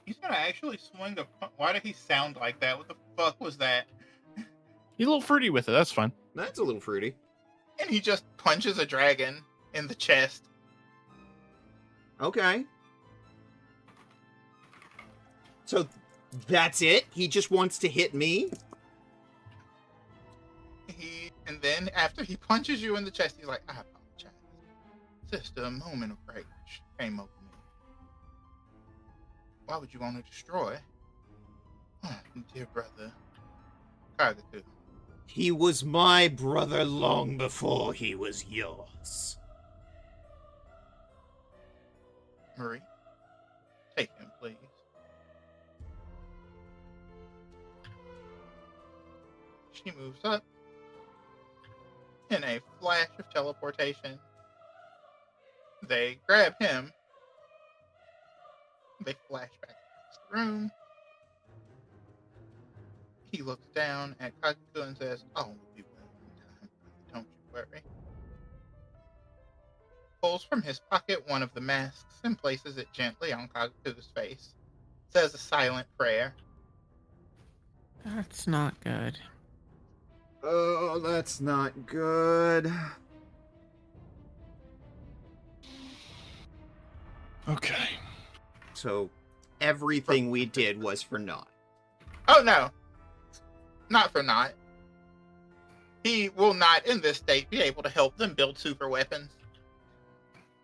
He's gonna actually swing a. Why did he sound like that? What the fuck was that? He's a little fruity with it. That's fine. That's a little fruity. And he just punches a dragon in the chest. Okay. So that's it? He just wants to hit me? And then after he punches you in the chest, he's like, I apologize. Just a moment of rage came over me. Why would you want to destroy? Oh, dear brother. Kagaku. He was my brother long before he was yours. Marie, take him, please. She moves up. In a flash of teleportation, they grab him. They flash back across the room. He looks down at Kagaku and says, "All will be well in time. Don't you worry." Pulls from his pocket one of the masks and places it gently on Kagaku's face. Says a silent prayer. That's not good. Oh, that's not good. Okay. So everything we did was for naught. Oh no, not for naught. He will not, in this state, be able to help them build super weapons.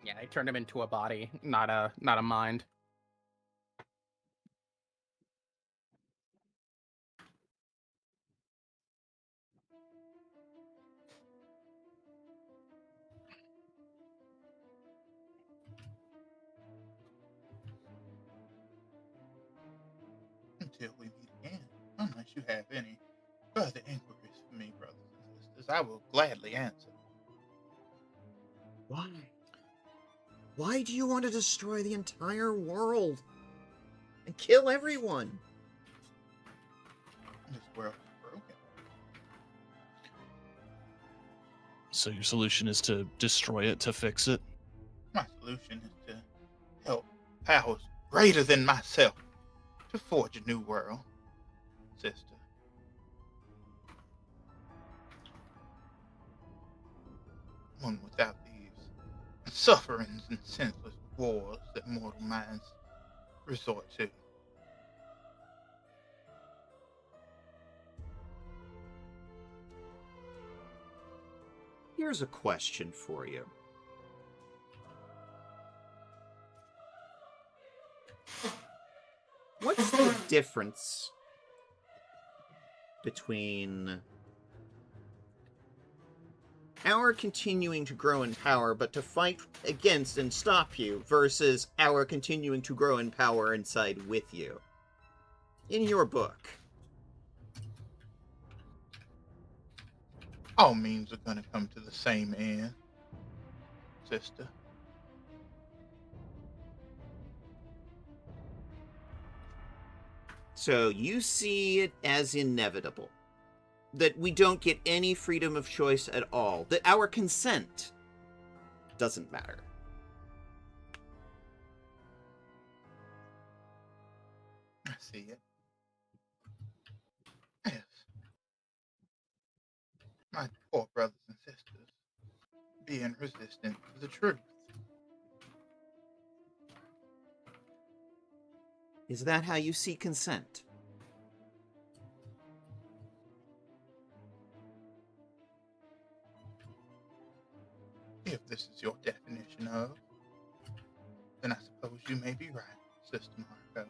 Yeah, I turned him into a body, not a mind. Until we meet again, unless you have any further inquiries for me, brothers and sisters, I will gladly answer. Why? Why do you want to destroy the entire world and kill everyone? This world is broken. So your solution is to destroy it to fix it? My solution is to help powers greater than myself to forge a new world, sister. One without these sufferings and senseless wars that mortal minds resort to. Here's a question for you. What's the difference between our continuing to grow in power but to fight against and stop you versus our continuing to grow in power and side with you? In your book. All means are gonna come to the same end, sister. So you see it as inevitable that we don't get any freedom of choice at all, that our consent doesn't matter. I see it. Yes. My poor brothers and sisters being resistant to the truth. Is that how you see consent? If this is your definition of, then I suppose you may be right, Sister Marco.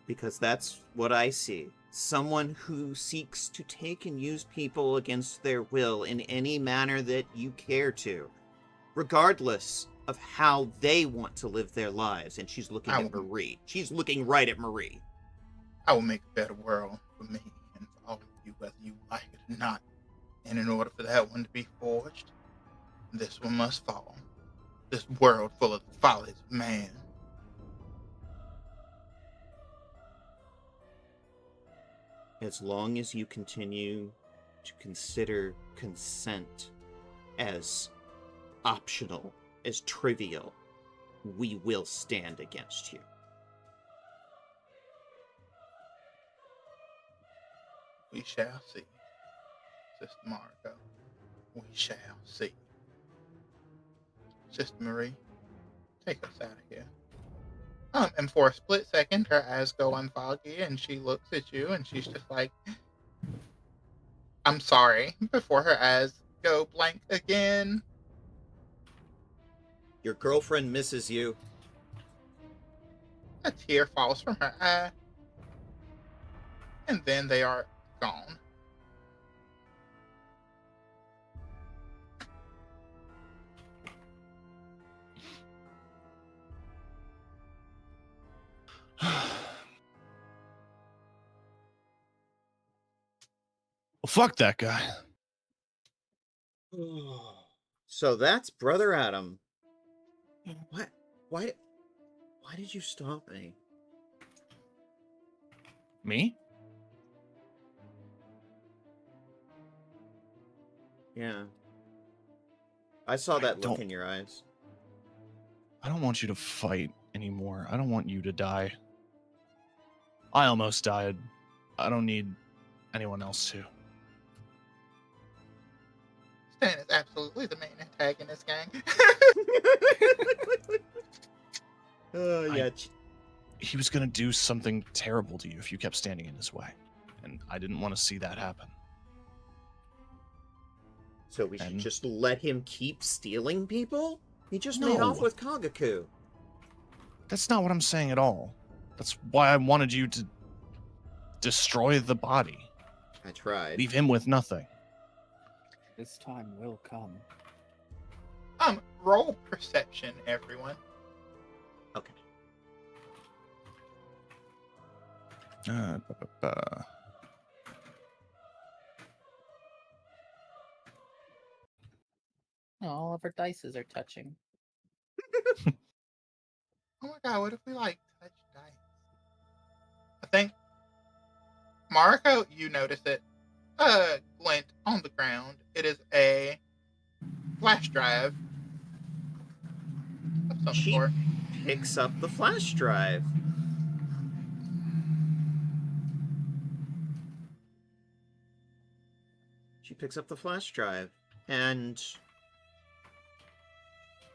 Because that's what I see. Someone who seeks to take and use people against their will in any manner that you care to, regardless of how they want to live their lives. And she's looking at Marie. She's looking right at Marie. I will make a better world for me and for all of you, whether you like it or not. And in order for that one to be forged, this one must fall. This world full of the follies of man. As long as you continue to consider consent as optional, as trivial, we will stand against you. We shall see, Sister Marco. We shall see. Sister Marie, take us out of here. And for a split second, her eyes go unfoggy, and she looks at you, and she's just like, I'm sorry, before her eyes go blank again. Your girlfriend misses you. A tear falls from her eye, and then they are gone. Well, fuck that guy. So that's Brother Adam. What? Why did you stop me? Me? Yeah. I saw that look in your eyes. I don't want you to fight anymore. I don't want you to die. I almost died. I don't need anyone else to. Stan is absolutely the main antagonist, gang. Yeah. He was gonna do something terrible to you if you kept standing in his way, and I didn't want to see that happen. So we should And- just let him keep stealing people? He just made No. off with Kagaku. That's not what I'm saying at all. That's why I wanted you to destroy the body. I tried. Leave him with nothing. This time will come. Roll perception, everyone. Okay. Oh, all of our dices are touching. Oh my god, what if we like touch dice? I think Marco, you notice it. Glint on the ground. It is a flash drive of some She sort. picks up the flash drive. She picks up the flash drive, and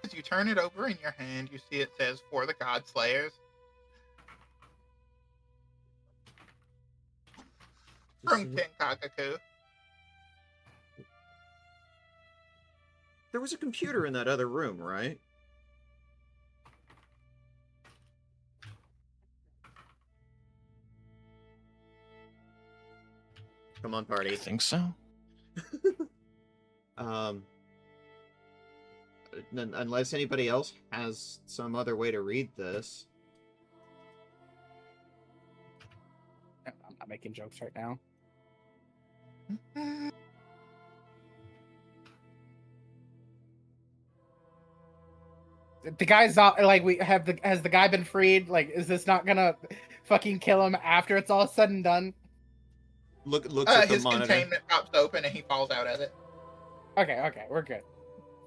As you turn it over in your hand, you see it says "For the God Slayers" from Ken Kagaku. there was a computer in that other room, right? Come on, I party. think so. Unless anybody else has some other way to read this. I'm not making jokes right now. The guy's not like has the guy been freed? Like, is this not gonna fucking kill him after it's all said and done? Looks at the His monitor. containment pops open and he falls out of it. Okay, we're good.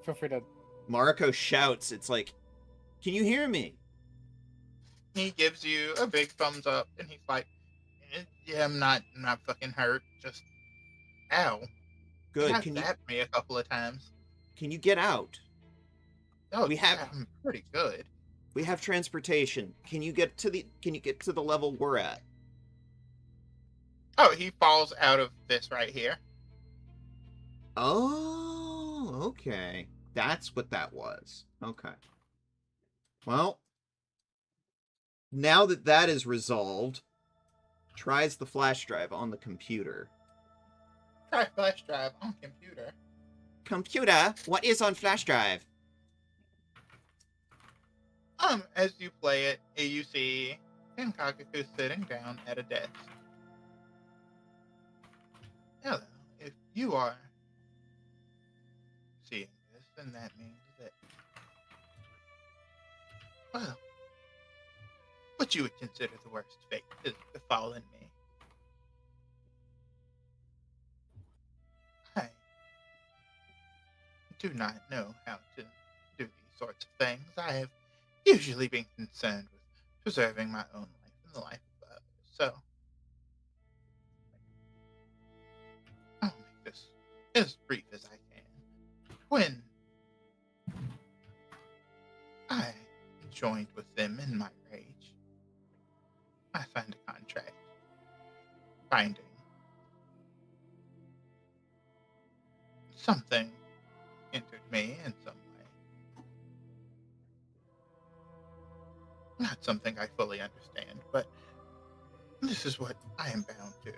Feel free to. Mariko shouts, it's like, can you hear me? He gives you a big thumbs up and he's like, yeah, I'm not fucking hurt. Just, ow. Good. He Can you stabbed me a couple of times. get out? Oh, We have- yeah, I'm pretty good. We have transportation. Can you get to the level we're at? Oh, he falls out of this right here. Oh, okay. That's what that was. Okay. Well, now that that is resolved, tries the flash drive on the computer. Try flash drive on computer. Computer, what is on flash drive? As you play it, you see Kagaku sitting down at a desk. Hello. If you are seeing this, then that means that, well, what you would consider the worst fate has befallen me. I do not know how to do these sorts of things. I have usually been concerned with preserving my own life and the life of others. So, I'll make this as brief as I can. When I joined with them in my rage, I signed a contract binding something entered me in some way. Not something I fully understand, but this is what I am bound to.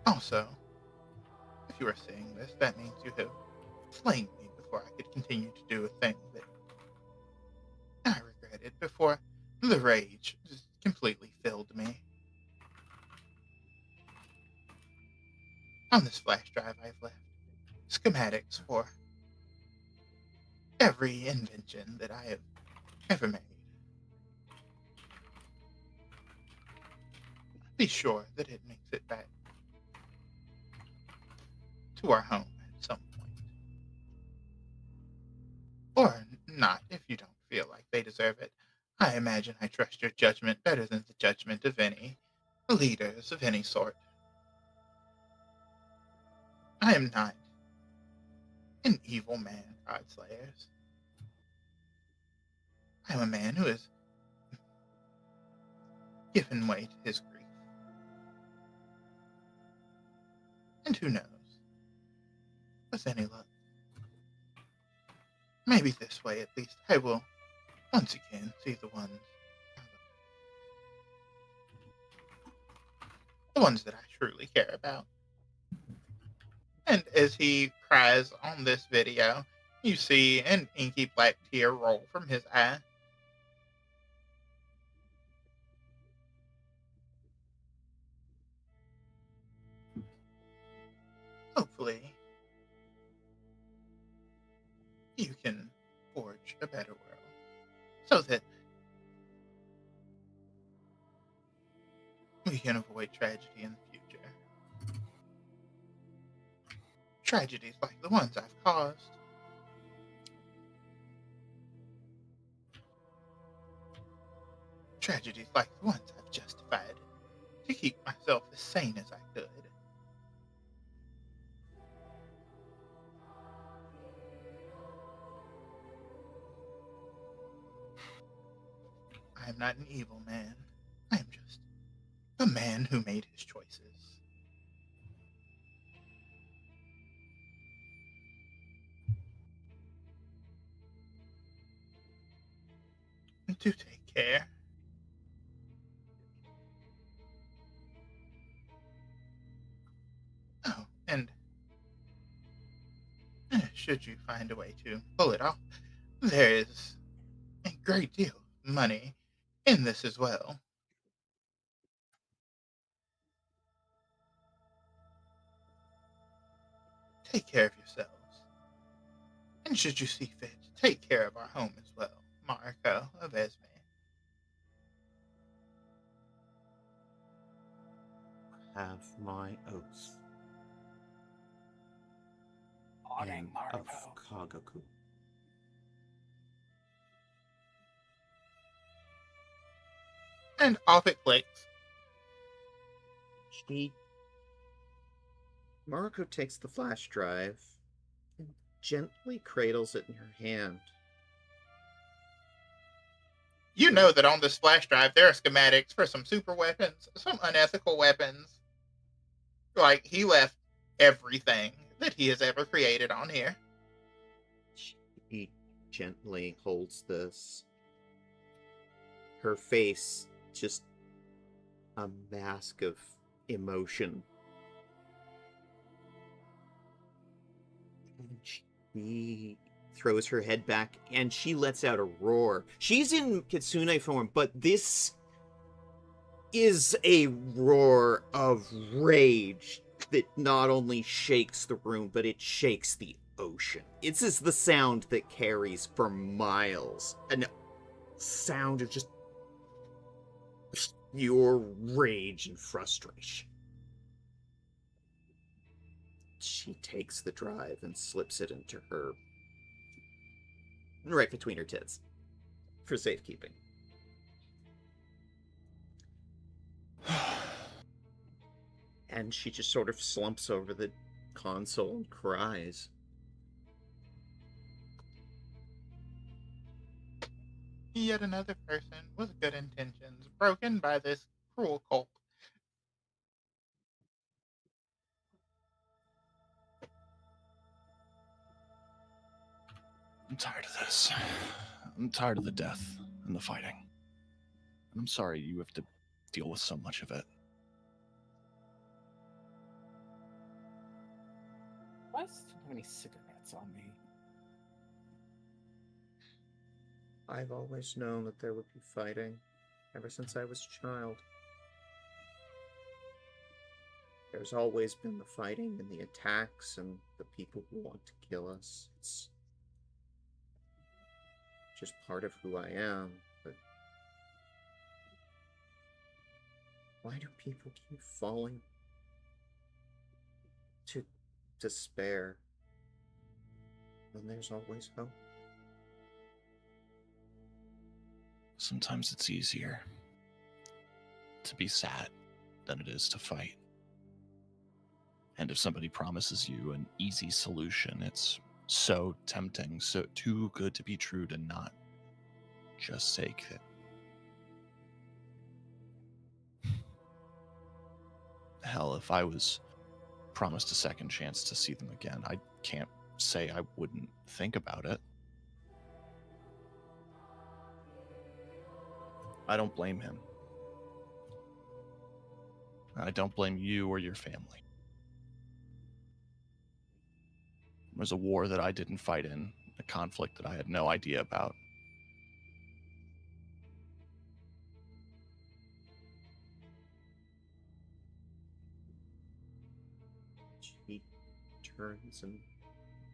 Also, if you are seeing this, that means you have slain me before I could continue to do a thing that I regretted, before the rage just completely filled me. On this flash drive I've left schematics for every invention that I have ever made. Be sure that it makes it back to our home at some point. Or not, if you don't feel like they deserve it. I imagine I trust your judgment better than the judgment of any leaders of any sort. I am not an evil man, God Slayers. I am a man who has given way to his grief. And who knows, with any luck, maybe this way at least I will once again see the ones that I truly care about. And as he cries on this video, you see an inky black tear roll from his eye. Hopefully, you can forge a better world so that we can avoid tragedy in the future. Tragedies like the ones I've caused. Tragedies like the ones I've justified to keep myself as sane as I could. I am not an evil man. I am just a man who made his choices. Do take care. Oh, and should you find a way to pull it off, there is a great deal of money in this as well. Take care of yourselves. And should you see fit, take care of our home as well, Mariko of Esme. Have my oath. Morning, Of Mariko. Kagaku. And off it clicks. Mariko takes the flash drive and gently cradles it in her hand. You know that on this flash drive there are schematics for some super weapons, some unethical weapons. Like, he left everything that he has ever created on here. She gently holds this. Her face just a mask of emotion. And she throws her head back and she lets out a roar. She's in Kitsune form, but this is a roar of rage that not only shakes the room, but it shakes the ocean. It's just the sound that carries for miles. An sound of just pure rage and frustration. She takes the drive and slips it into her, right between her tits, for safekeeping. And she just sort of slumps over the console and cries. Yet another person with good intentions, broken by this cruel cult. I'm tired of this. I'm tired of the death and the fighting. I'm sorry you have to deal with so much of it. Why does he have any cigarettes on me? I've always known that there would be fighting, ever since I was a child. There's always been the fighting and the attacks and the people who want to kill us. It's just part of who I am, but why do people keep falling to despair when there's always hope? Sometimes it's easier to be sad than it is to fight. And if somebody promises you an easy solution, it's so tempting, so too good to be true to not just take it. Hell, if I was promised a second chance to see them again, I can't say I wouldn't think about it. I don't blame him. I don't blame you or your family. It was a war that I didn't fight in, a conflict that I had no idea about. She turns and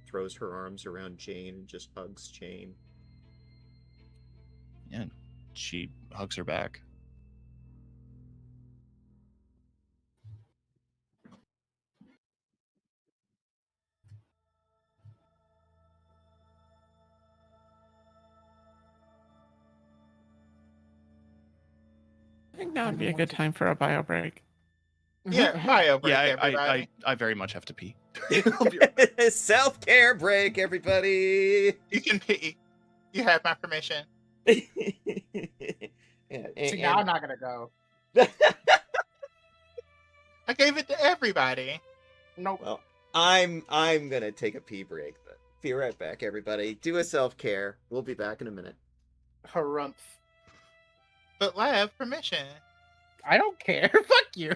throws her arms around Jane and just hugs Jane. And she hugs her back. I think now would be a good time for a bio break. Yeah, bio break, Yeah, everybody. I very much have to pee. Self-care break, everybody. You can pee. You have my permission. See, now I'm not gonna go. I gave it to everybody. Nope. Well, I'm gonna take a pee break. Then. Be right back, everybody. Do a self-care. We'll be back in a minute. Harumph. But Lav, permission. I don't care. Fuck you.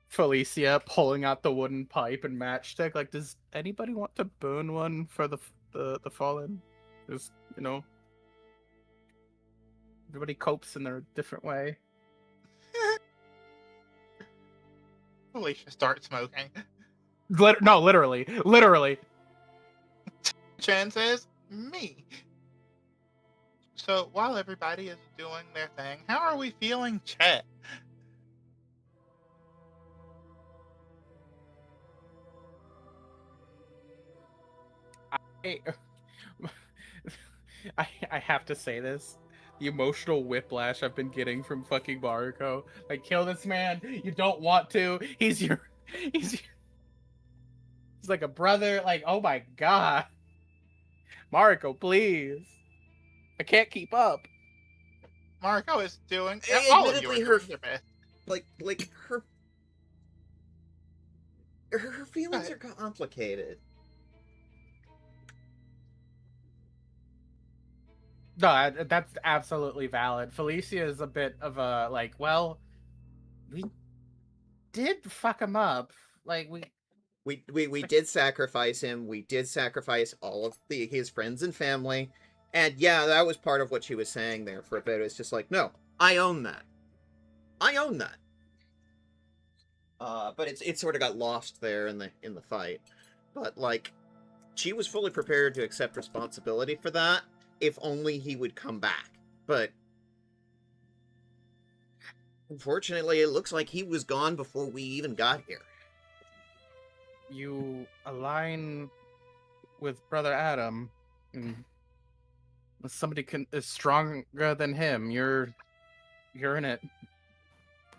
Felicia pulling out the wooden pipe and matchstick. Like, does anybody want to burn one for the fallen? Just, you know, everybody copes in their different way. Felicia starts smoking. No, literally. Chen says, me. So while everybody is doing their thing, how are we feeling, Chet? I have to say this. The emotional whiplash I've been getting from fucking Mariko. Like, kill this man. You don't want to. He's like a brother. Like, oh my god. Mariko, please. I can't keep up. Mariko is doing. Admittedly, All of you are her- doing your best. Like her feelings are complicated. No, that's absolutely valid. Felicia is a bit of a like, well, we did fuck him up. Like We did sacrifice him. We did sacrifice all of his friends and family. And yeah, that was part of what she was saying there for a bit. It's just like, no, I own that. I own that. But it sort of got lost there in the fight. But like, she was fully prepared to accept responsibility for that if only he would come back. But unfortunately, it looks like he was gone before we even got here. you align with Brother Adam, and if somebody is stronger than him, you're in it.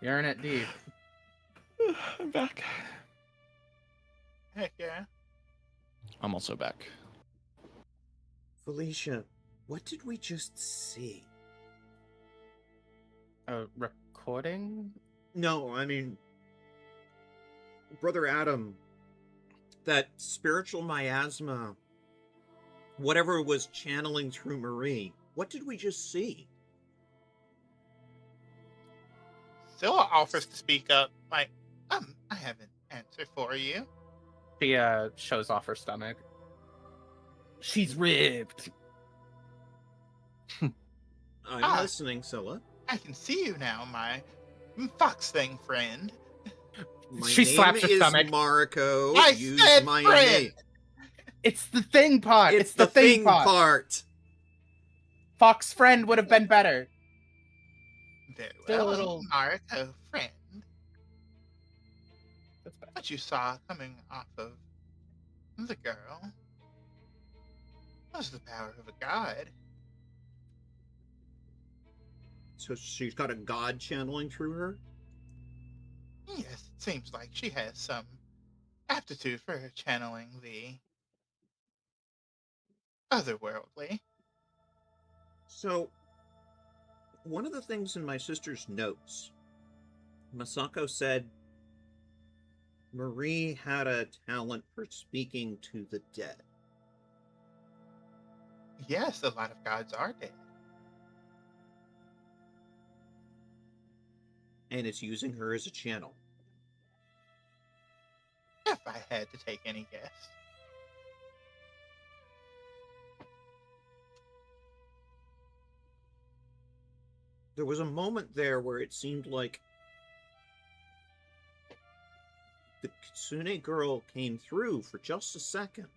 You're in it deep. I'm back. Heck yeah. I'm also back. Felicia, what did we just see? A recording? No, I mean, Brother Adam, that spiritual miasma, whatever was channeling through Marie, what did we just see? Zilla offers to speak up, like, I have an answer for you. She shows off her stomach. She's ripped. I'm listening, Scylla. I can see you now, my fox thing friend. My She name slaps her is stomach. Mariko. I Use said my friend! name. It's the thing part. It's the thing part. Fox friend would have been better. Very Still a well, little- Mariko friend. That's bad. What you saw coming off of the girl was the power of a god. So she's got a god channeling through her? Yes, it seems like she has some aptitude for channeling the otherworldly. So, one of the things in my sister's notes, Masako said Marie had a talent for speaking to the dead. Yes, a lot of gods are dead. And it's using her as a channel. If I had to take any guess. There was a moment there where it seemed like the Kitsune girl came through for just a second.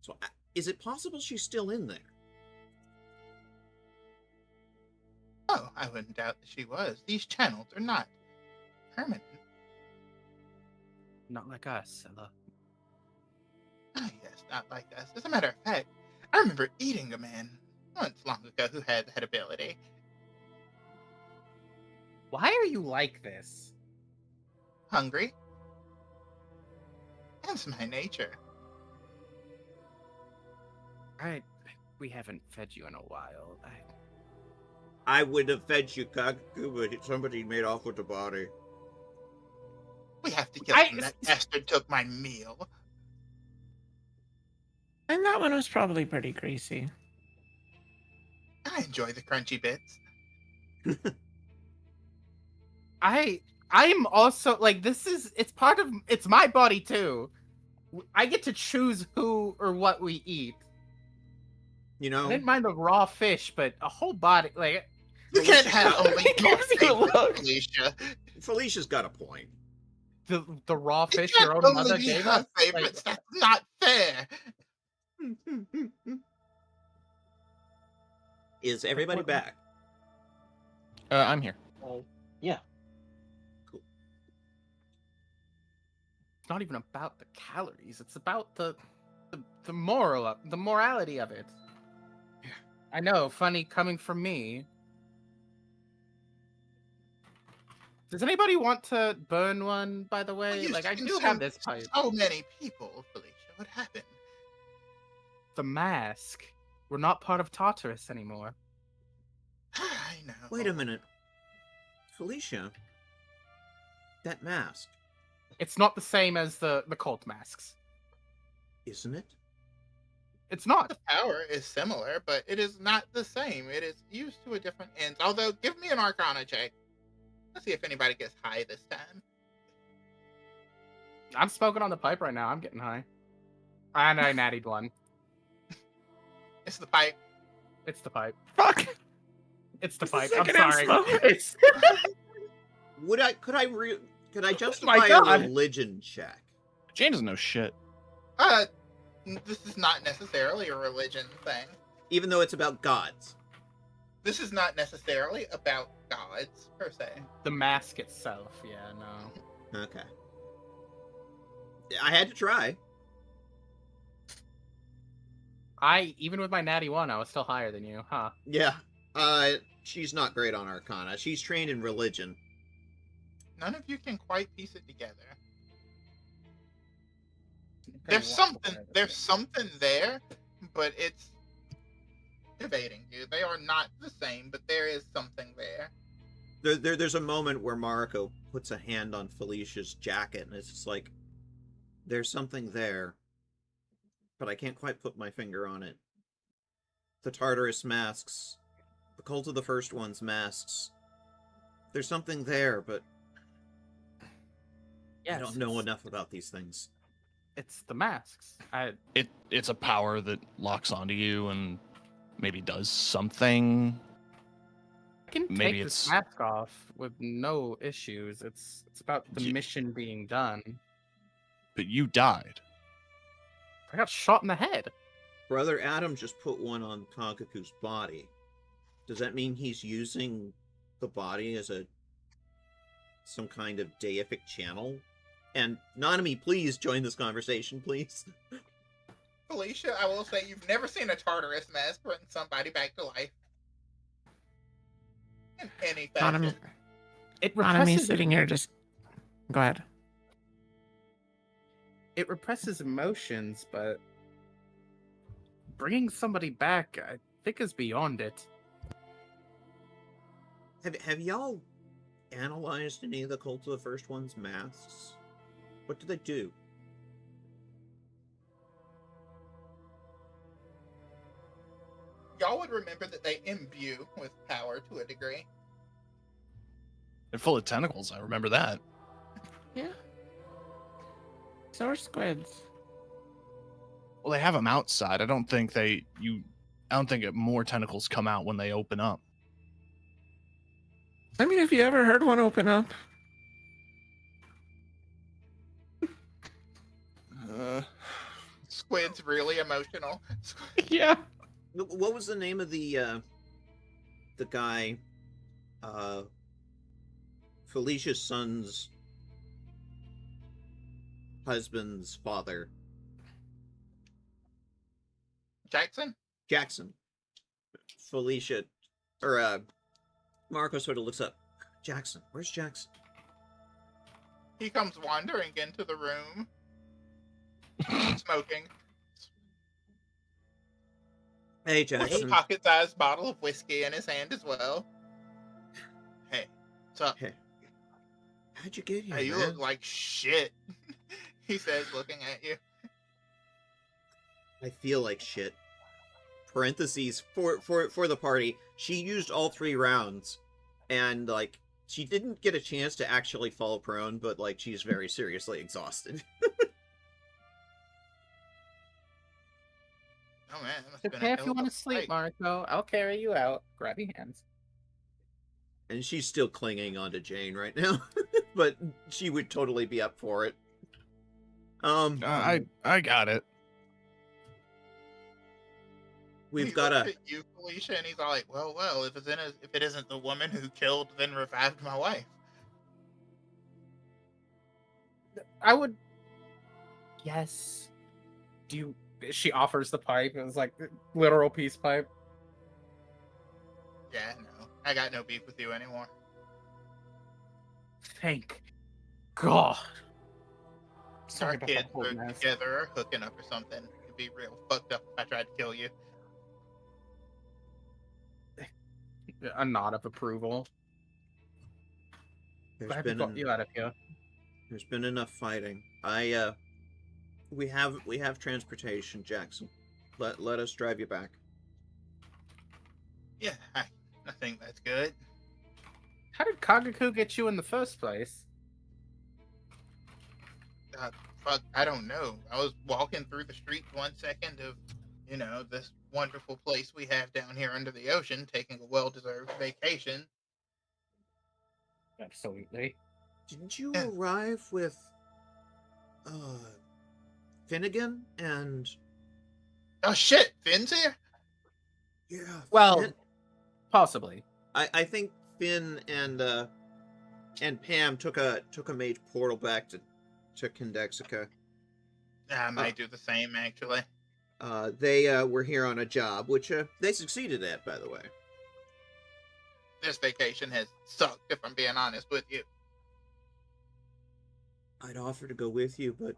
So, is it possible she's still in there? Oh, I wouldn't doubt that she was. These channels are not permanent. Not like us, Ella. Ah, yes, not like us. As a matter of fact, I remember eating a man once long ago who had that ability. Why are you like this? Hungry. That's my nature. We haven't fed you in a while. I would have fed you, Kagaku, but somebody made off with the body. We have to kill him. That bastard took my meal. And that one was probably pretty greasy. I enjoy the crunchy bits. I'm also like, it's my body too. I get to choose who or what we eat. You I know, didn't mind the raw fish, but a whole body, like, You can't have only It your gives you a favorite, look. Felicia. Felicia's got a point. the raw You fish can't your own only mother be gave her us. favorites. That's not fair. Is everybody back? I'm here. Yeah. Cool. It's not even about the calories. It's about the morality of it. I know, funny coming from me. Does anybody want to burn one, by the way? You Like, I do consumed have this pipe. So many people, Felicia. What happened? The mask. We're not part of Tartarus anymore. I know. Wait a minute. Felicia, that mask, It's not the same as the cult masks. isn't it? It's not. The power is similar, but it is not the same. It is used to a different end. Although, give me an Arcana check. Let's see if anybody gets high this time. I'm smoking on the pipe right now. I'm getting high. And I nattied one. It's the pipe. It's the pipe. Fuck. It's the This is pipe. I'm secondhand sorry. smoke. It's Could I justify a God. religion check? Jane doesn't know shit. This is not necessarily a religion thing. Even though it's about gods. This is not necessarily about gods, per se. the mask itself. Yeah, no. Okay. I had to try. Even with my natty one, I was still higher than you, huh? Yeah. She's not great on Arcana. She's trained in religion. None of you can quite piece it together. Okay, There's something there, but it's evading you. They are not the same, but there is something there. There's a moment where Mariko puts a hand on Felicia's jacket, and it's just like, there's something there, but I can't quite put my finger on it. The Tartarus masks, the Cult of the First One's masks, there's something there, but I don't know enough about these things. It's the masks. It's a power that locks onto you and maybe does something. I can Maybe take this it's- mask off with no issues. It's about the Ye- mission being done. But you died. I got shot in the head. Brother Adam just put one on Kagaku's body. Does that mean he's using the body as some kind of deific channel? And Nanami, please join this conversation, please. Felicia, I will say you've never seen a Tartarus mask bring somebody back to life. In any Not fashion. It Not me represses sitting here just. Go ahead. it represses emotions, but bringing somebody back, I think, is beyond it. Have y'all analyzed any of the Cult of the First One's masks? What do they do? Y'all would remember that they imbue with power to a degree. They're full of tentacles. I remember that. Yeah. So are squids. Well, they have them outside. I don't think more tentacles come out when they open up. I mean, have you ever heard one open up? Squid's really emotional. Yeah. What was the name of the guy, Felicia's son's husband's father? Jackson. Felicia, or Marco sort of looks up. Jackson, where's Jackson? He comes wandering into the room, smoking. Hey, He Jackson. pocket-sized bottle of whiskey in his hand as well. Hey, what's up? Hey, how'd you get here, Hey, you man? look like shit. He says, looking at you. I feel like shit. Parentheses for the party. She used all 3 rounds, and like she didn't get a chance to actually fall prone, but like she's very seriously exhausted. Oh man, that must It's have been okay a if hell you of want a to sleep, fight. Marco. I'll carry you out. Grab your hands. And she's still clinging onto Jane right now, but she would totally be up for it. I got it. We've He got looks a. at you, Felicia, and he's like, well, if it isn't the woman who killed then revived my wife. I would. Yes. Do you? She offers the pipe. It was like literal peace pipe. Yeah, no, I got no beef with you anymore. Thank God. Our Sorry about kids that whole are mess. together or hooking up or something. It'd be real fucked up if I tried to kill you. A nod of approval. Glad we got you out of here. There's been enough fighting. We have transportation, Jackson. Let us drive you back. Yeah, I think that's good. How did Kagaku get you in the first place? Fuck, I don't know. I was walking through the streets 1 second of, this wonderful place we have down here under the ocean, taking a well-deserved vacation. Absolutely. Didn't you Yeah. arrive with Finnegan and Oh shit, Finn's here? yeah? Well, Finn, possibly. I think Finn and Pam took a mage portal back to Condexica. I might do the same, actually. They were here on a job, which they succeeded at, by the way. This vacation has sucked, if I'm being honest with you. I'd offer to go with you, but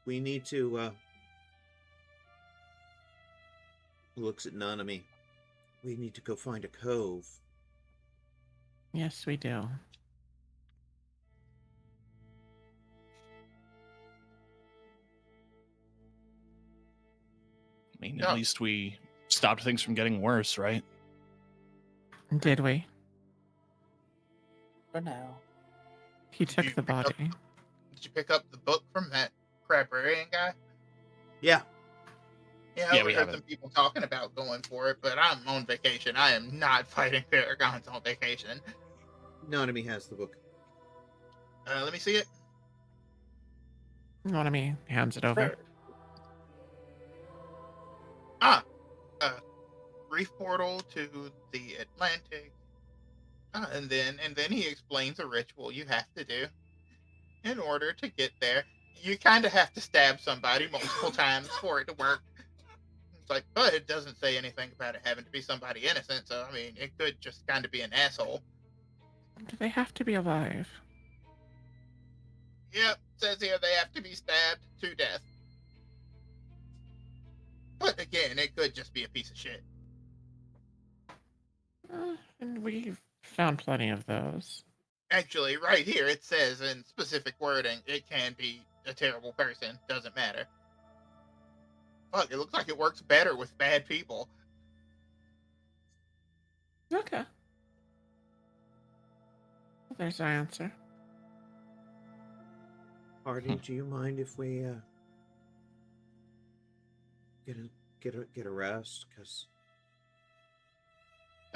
we need to. Looks at Nanami. We need to go find a cove. Yes, we do. I mean, Yeah. at least we stopped things from getting worse, right? Did we? For now. He took you the pick up- body. Did you pick up the book from that Crabarian guy? Yeah, Yeah, Yeah, I we heard have some people talking about going for it, but I'm on vacation. I am not fighting Paragons on vacation. Nanami has the book. Let me see it. What I mean, hands it over. Reef portal to the Atlantic. And then he explains a ritual you have to do in order to get there. You kind of have to stab somebody multiple times for it to work. It's like, but it doesn't say anything about it having to be somebody innocent, so I mean, it could just kind of be an asshole. Do they have to be alive? Yep, says here they have to be stabbed to death. But again, it could just be a piece of shit. And we've found plenty of those. Actually, right here it says in specific wording, it can be a terrible person. Doesn't matter. Fuck, it looks like it works better with bad people. Okay. Well, there's our answer. Artie, do you mind if we get a rest? Cause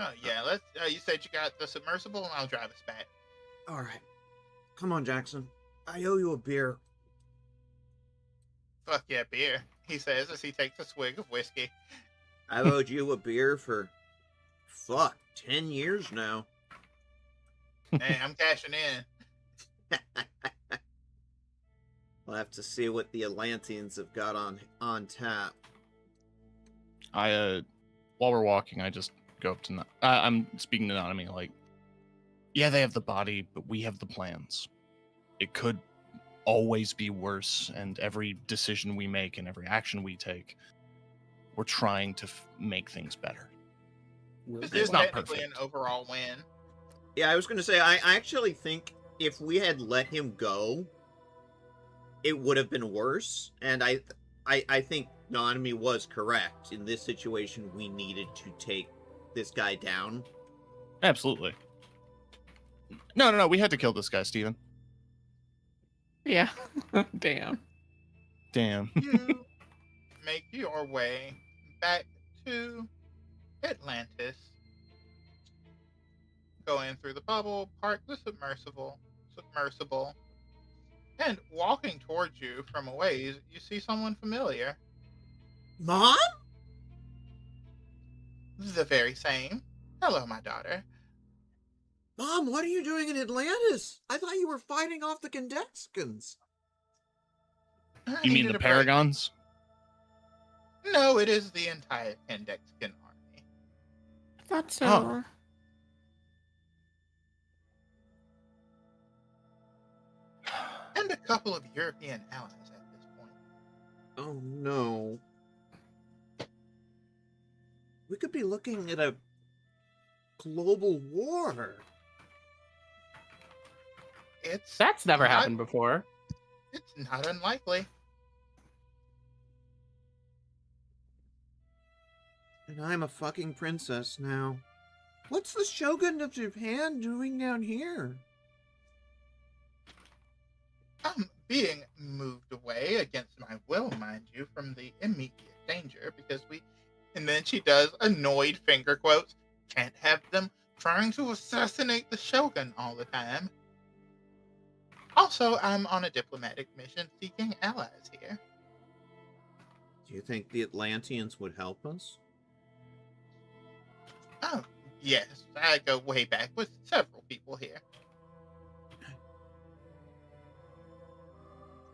Oh yeah, let's. You said you got the submersible, and I'll drive us back. all right, come on, Jackson. I owe you a beer. Fuck yeah, beer, he says as he takes a swig of whiskey. I've owed you a beer for 10 years now. Hey, I'm cashing in. We'll have to see what the Atlanteans have got on tap. I while we're walking, I just go up to I'm speaking to Nanami like, yeah, they have the body, but we have the plans. It could always be worse, and every decision we make and every action we take, we're trying to make things better. This It's is not technically perfect. an overall win. Yeah, I was going to say, I actually think if we had let him go, it would have been worse. And I think Nanami was correct. In this situation, we needed to take this guy down. Absolutely. No. We had to kill this guy, Steven. Yeah. Damn. Damn. You make your way back to Atlantis. Go in through the bubble, park the submersible, and walking towards you from a ways, you see someone familiar. Mom? The very same. Hello, my daughter. Mom, what are you doing in Atlantis? I thought you were fighting off the Condexcans. I You mean needed the a break. Paragons? No, it is the entire Candexican army. I thought so. Oh. And a couple of European allies at this point. Oh, no. We could be looking at a global war. That's never not- happened before. It's not unlikely. And I'm a fucking princess now. What's the Shogun of Japan doing down here? I'm being moved away against my will, mind you, from the immediate danger because we. And then she does annoyed finger quotes. Can't have them trying to assassinate the Shogun all the time. Also, I'm on a diplomatic mission seeking allies here. Do you think the Atlanteans would help us? Oh, yes, I go way back with several people here.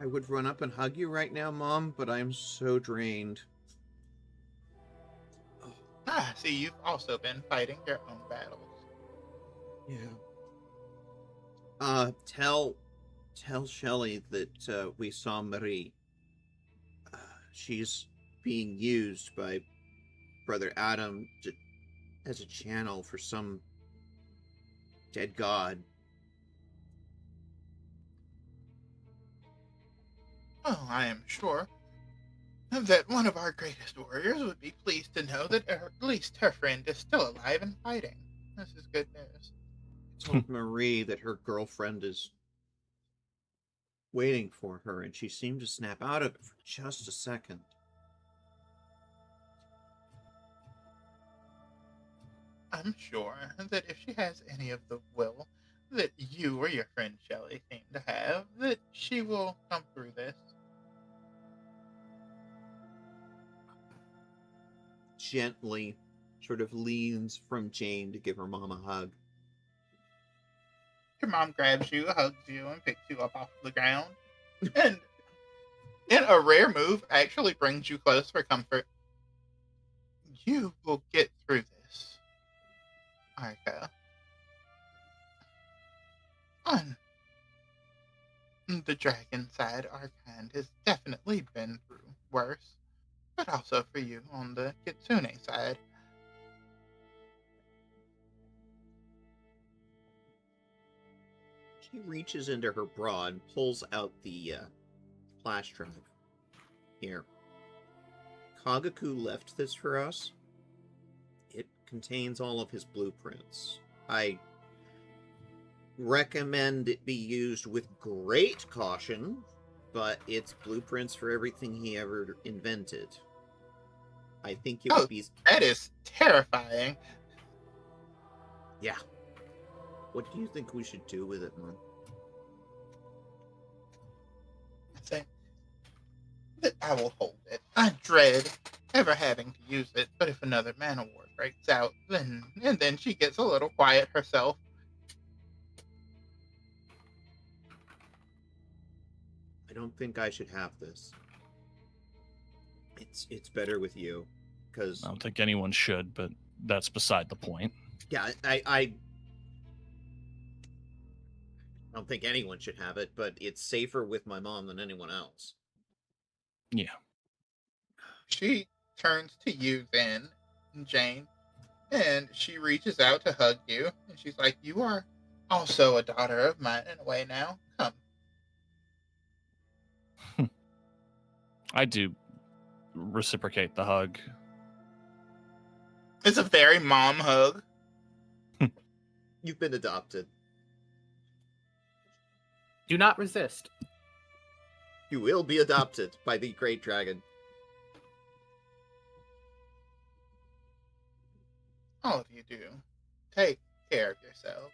I would run up and hug you right now, Mom, but I'm so drained. Ah, see, you've also been fighting your own battles. Yeah. Tell Shelley that we saw Marie. She's being used by Brother Adam as a channel for some dead god. Oh, I am sure that one of our greatest warriors would be pleased to know that at least her friend is still alive and fighting. This is good news. I told Marie that her girlfriend is waiting for her, and she seemed to snap out of it for just a second. I'm sure that if she has any of the will that you or your friend Shelley seem to have, that she will come through this. Gently sort of leans from Jane to give her mom a hug. Your mom grabs you, hugs you, and picks you up off the ground. And in a rare move, actually brings you close for comfort. You will get through this, Arca. On the dragon side, our kind has definitely been through worse, but also for you on the Kitsune side. She reaches into her bra and pulls out the flash drive. Here. Kagaku left this for us. It contains all of his blueprints. I recommend it be used with great caution, but it's blueprints for everything he ever invented. I think it would be... That is terrifying. Yeah. What do you think we should do with it, Mom? I think that I will hold it. I dread ever having to use it, but if another man of war breaks out, then she gets a little quiet herself. I don't think I should have this. It's better with you, because... I don't think anyone should, but that's beside the point. Yeah, I don't think anyone should have it, but it's safer with my mom than anyone else. Yeah. She turns to you then, Jane, and she reaches out to hug you, and she's like, you are also a daughter of mine in a way now. Come. I do reciprocate the hug. It's a very mom hug. You've been adopted. Do not resist. You will be adopted by the Great Dragon. All of you do. Take care of yourselves.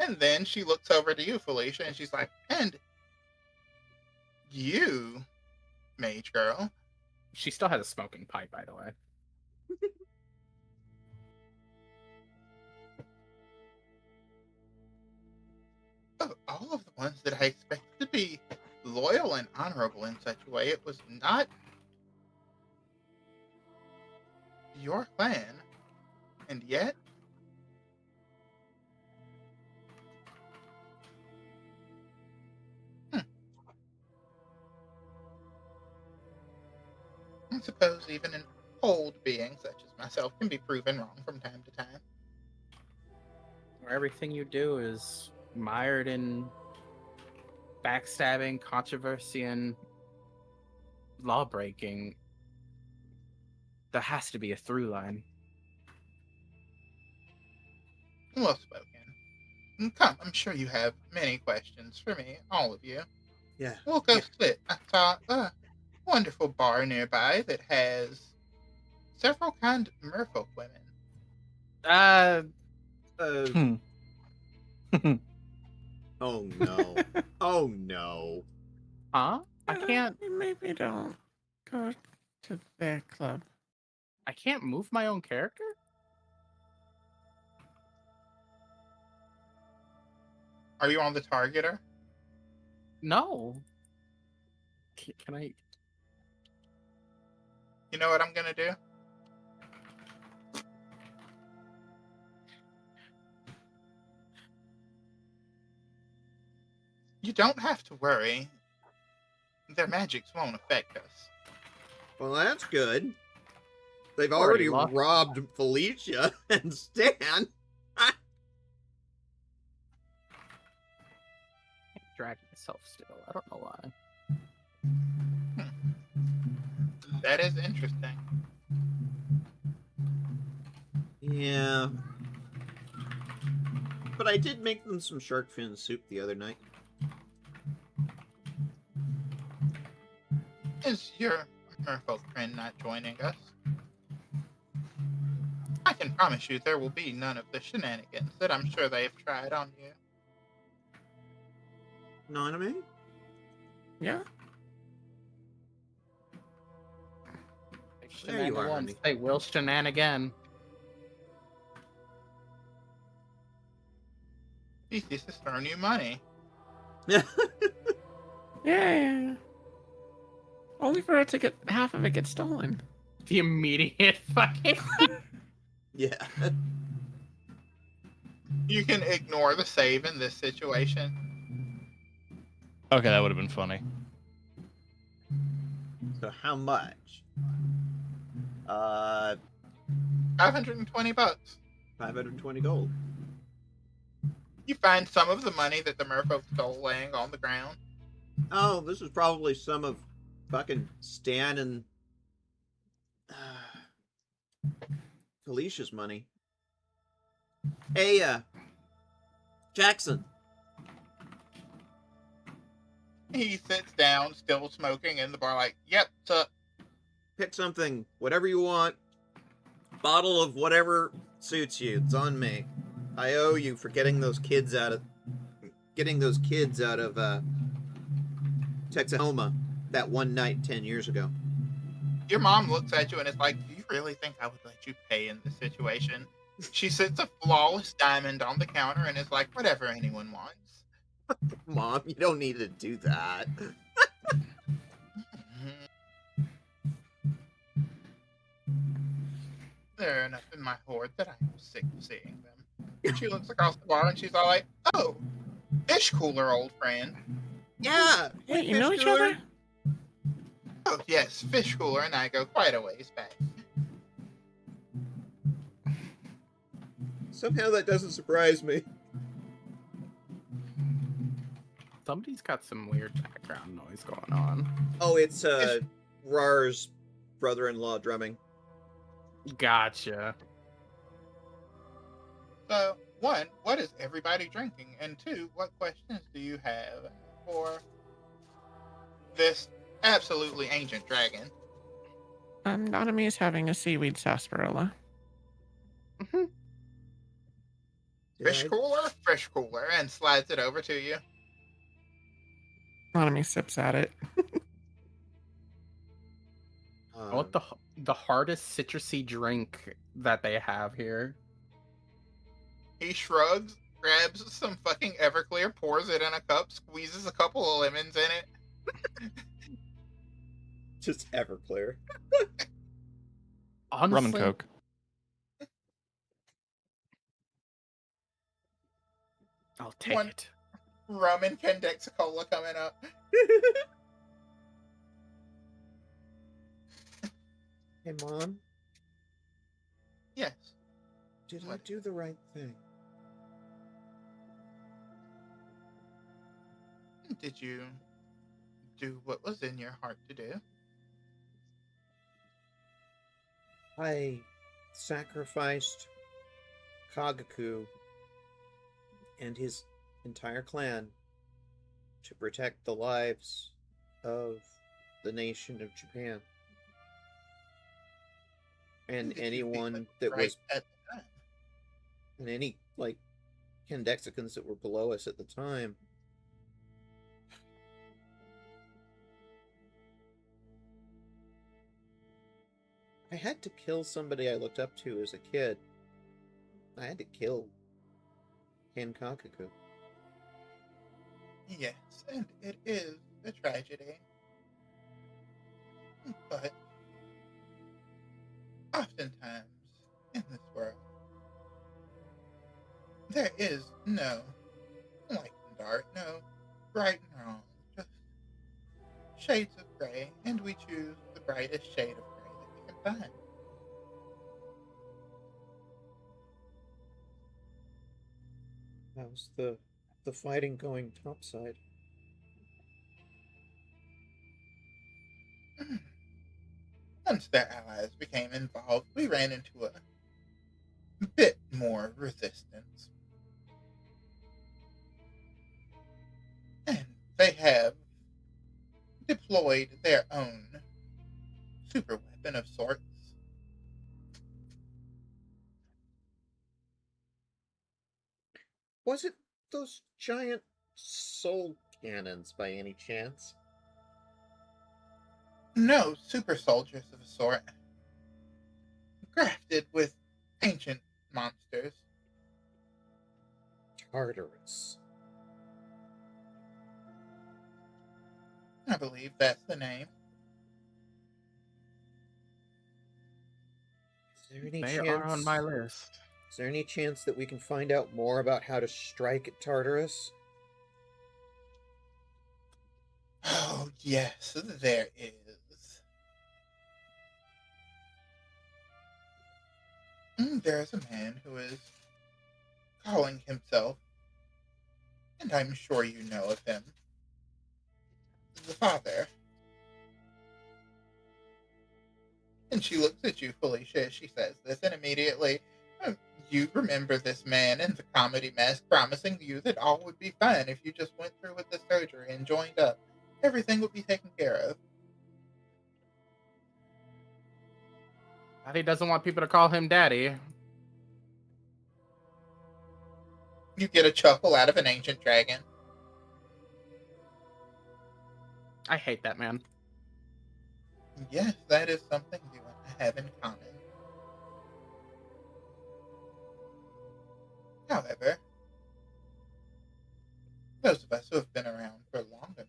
And then she looks over to you, Felicia, and she's like, and you, mage girl. She still has a smoking pipe, by the way. Of all of the ones that I expected to be loyal and honorable in such a way, it was not your clan. And yet, I suppose even an old being such as myself can be proven wrong from time to time. Where everything you do is mired in backstabbing, controversy, and law breaking. There has to be a through line. Well spoken. Come, I'm sure you have many questions for me, all of you. Yeah. We'll go sit. I saw a wonderful bar nearby that has several kind of merfolk women. Oh no. Oh no. Huh? I can't. Maybe don't go to their club. I can't move my own character? Are you on the targeter? No. Can I? You know what I'm gonna do? You don't have to worry. Their magics won't affect us. Well, that's good. They've Already already lost. robbed Felicia and Stan. Drag myself still. I don't know why. That is interesting. Yeah. But I did make them some shark fin soup the other night. Is your merfolk friend not joining us? I can promise you there will be none of the shenanigans that I'm sure they've tried on you. Naname? Yeah? There you are, honey. They will shenan again. He's just throwing you money. Yeah. Only for it to get half of it get stolen. The immediate fucking. Yeah. You can ignore the save in this situation. Okay, that would have been funny. So how much? 520 bucks. 520 gold. You find some of the money that the merfolk stole laying on the ground. Oh, this is probably some of fucking Stan and Felicia's money. Hey, Jackson. He sits down, still smoking in the bar, like, yep, sup. Pick something, whatever you want. Bottle of whatever suits you. It's on me. I owe you for getting those kids out of Texahoma that one night 10 years ago. Your mom looks at you and is like, do you really think I would let you pay in this situation? She sits a flawless diamond on the counter and is like, whatever anyone wants. Mom, you don't need to do that. There are enough in my hoard that I'm sick of seeing them. She looks across the bar and she's all like, oh, fish cooler, old friend. Yeah. Wait, you fish know each cooler. other? Oh, yes, fish cooler and I go quite a ways back. Somehow that doesn't surprise me. Somebody's got some weird background noise going on. Oh, it's Rar's brother-in-law drumming. Gotcha. So, one, what is everybody drinking? And two, what questions do you have for this absolutely ancient dragon? Nanami's having a seaweed sarsaparilla. Did Fish I- cooler, fish cooler, and slides it over to you. Nanami sips at it. I want the hardest citrusy drink that they have here. He shrugs, grabs some fucking Everclear, pours it in a cup, squeezes a couple of lemons in it. Just Everclear. Honestly, Rum and Coke. I'll take One- it. Rum and Candexicola coming up. Hey, Mom, Yes. did I do the right thing? Did you do what was in your heart to do? I sacrificed Kagaku and his entire clan to protect the lives of the nation of Japan. And Did you feel anyone it that right was, at the time? and any, like, Candexicans that were below us at the time. I had to kill somebody I looked up to as a kid. I had to kill Kankakaku. Yes, and it is a tragedy. But oftentimes in this world, there is no light and dark, no right and wrong, just shades of gray, and we choose the brightest shade of gray that we can find. How's the fighting going topside? Once their allies became involved, we ran into a bit more resistance. And they have deployed their own super weapon of sorts. Was it those giant soul cannons by any chance? No, super soldiers of a sort. Grafted with ancient monsters. Tartarus. I believe that's the name. there any They chance? are on my list. Is there any chance that we can find out more about how to strike at Tartarus? Oh, yes, there is. There's a man who is calling himself, and I'm sure you know of him, the Father. And she looks at you, Felicia, as she says this, and immediately, you remember this man in the comedy mask promising you that all would be fine if you just went through with the surgery and joined up. Everything would be taken care of. Daddy doesn't want people to call him Daddy. You get a chuckle out of an ancient dragon. I hate that man. Yes, that is something you have in common. However, those of us who have been around for long enough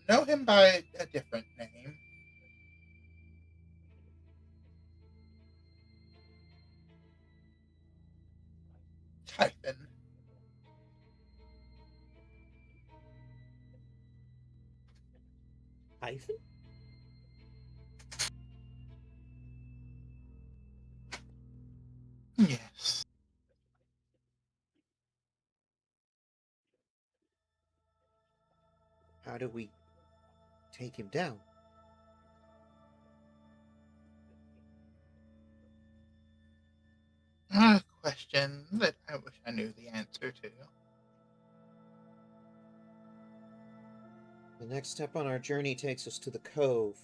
know him by a different name. Typhon. Hyphen? Yes. How do we take him down? A question that I wish I knew the answer to. The next step on our journey takes us to the cove.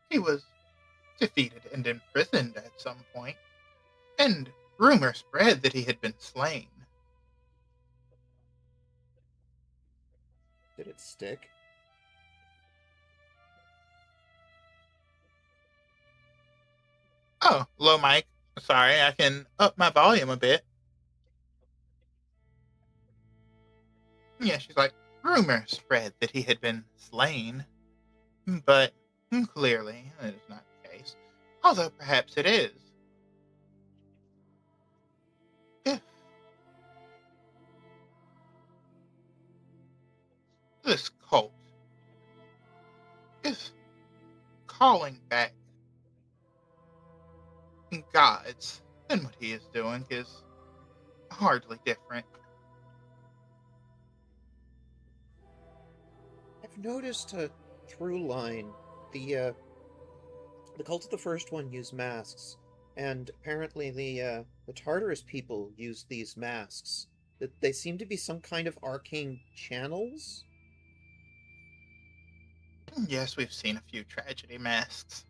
He was defeated and imprisoned at some point, and rumor spread that he had been slain. Did it stick? Oh, low mic. Sorry, I can up my volume a bit. Yeah, she's like, rumor spread that he had been slain, but clearly that is not the case. Although perhaps it is. If this cult is calling back gods, then what he is doing is hardly different. I've noticed a through line. The cult of the first one used masks, and apparently the Tartarus people use these masks. That they seem to be some kind of arcane channels. Yes, we've seen a few tragedy masks.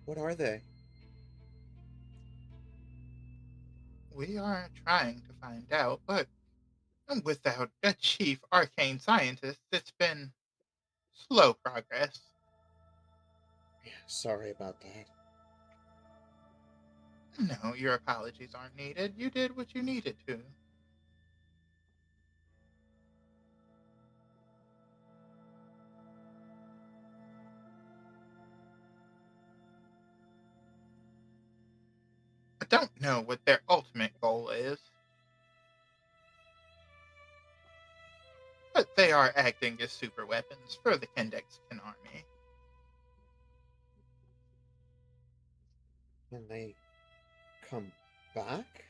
What are they? We are trying to find out, but without a chief arcane scientist, it's been slow progress. Yeah, sorry about that. No, your apologies aren't needed. You did what you needed to. I don't know what their ultimate goal is, but they are acting as super weapons for the Kendexican army. Can they come back?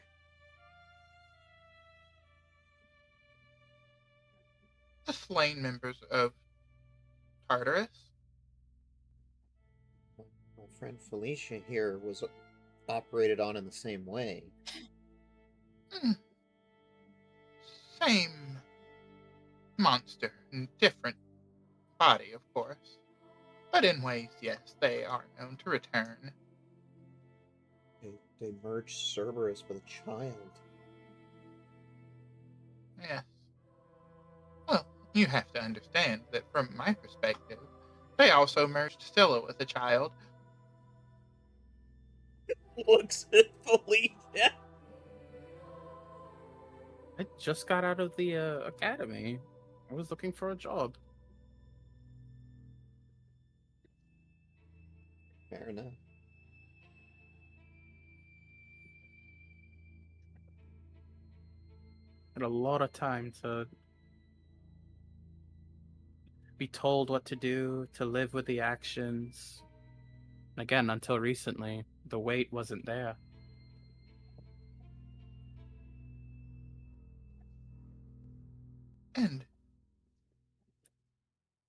The slain members of Tartarus? My friend Felicia here was operated on in the same way. Same monster, different body, of course. But in ways, yes, they are known to return. They merged Cerberus with a child. Yes. Well, you have to understand that from my perspective, they also merged Scylla with a child. looks at Felicia. I just got out of the academy. I was looking for a job. Fair enough. Had a lot of time to be told what to do, to live with the actions. Again, until recently, the weight wasn't there. And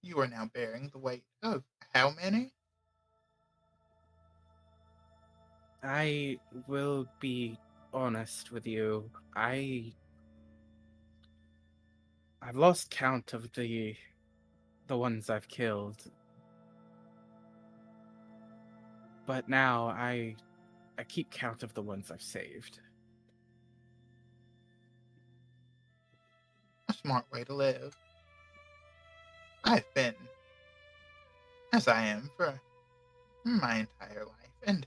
you are now bearing the weight of how many? I will be honest with you. I've lost count of the ones I've killed. But now I keep count of the ones I've saved. A smart way to live. I've been as I am for my entire life, and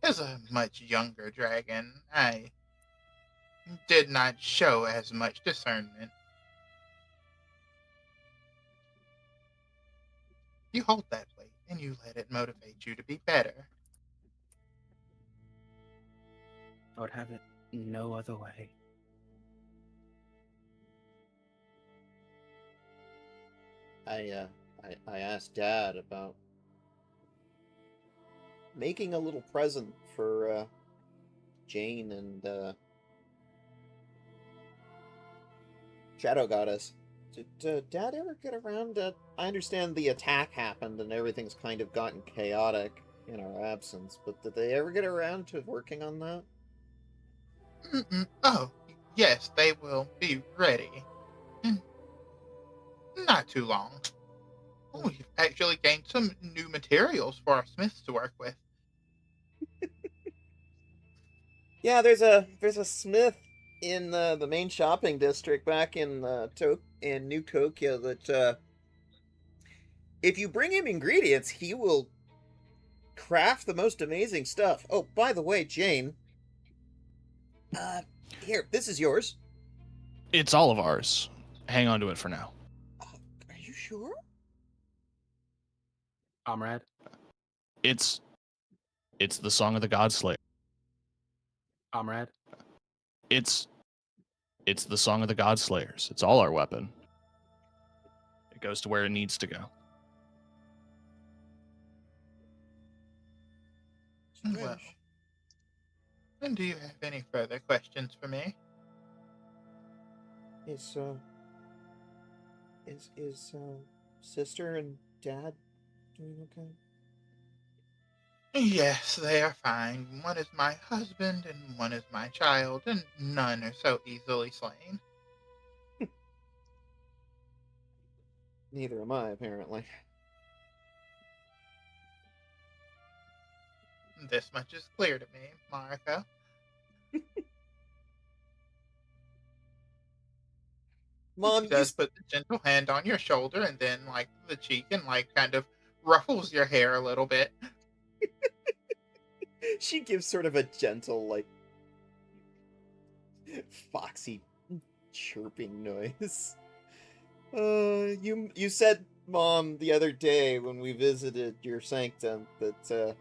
as a much younger dragon, I did not show as much discernment. You hold that weight, and you let it motivate you to be better. I would have it no other way. I asked Dad about making a little present for Jane and Shadow Goddess. Did Dad ever get around to... I understand the attack happened and everything's kind of gotten chaotic in our absence, but did they ever get around to working on that? Oh, yes, they will be ready. In not too long. We've actually gained some new materials for our smiths to work with. Yeah, there's a smith in the main shopping district back in New Tokyo that if you bring him ingredients, he will craft the most amazing stuff. Oh, by the way, Jane, here, this is yours. It's all of ours. Hang on to it for now. Are you sure? Comrade? It's the song of the Godslayer. Comrade? It's the song of the Godslayers. It's all our weapon. It goes to where it needs to go. Well, and do you have any further questions for me? Is sister and dad doing okay? Yes, they are fine. One is my husband and one is my child, and none are so easily slain. Neither am I, apparently. This much is clear to me, Mariko. Mom, He does put the gentle hand on your shoulder and then, like, the cheek and, like, kind of ruffles your hair a little bit. She gives sort of a gentle, like, foxy chirping noise. You said, Mom, the other day when we visited your sanctum that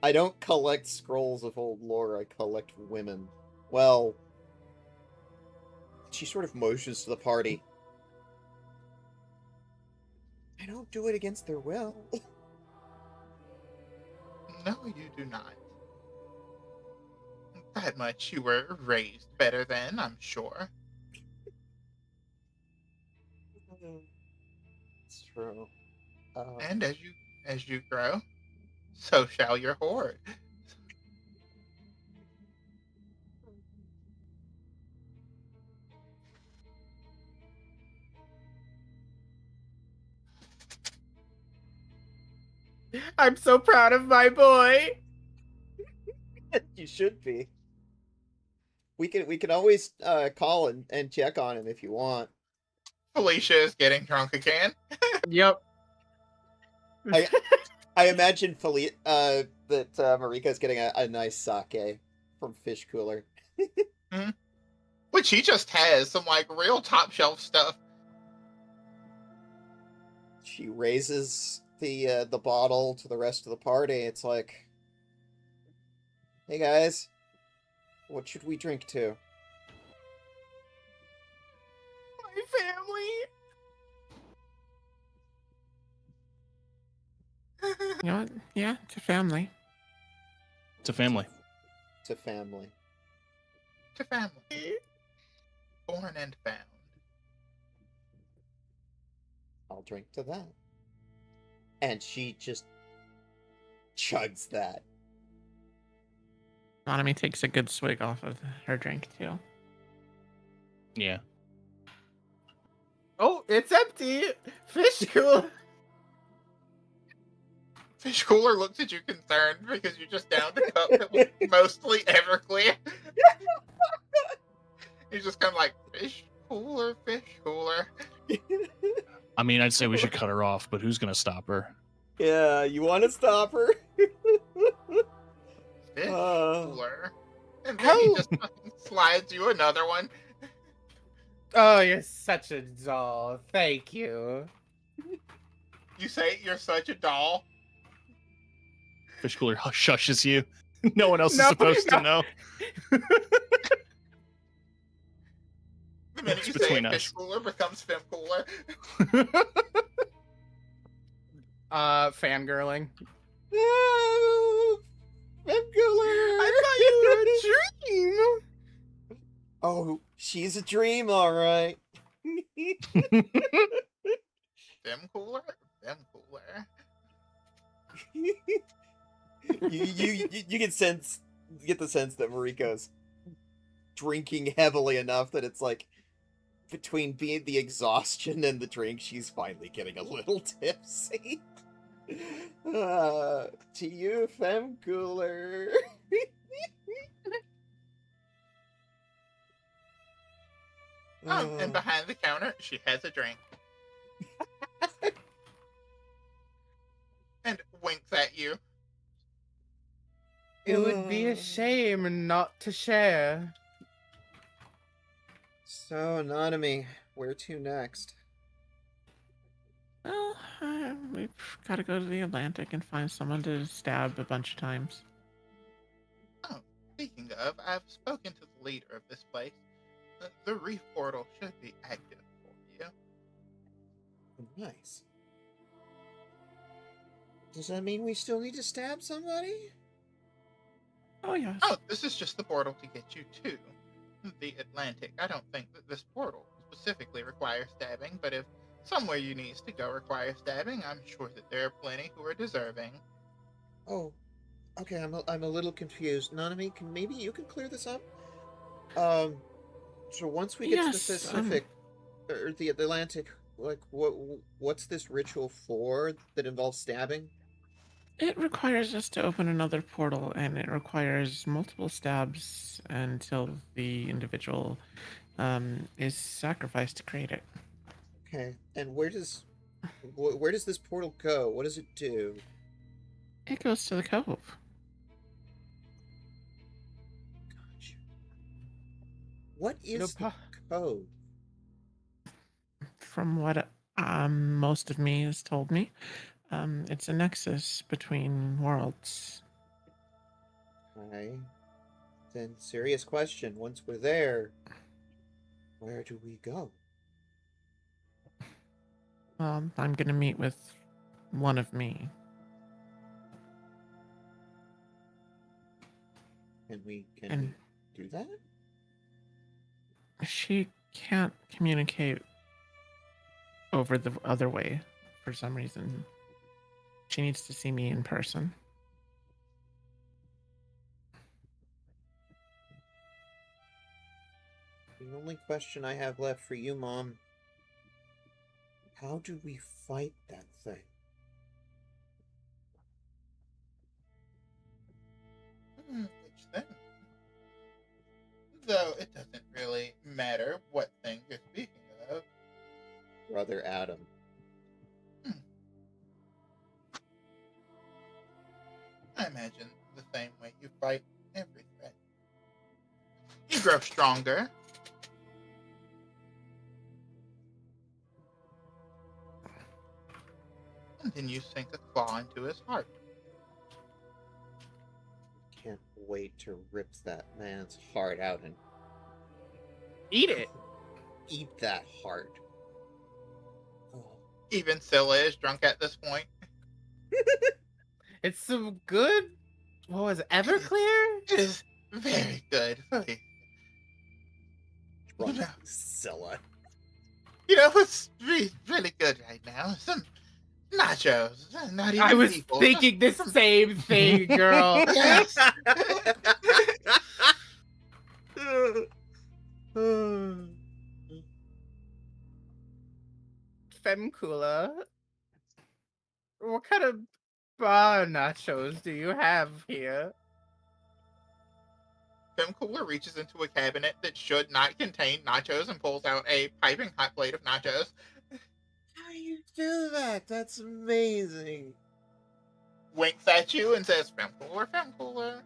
I don't collect scrolls of old lore, I collect women. Well, she sort of motions to the party. I don't do it against their will. No, you do not. That much you were raised better than, I'm sure. It's true. And as you grow, so shall your hoard. I'm so proud of my boy. You should be. We can always call and check on him if you want. Felicia is getting drunk again. Yep. I I imagine that Mariko's getting a nice sake from Fish Cooler. Which he just has some like real top shelf stuff. She raises the bottle to the rest of the party. It's like, hey guys, what should we drink to? My family. You know what? Yeah, to family. It's a family. To family. To family. Born and found. I'll drink to that. And she just chugs that. Nanami takes a good swig off of her drink too. Yeah. Oh, it's empty. Fish Cooler. Fish Cooler looks at you concerned because you just downed a cup that was mostly Everclear. He's just kind of like, Fish Cooler, Fish Cooler. I mean, I'd say we should cut her off, but who's gonna stop her? Yeah, you want to stop her? Fish Uh, Cooler. And then he How- just fucking slides you another one. Oh, you're such a doll. Thank you. You say you're such a doll. Fish Cooler shushes you. No one else No, is supposed no. to know. The minute It's you say between it, us. Fish Cooler becomes Fem Cooler. Fangirling. I thought you were a dream. Oh, she's a dream, all right. Fem Cooler? Fem Cooler. you get the sense that Mariko's drinking heavily enough that it's like between being the exhaustion and the drink, she's finally getting a little tipsy. To you, Fem Cooler. And behind the counter, she has a drink. And winks at you. It would be a shame not to share. So, Nanami, where to next? Well, we've got to go to the Atlantic and find someone to stab a bunch of times. Speaking of, I've spoken to the leader of this place. The reef portal should be active for you. Nice. Does that mean we still need to stab somebody? Oh, yes. Oh, this is just the portal to get you to the Atlantic. I don't think that this portal specifically requires stabbing, but if somewhere you need to go requires stabbing, I'm sure that there are plenty who are deserving. Oh, okay. I'm a little confused. Nanami, maybe you can clear this up. So once we get to the Yes, Pacific or the Atlantic, like what's this ritual for that involves stabbing? It requires us to open another portal, and it requires multiple stabs until the individual is sacrificed to create it. Okay. And where does this portal go? What does it do? It goes to the cove. Gotcha. What is No the pa- code? From what most of me has told me, it's a nexus between worlds. Okay. Then, serious question. Once we're there, where do we go? I'm going to meet with one of me. Can we And do that? she can't communicate over the other way for some reason. She needs to see me in person. The only question I have left for you, Mom. How do we fight that thing? Which thing? Though it doesn't really matter what thing you're speaking of. Brother Adam. I imagine the same way you fight every threat. You grow stronger. And then you sink a claw into his heart. Can't wait to rip that man's heart out and Eat it. eat that heart. Oh. Even Scylla is drunk at this point. It's some good. What was it, Everclear? It is very good. Very, Drunk Yeah. Scylla. you know, it's really good right now. Some nachos. Not even I was people. thinking the same thing, girl. Yes. Femcula, what kind of bar nachos do you have here? Femcooler reaches into a cabinet that should not contain nachos and pulls out a piping hot plate of nachos. How do you do that? That's amazing. Winks at you and says, Femcooler, Femcooler.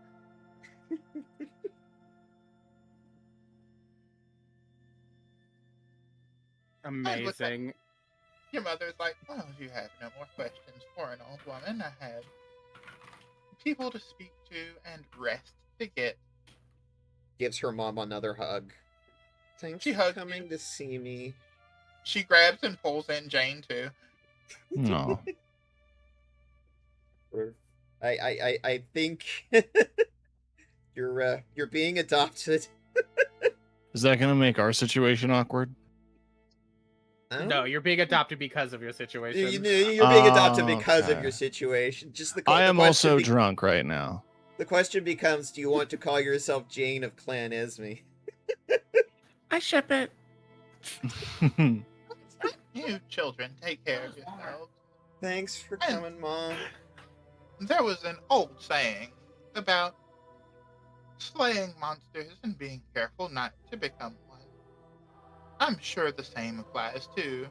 Amazing. Your mother's like, well, you have no more questions for an old woman. I have people to speak to and rest to get. Gives her mom another hug. Thanks She for hugs coming you. to see me. She grabs and pulls in Jane too. No. I think you're being adopted. Is that going to make our situation awkward? No, you're being adopted because of your situation. You're being adopted because of Okay. your situation. Just the I am question also drunk right now. The question becomes: do you want to call yourself Jane of Clan Esme? I ship it. You children, take care of yourselves. Thanks for And- coming, Mom. There was an old saying about slaying monsters and being careful not to become one. I'm sure the same applies to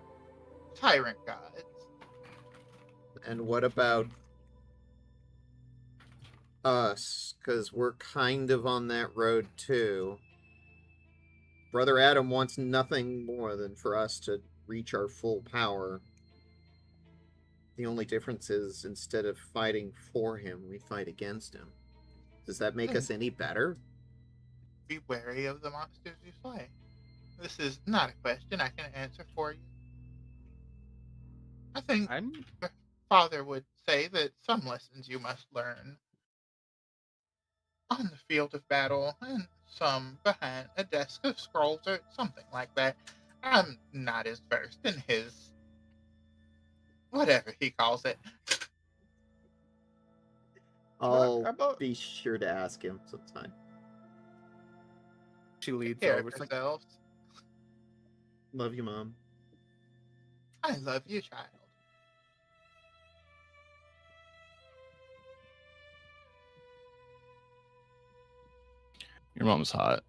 tyrant gods. And what about us? Because we're kind of on that road too. Brother Adam wants nothing more than for us to reach our full power. The only difference is instead of fighting for him, we fight against him. Does that make us any better? Be wary of the monsters you slay. This is not a question I can answer for you. I think I'm Father would say that some lessons you must learn on the field of battle and some behind a desk of scrolls or something like that. I'm not as versed in his whatever he calls it. I'll about- be sure to ask him sometime. she leads Take care over. of She's like, yourselves. Love you, Mom. I love you, child. Your mom's hot.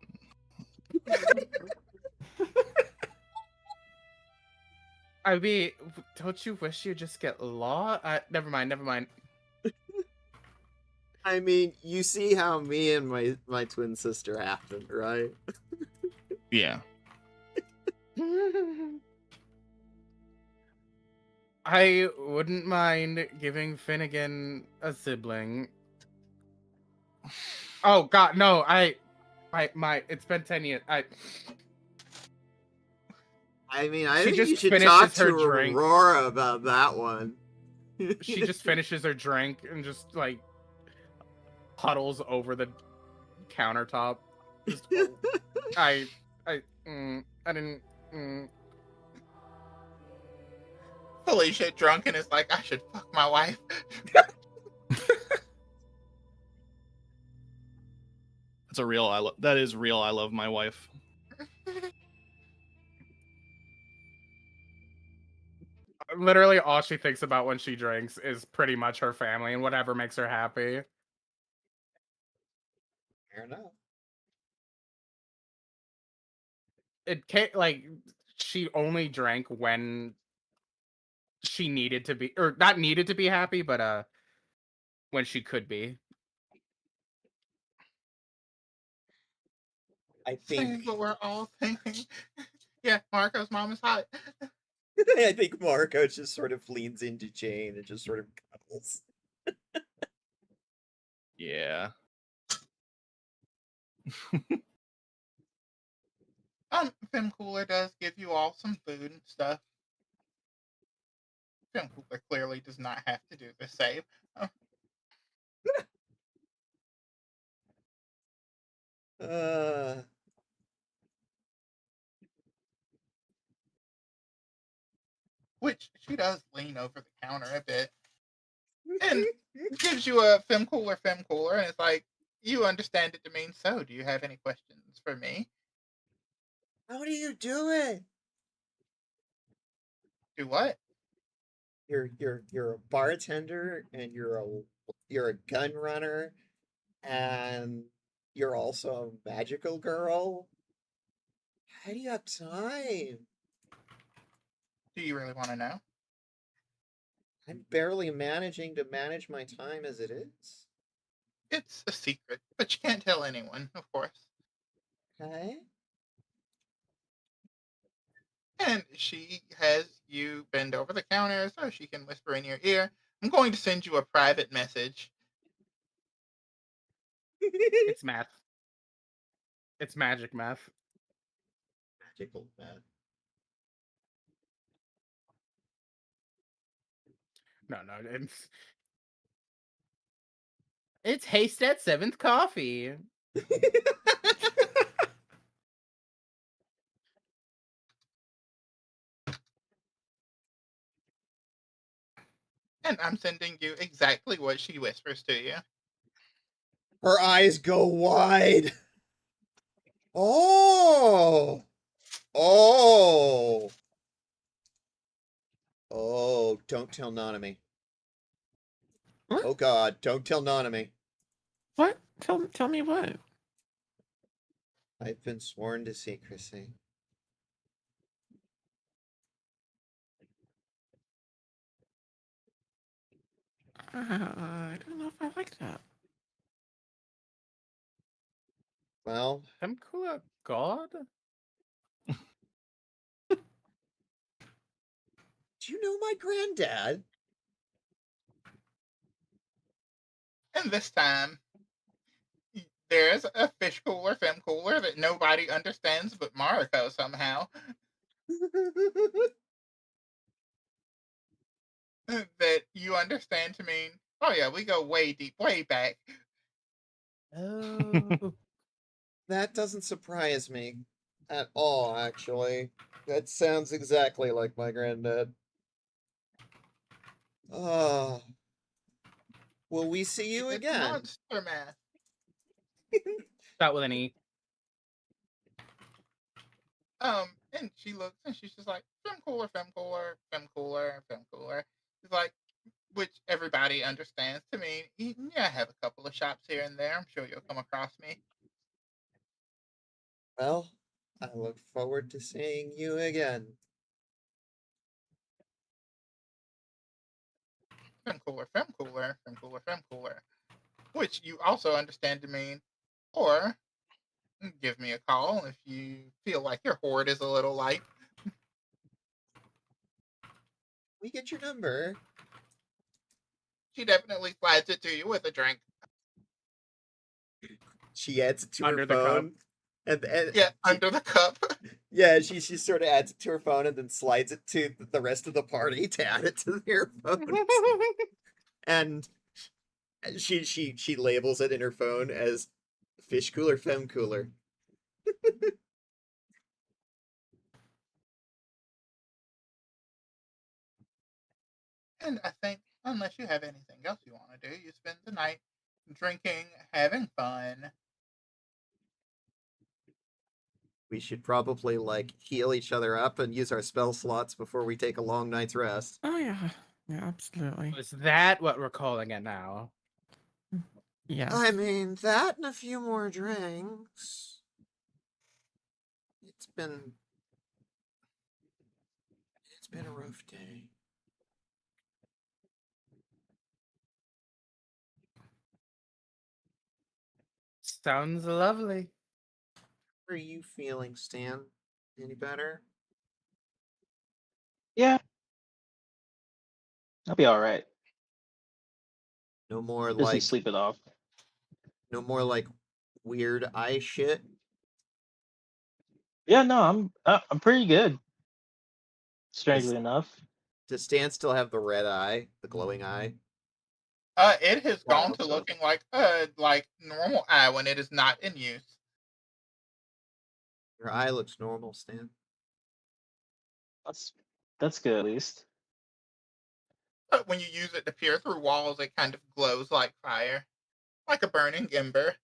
I mean, don't you wish you just get law? Never mind. I mean, you see how me and my twin sister happened, right? Yeah. I wouldn't mind giving Finnegan a sibling. Oh God, no! It's been 10 years. I mean, I She think just you should finishes talk her to drink. Aurora about that one. She just finishes her drink and just like huddles over the countertop. Just, I didn't. Felicia drunk and is like, I should fuck my wife. That's a real that is real I love my wife. Literally, all she thinks about when she drinks is pretty much her family and whatever makes her happy. Fair enough. It can't like she only drank when she needed to be, or not needed to be happy, but when she could be. I Same, think but we're all thinking. Yeah, Marco's mom is hot. I think Marco just sort of leans into Jane and just sort of cuddles. Yeah. Fem Cooler does give you all some food and stuff. Fem Cooler clearly does not have to do the same. Uh, Which she does lean over the counter a bit and gives you a Fem Cooler, and it's like, you understand it to mean so. Do you have any questions for me? how do you do it? Do what? You're a bartender and you're a gun runner and you're also a magical girl. How do you have time? Do you really want to know? I'm barely managing to manage my time as it is. It's a secret, but you can't tell anyone, of course. Okay. And she has you bend over the counter so she can whisper in your ear. I'm going to send you a private message. It's math. It's magic math. Magical man. No, it's Haste 7th Coffee. And I'm sending you exactly what she whispers to you. Her eyes go wide. Oh. Oh. Oh, don't tell Nanami. What? Oh god, don't tell Nanami. What? Tell me what? I've been sworn to secrecy. I don't know if I like that. Well, I'm cool at God. do you know my granddad? And this time, there's a fish cooler, fem cooler that nobody understands but Mariko somehow. That you understand to mean, oh yeah, we go way deep, way back. Oh. That doesn't surprise me at all, actually. That sounds exactly like my granddad. Oh. Will we see you It's again? monster math. Start with an E. And she looks and she's just like, fem cooler, fem cooler, fem cooler, fem cooler. She's like, which everybody understands to mean, yeah, I have a couple of shops here and there. I'm sure you'll come across me. Well, I look forward to seeing you again. Fem cooler, fem cooler, fem cooler, fem cooler. Which you also understand to mean, or give me a call if you feel like your hoard is a little light. We get your number. She definitely slides it to you with a drink. She adds it to Under her the cup. phone. And Yeah, she, under the cup. yeah, she sort of adds it to her phone and then slides it to the rest of the party to add it to their phones. And she labels it in her phone as fish cooler, fem cooler. And I think, unless you have anything else you want to do, you spend the night drinking, having fun. We should probably like heal each other up and use our spell slots before we take a long night's rest. Oh yeah, yeah, absolutely. Is that what we're calling it now? Yes. I mean, that and a few more drinks. It's been a rough day. Sounds lovely. How are you feeling, Stan? Any better? Yeah, I'll be all right. No more Busy like sleeping off. no more like weird eye shit. Yeah, no, I'm pretty good. Does, Strangely enough. does Stan still have the red eye, the glowing eye? It has Well, I gone hope to so. looking like normal eye when it is not in use. Your eye looks normal, Stan. That's that's good at least. But when you use it to peer through walls, it kind of glows like fire, like a burning ember.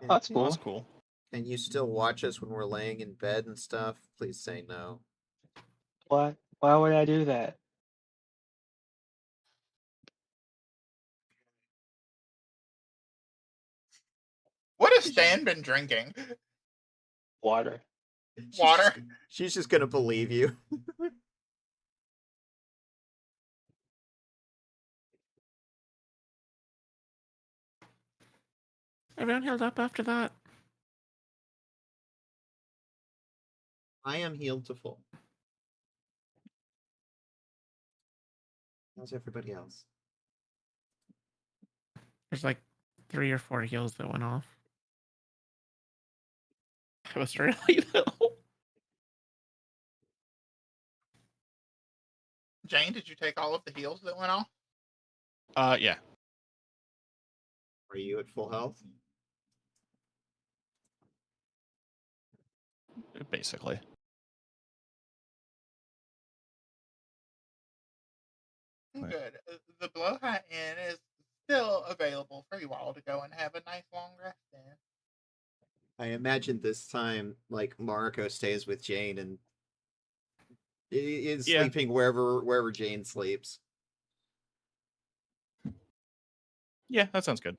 Oh, that's Oh, that's cool. cool. Can you still watch us when we're laying in bed and stuff? Please say no. Why would I do that? What has Stan been drinking? Water. Water. She's just gonna believe you. Everyone healed up after that. I am healed to full. How's everybody else? There's like 3 or 4 heals that went off. It was really though. Jane, did you take all of the heals that went off? Yeah. Are you at full health? Basically. Right. Good. The Blowhigh Inn is still available for you all to go and have a nice long rest in. I imagine this time, like Mariko stays with Jane and is Yeah. sleeping wherever Jane sleeps. Yeah, that sounds good.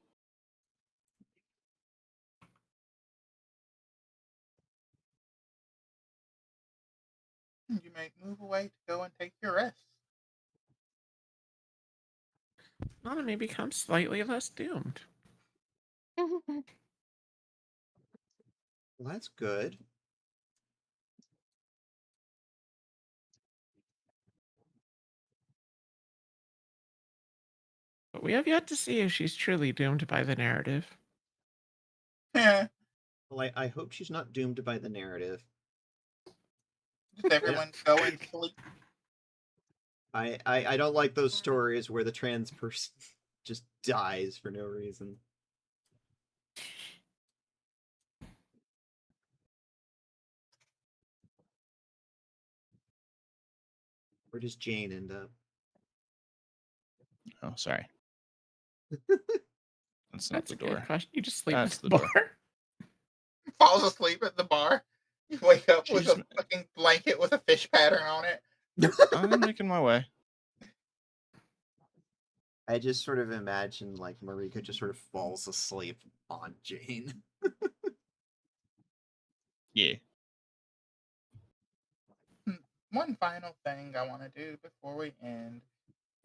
You may move away to go and take your rest. Nana may become slightly less doomed. Well, that's good. But we have yet to see if she's truly doomed by the narrative. Just Well, I hope she's not doomed by the narrative. everyone go and sleep. I don't like those stories where the trans person just dies for no reason. Where does Jane end up? Oh, sorry. That's not That's the a door. good question. You just sleep That's at the the door. bar. Falls asleep at the bar. You wake up with She's- a fucking blanket with a fish pattern on it. I'm making my way. I just sort of imagine like Marika just sort of falls asleep on Jane. Yeah. One final thing I want to do before we end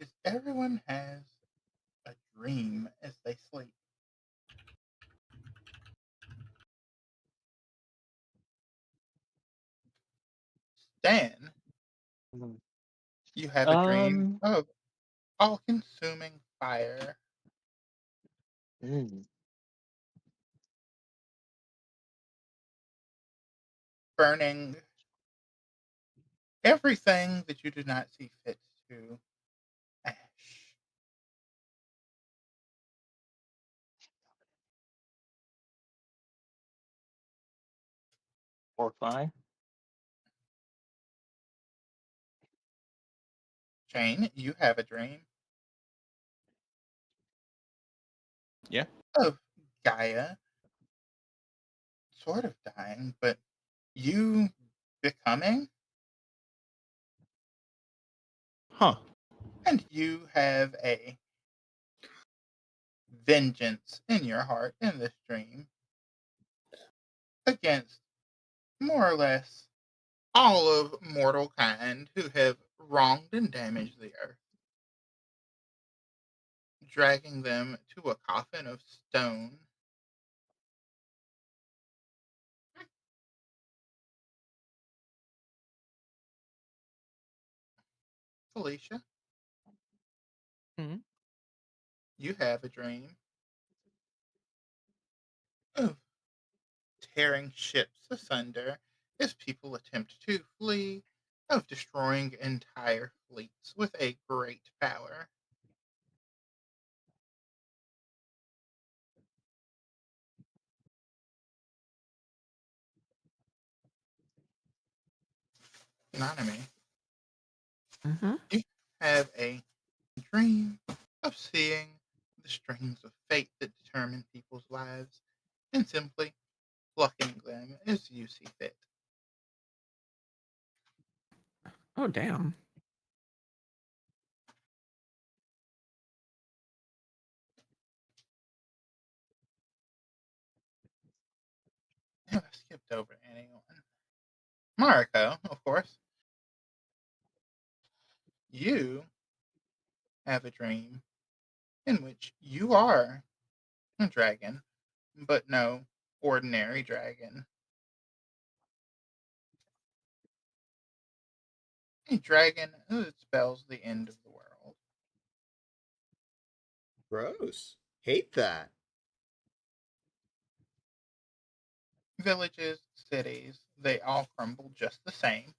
is everyone has a dream as they sleep. Dan, you have a dream Um, of all-consuming fire, mm, burning everything that you do not see fit to ash. horrifying. Jane, you have a dream Yeah. of Gaia sort of dying, but you becoming, Huh. and you have a vengeance in your heart in this dream against more or less all of mortal kind who have wronged and damaged the earth, dragging them to a coffin of stone Felicia. Mhm. You have a dream of tearing ships asunder as people attempt to flee, of destroying entire fleets with a great power. Anonymity. Mm-hmm. You have a dream of seeing the strings of fate that determine people's lives and simply plucking them as you see fit. Oh, damn. I skipped over anyone. Mariko, of course. You have a dream in which you are a dragon, but no ordinary dragon. A dragon who spells the end of the world. Gross. Hate that. Villages, cities, they all crumble just the same.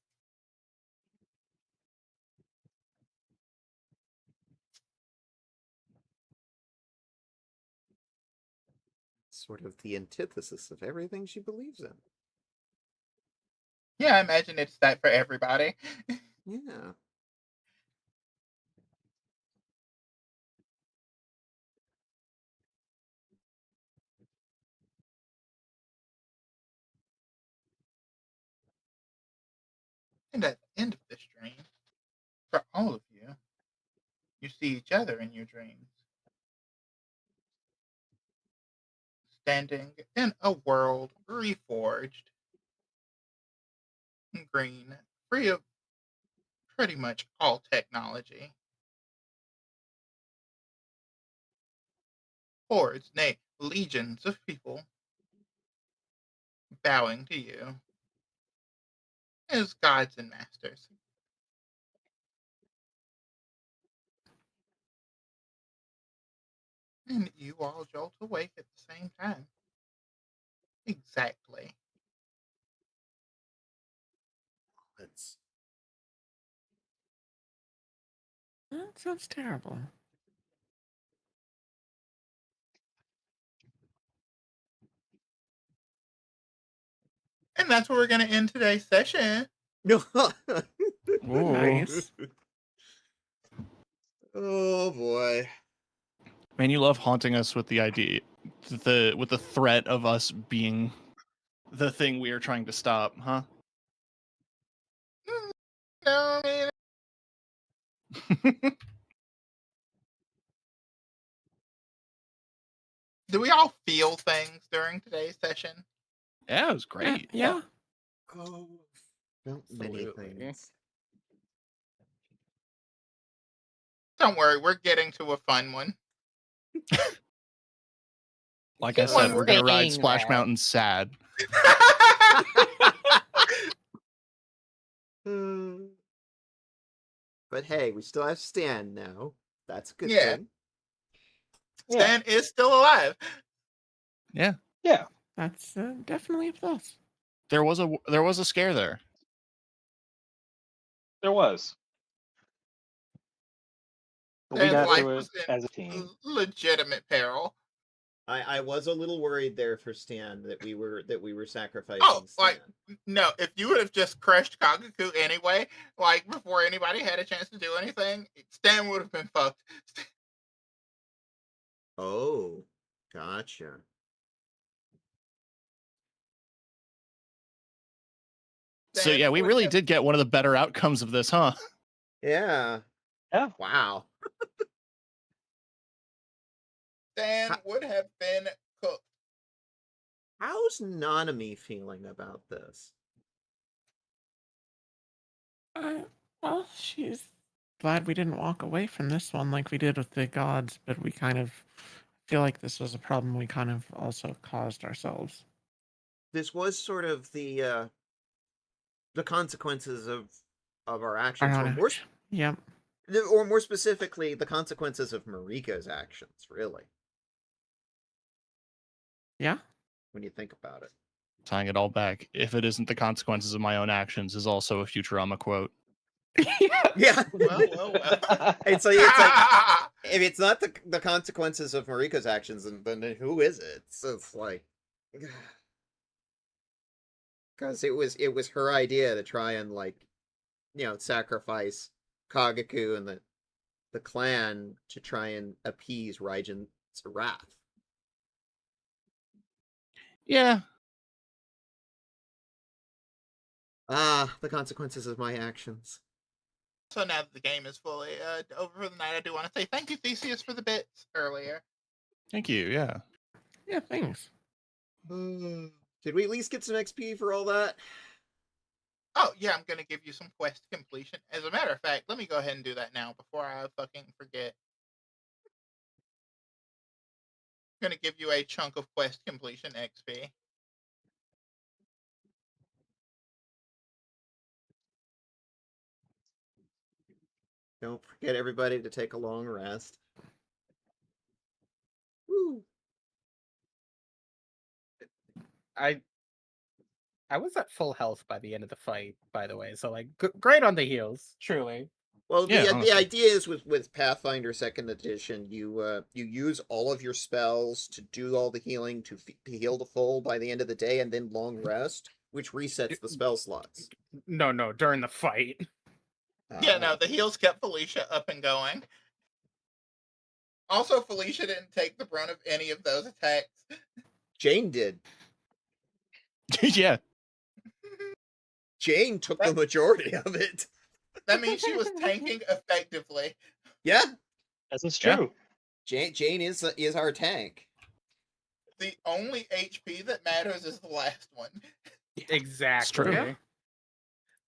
Sort of the antithesis of everything she believes in. Yeah, I imagine it's that for everybody. Yeah. And at the end of this dream, for all of you, you see each other in your dreams, standing in a world reforged, green, free of pretty much all technology. Hordes, nay, legions of people bowing to you as gods and masters. And you all jolt awake at the same time. Exactly. It's That sounds terrible. And that's where we're going to end today's session. no. Ooh. Nice. Oh boy. Man, you love haunting us with the idea, with the threat of us being the thing we are trying to stop, huh? No, I mean, do we all feel things during today's session? Yeah, it was great. Yeah. Oh, felt many Absolutely. things. Don't worry, we're getting to a fun one. Like I Keep said, on we're gonna ride saying Splash that. Mountain sad. But hey, we still have Stan now. That's a good Yeah. thing. Yeah. Stan is still alive. Yeah, Yeah. That's definitely a plus. there was a scare there. There was. But we Stan's got life through it was as a in team. legitimate peril. I was a little worried there for Stan that we were sacrificing Oh, Stan. like, no, if you would have just crushed Kagaku anyway, like before anybody had a chance to do anything, Stan would have been fucked. Oh, gotcha. So Stan yeah, we would really have- did get one of the better outcomes of this, huh? Yeah. Yeah. Wow. Stan would have been cooked. How's Nanami feeling about this? Well, she's glad we didn't walk away from this one like we did with the gods, but we kind of feel like this was a problem we kind of also caused ourselves. This was sort of the consequences of our actions. Our Were own more action. Yep. Or more specifically, the consequences of Mariko's actions, really, Yeah. when you think about it. Tying it all back. If it isn't the consequences of my own actions is also a Futurama quote. Yeah. Well. It's like if it's not the consequences of Mariko's actions, then who is it? So it's like, because it was her idea to try and sacrifice Kagaku and the clan to try and appease Raigen's wrath. Yeah. The consequences of my actions. So now that the game is fully over for the night, I do want to say thank you, Theseus, for the bits earlier. Thank you. Yeah. Yeah, thanks. Did we at least get some XP for all that? Oh, yeah, I'm going to give you some quest completion. As a matter of fact, let me go ahead and do that now before I fucking forget. I'm going to give you a chunk of quest completion XP. Don't forget, everybody, to take a long rest. Woo. I was at full health by the end of the fight, by the way. So like, great on the heals, truly. Well, Yeah, the honestly. idea is with Pathfinder Second Edition, you use all of your spells to do all the healing to heal the full by the end of the day, and then long rest, which resets the spell slots. No, during the fight. Yeah, no, the heals kept Felicia up and going. Also, Felicia didn't take the brunt of any of those attacks. Jane did. Yeah. Jane took the majority of it. That means she was tanking effectively. Yeah, This is Yeah. true. Jane is our tank. The only HP that matters is the last one. Exactly. true. Yeah.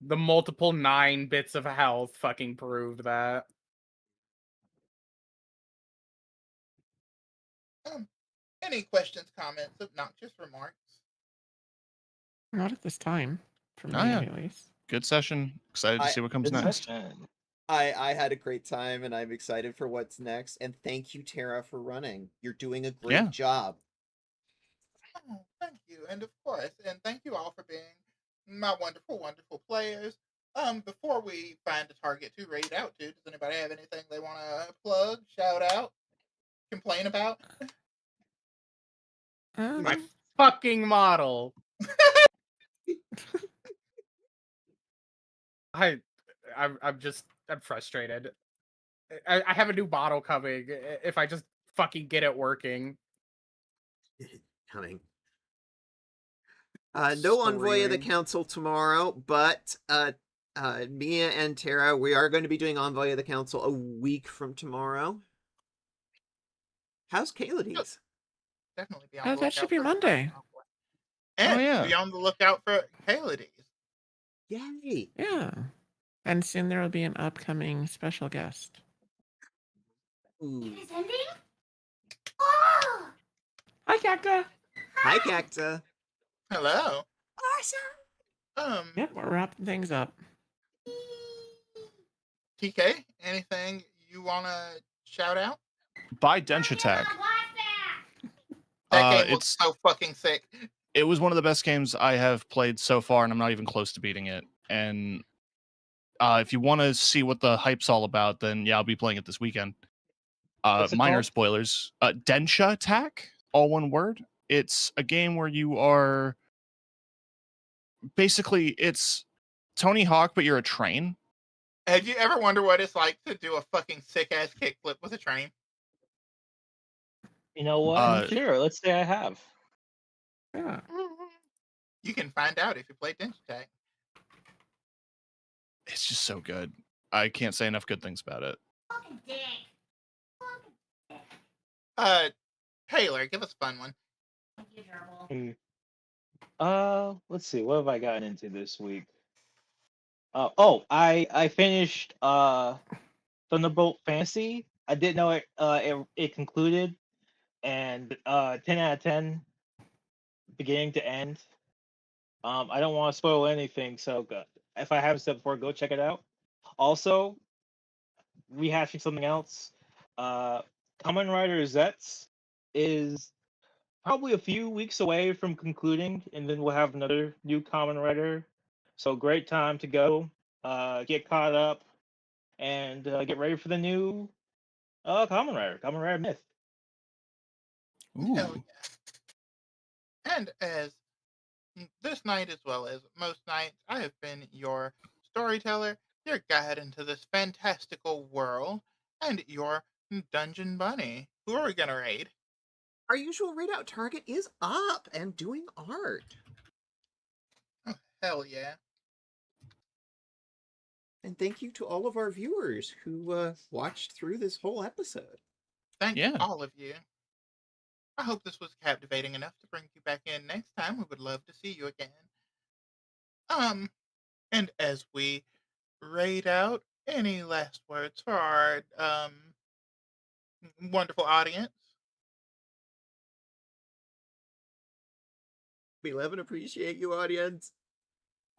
The multiple 9 bits of health fucking proved that. Any questions, comments, obnoxious remarks? Not at this time. For me, Oh, yeah. at least. Good session. Excited to see what comes Good next. session. I had a great time, and I'm excited for what's next. And thank you, Tara, for running. You're doing a great Yeah. job. Oh, thank you. And of course, and thank you all for being my wonderful, wonderful players. Before we find a target to raid out to, does anybody have anything they want to plug, shout out, complain about? My fucking model. I'm frustrated. I have a new model coming. If I just fucking get it working. Coming. No envoy of the Screaming. council tomorrow, but Mia and Tara, we are going to be doing envoy of the council a week from tomorrow. How's Kaladies? Definitely be on the That should lookout be for Monday. And Oh, yeah. be on the lookout for Kaladies. Yay! Yeah. And soon there will be an upcoming special guest. Ooh. Hi, Cacta. Hi, Cacta. Hello. Awesome. Yep, we're wrapping things up. TK, anything you want to shout out? Buy Dench Attack. That game looks It's so fucking sick. it was one of the best games I have played so far, and I'm not even close to beating it. And if you want to see what the hype's all about, then yeah, I'll be playing it this weekend. What's it Minor called? spoilers. Densha Attack, all one word. It's a game where you are basically it's Tony Hawk, but you're a train. Have you ever wondered what it's like to do a fucking sick ass kickflip with a train? You know what? Sure, let's say I have. Yeah. You can find out if you play Dench Attack. It's just so good. I can't say enough good things about it. Taylor, give us a fun one. Let's see. What have I gotten into this week? I finished Thunderbolt Fantasy. I didn't know it concluded, and 10 out of 10, beginning to end. I don't want to spoil anything, so if I haven't said before, go check it out. Also, rehashing something else. Kamen Rider Zets is probably a few weeks away from concluding, and then we'll have another new Kamen Rider. So great time to go, get caught up, and get ready for the new Kamen Rider Myth. Hell yeah. And as this night, as well as most nights, I have been your storyteller, your guide into this fantastical world, and your dungeon bunny. Who are we gonna raid? Our usual raid out target is up and doing art. Oh, hell yeah. And thank you to all of our viewers who watched through this whole episode. Thank Yeah. all of you. I hope this was captivating enough to bring you back in next time. We would love to see you again. And as we raid out, any last words for our wonderful audience? We love and appreciate you, audience.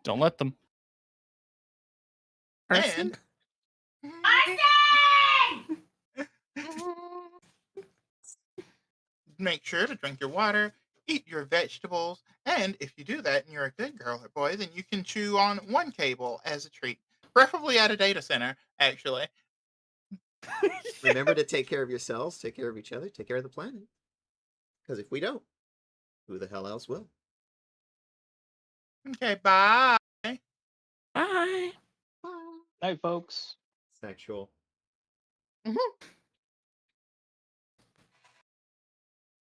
Don't let them. Arson? And make sure to drink your water, eat your vegetables, and if you do that and you're a good girl or boy, then you can chew on one cable as a treat, preferably at a data center, actually. Remember to take care of yourselves, take care of each other, take care of the planet. Because if we don't, who the hell else will? Okay, bye. Bye. Night, folks. Sexual.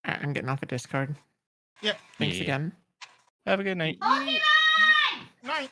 I'm getting off a Discord. Yeah. Thanks Yeah. again. Have a good night. Night.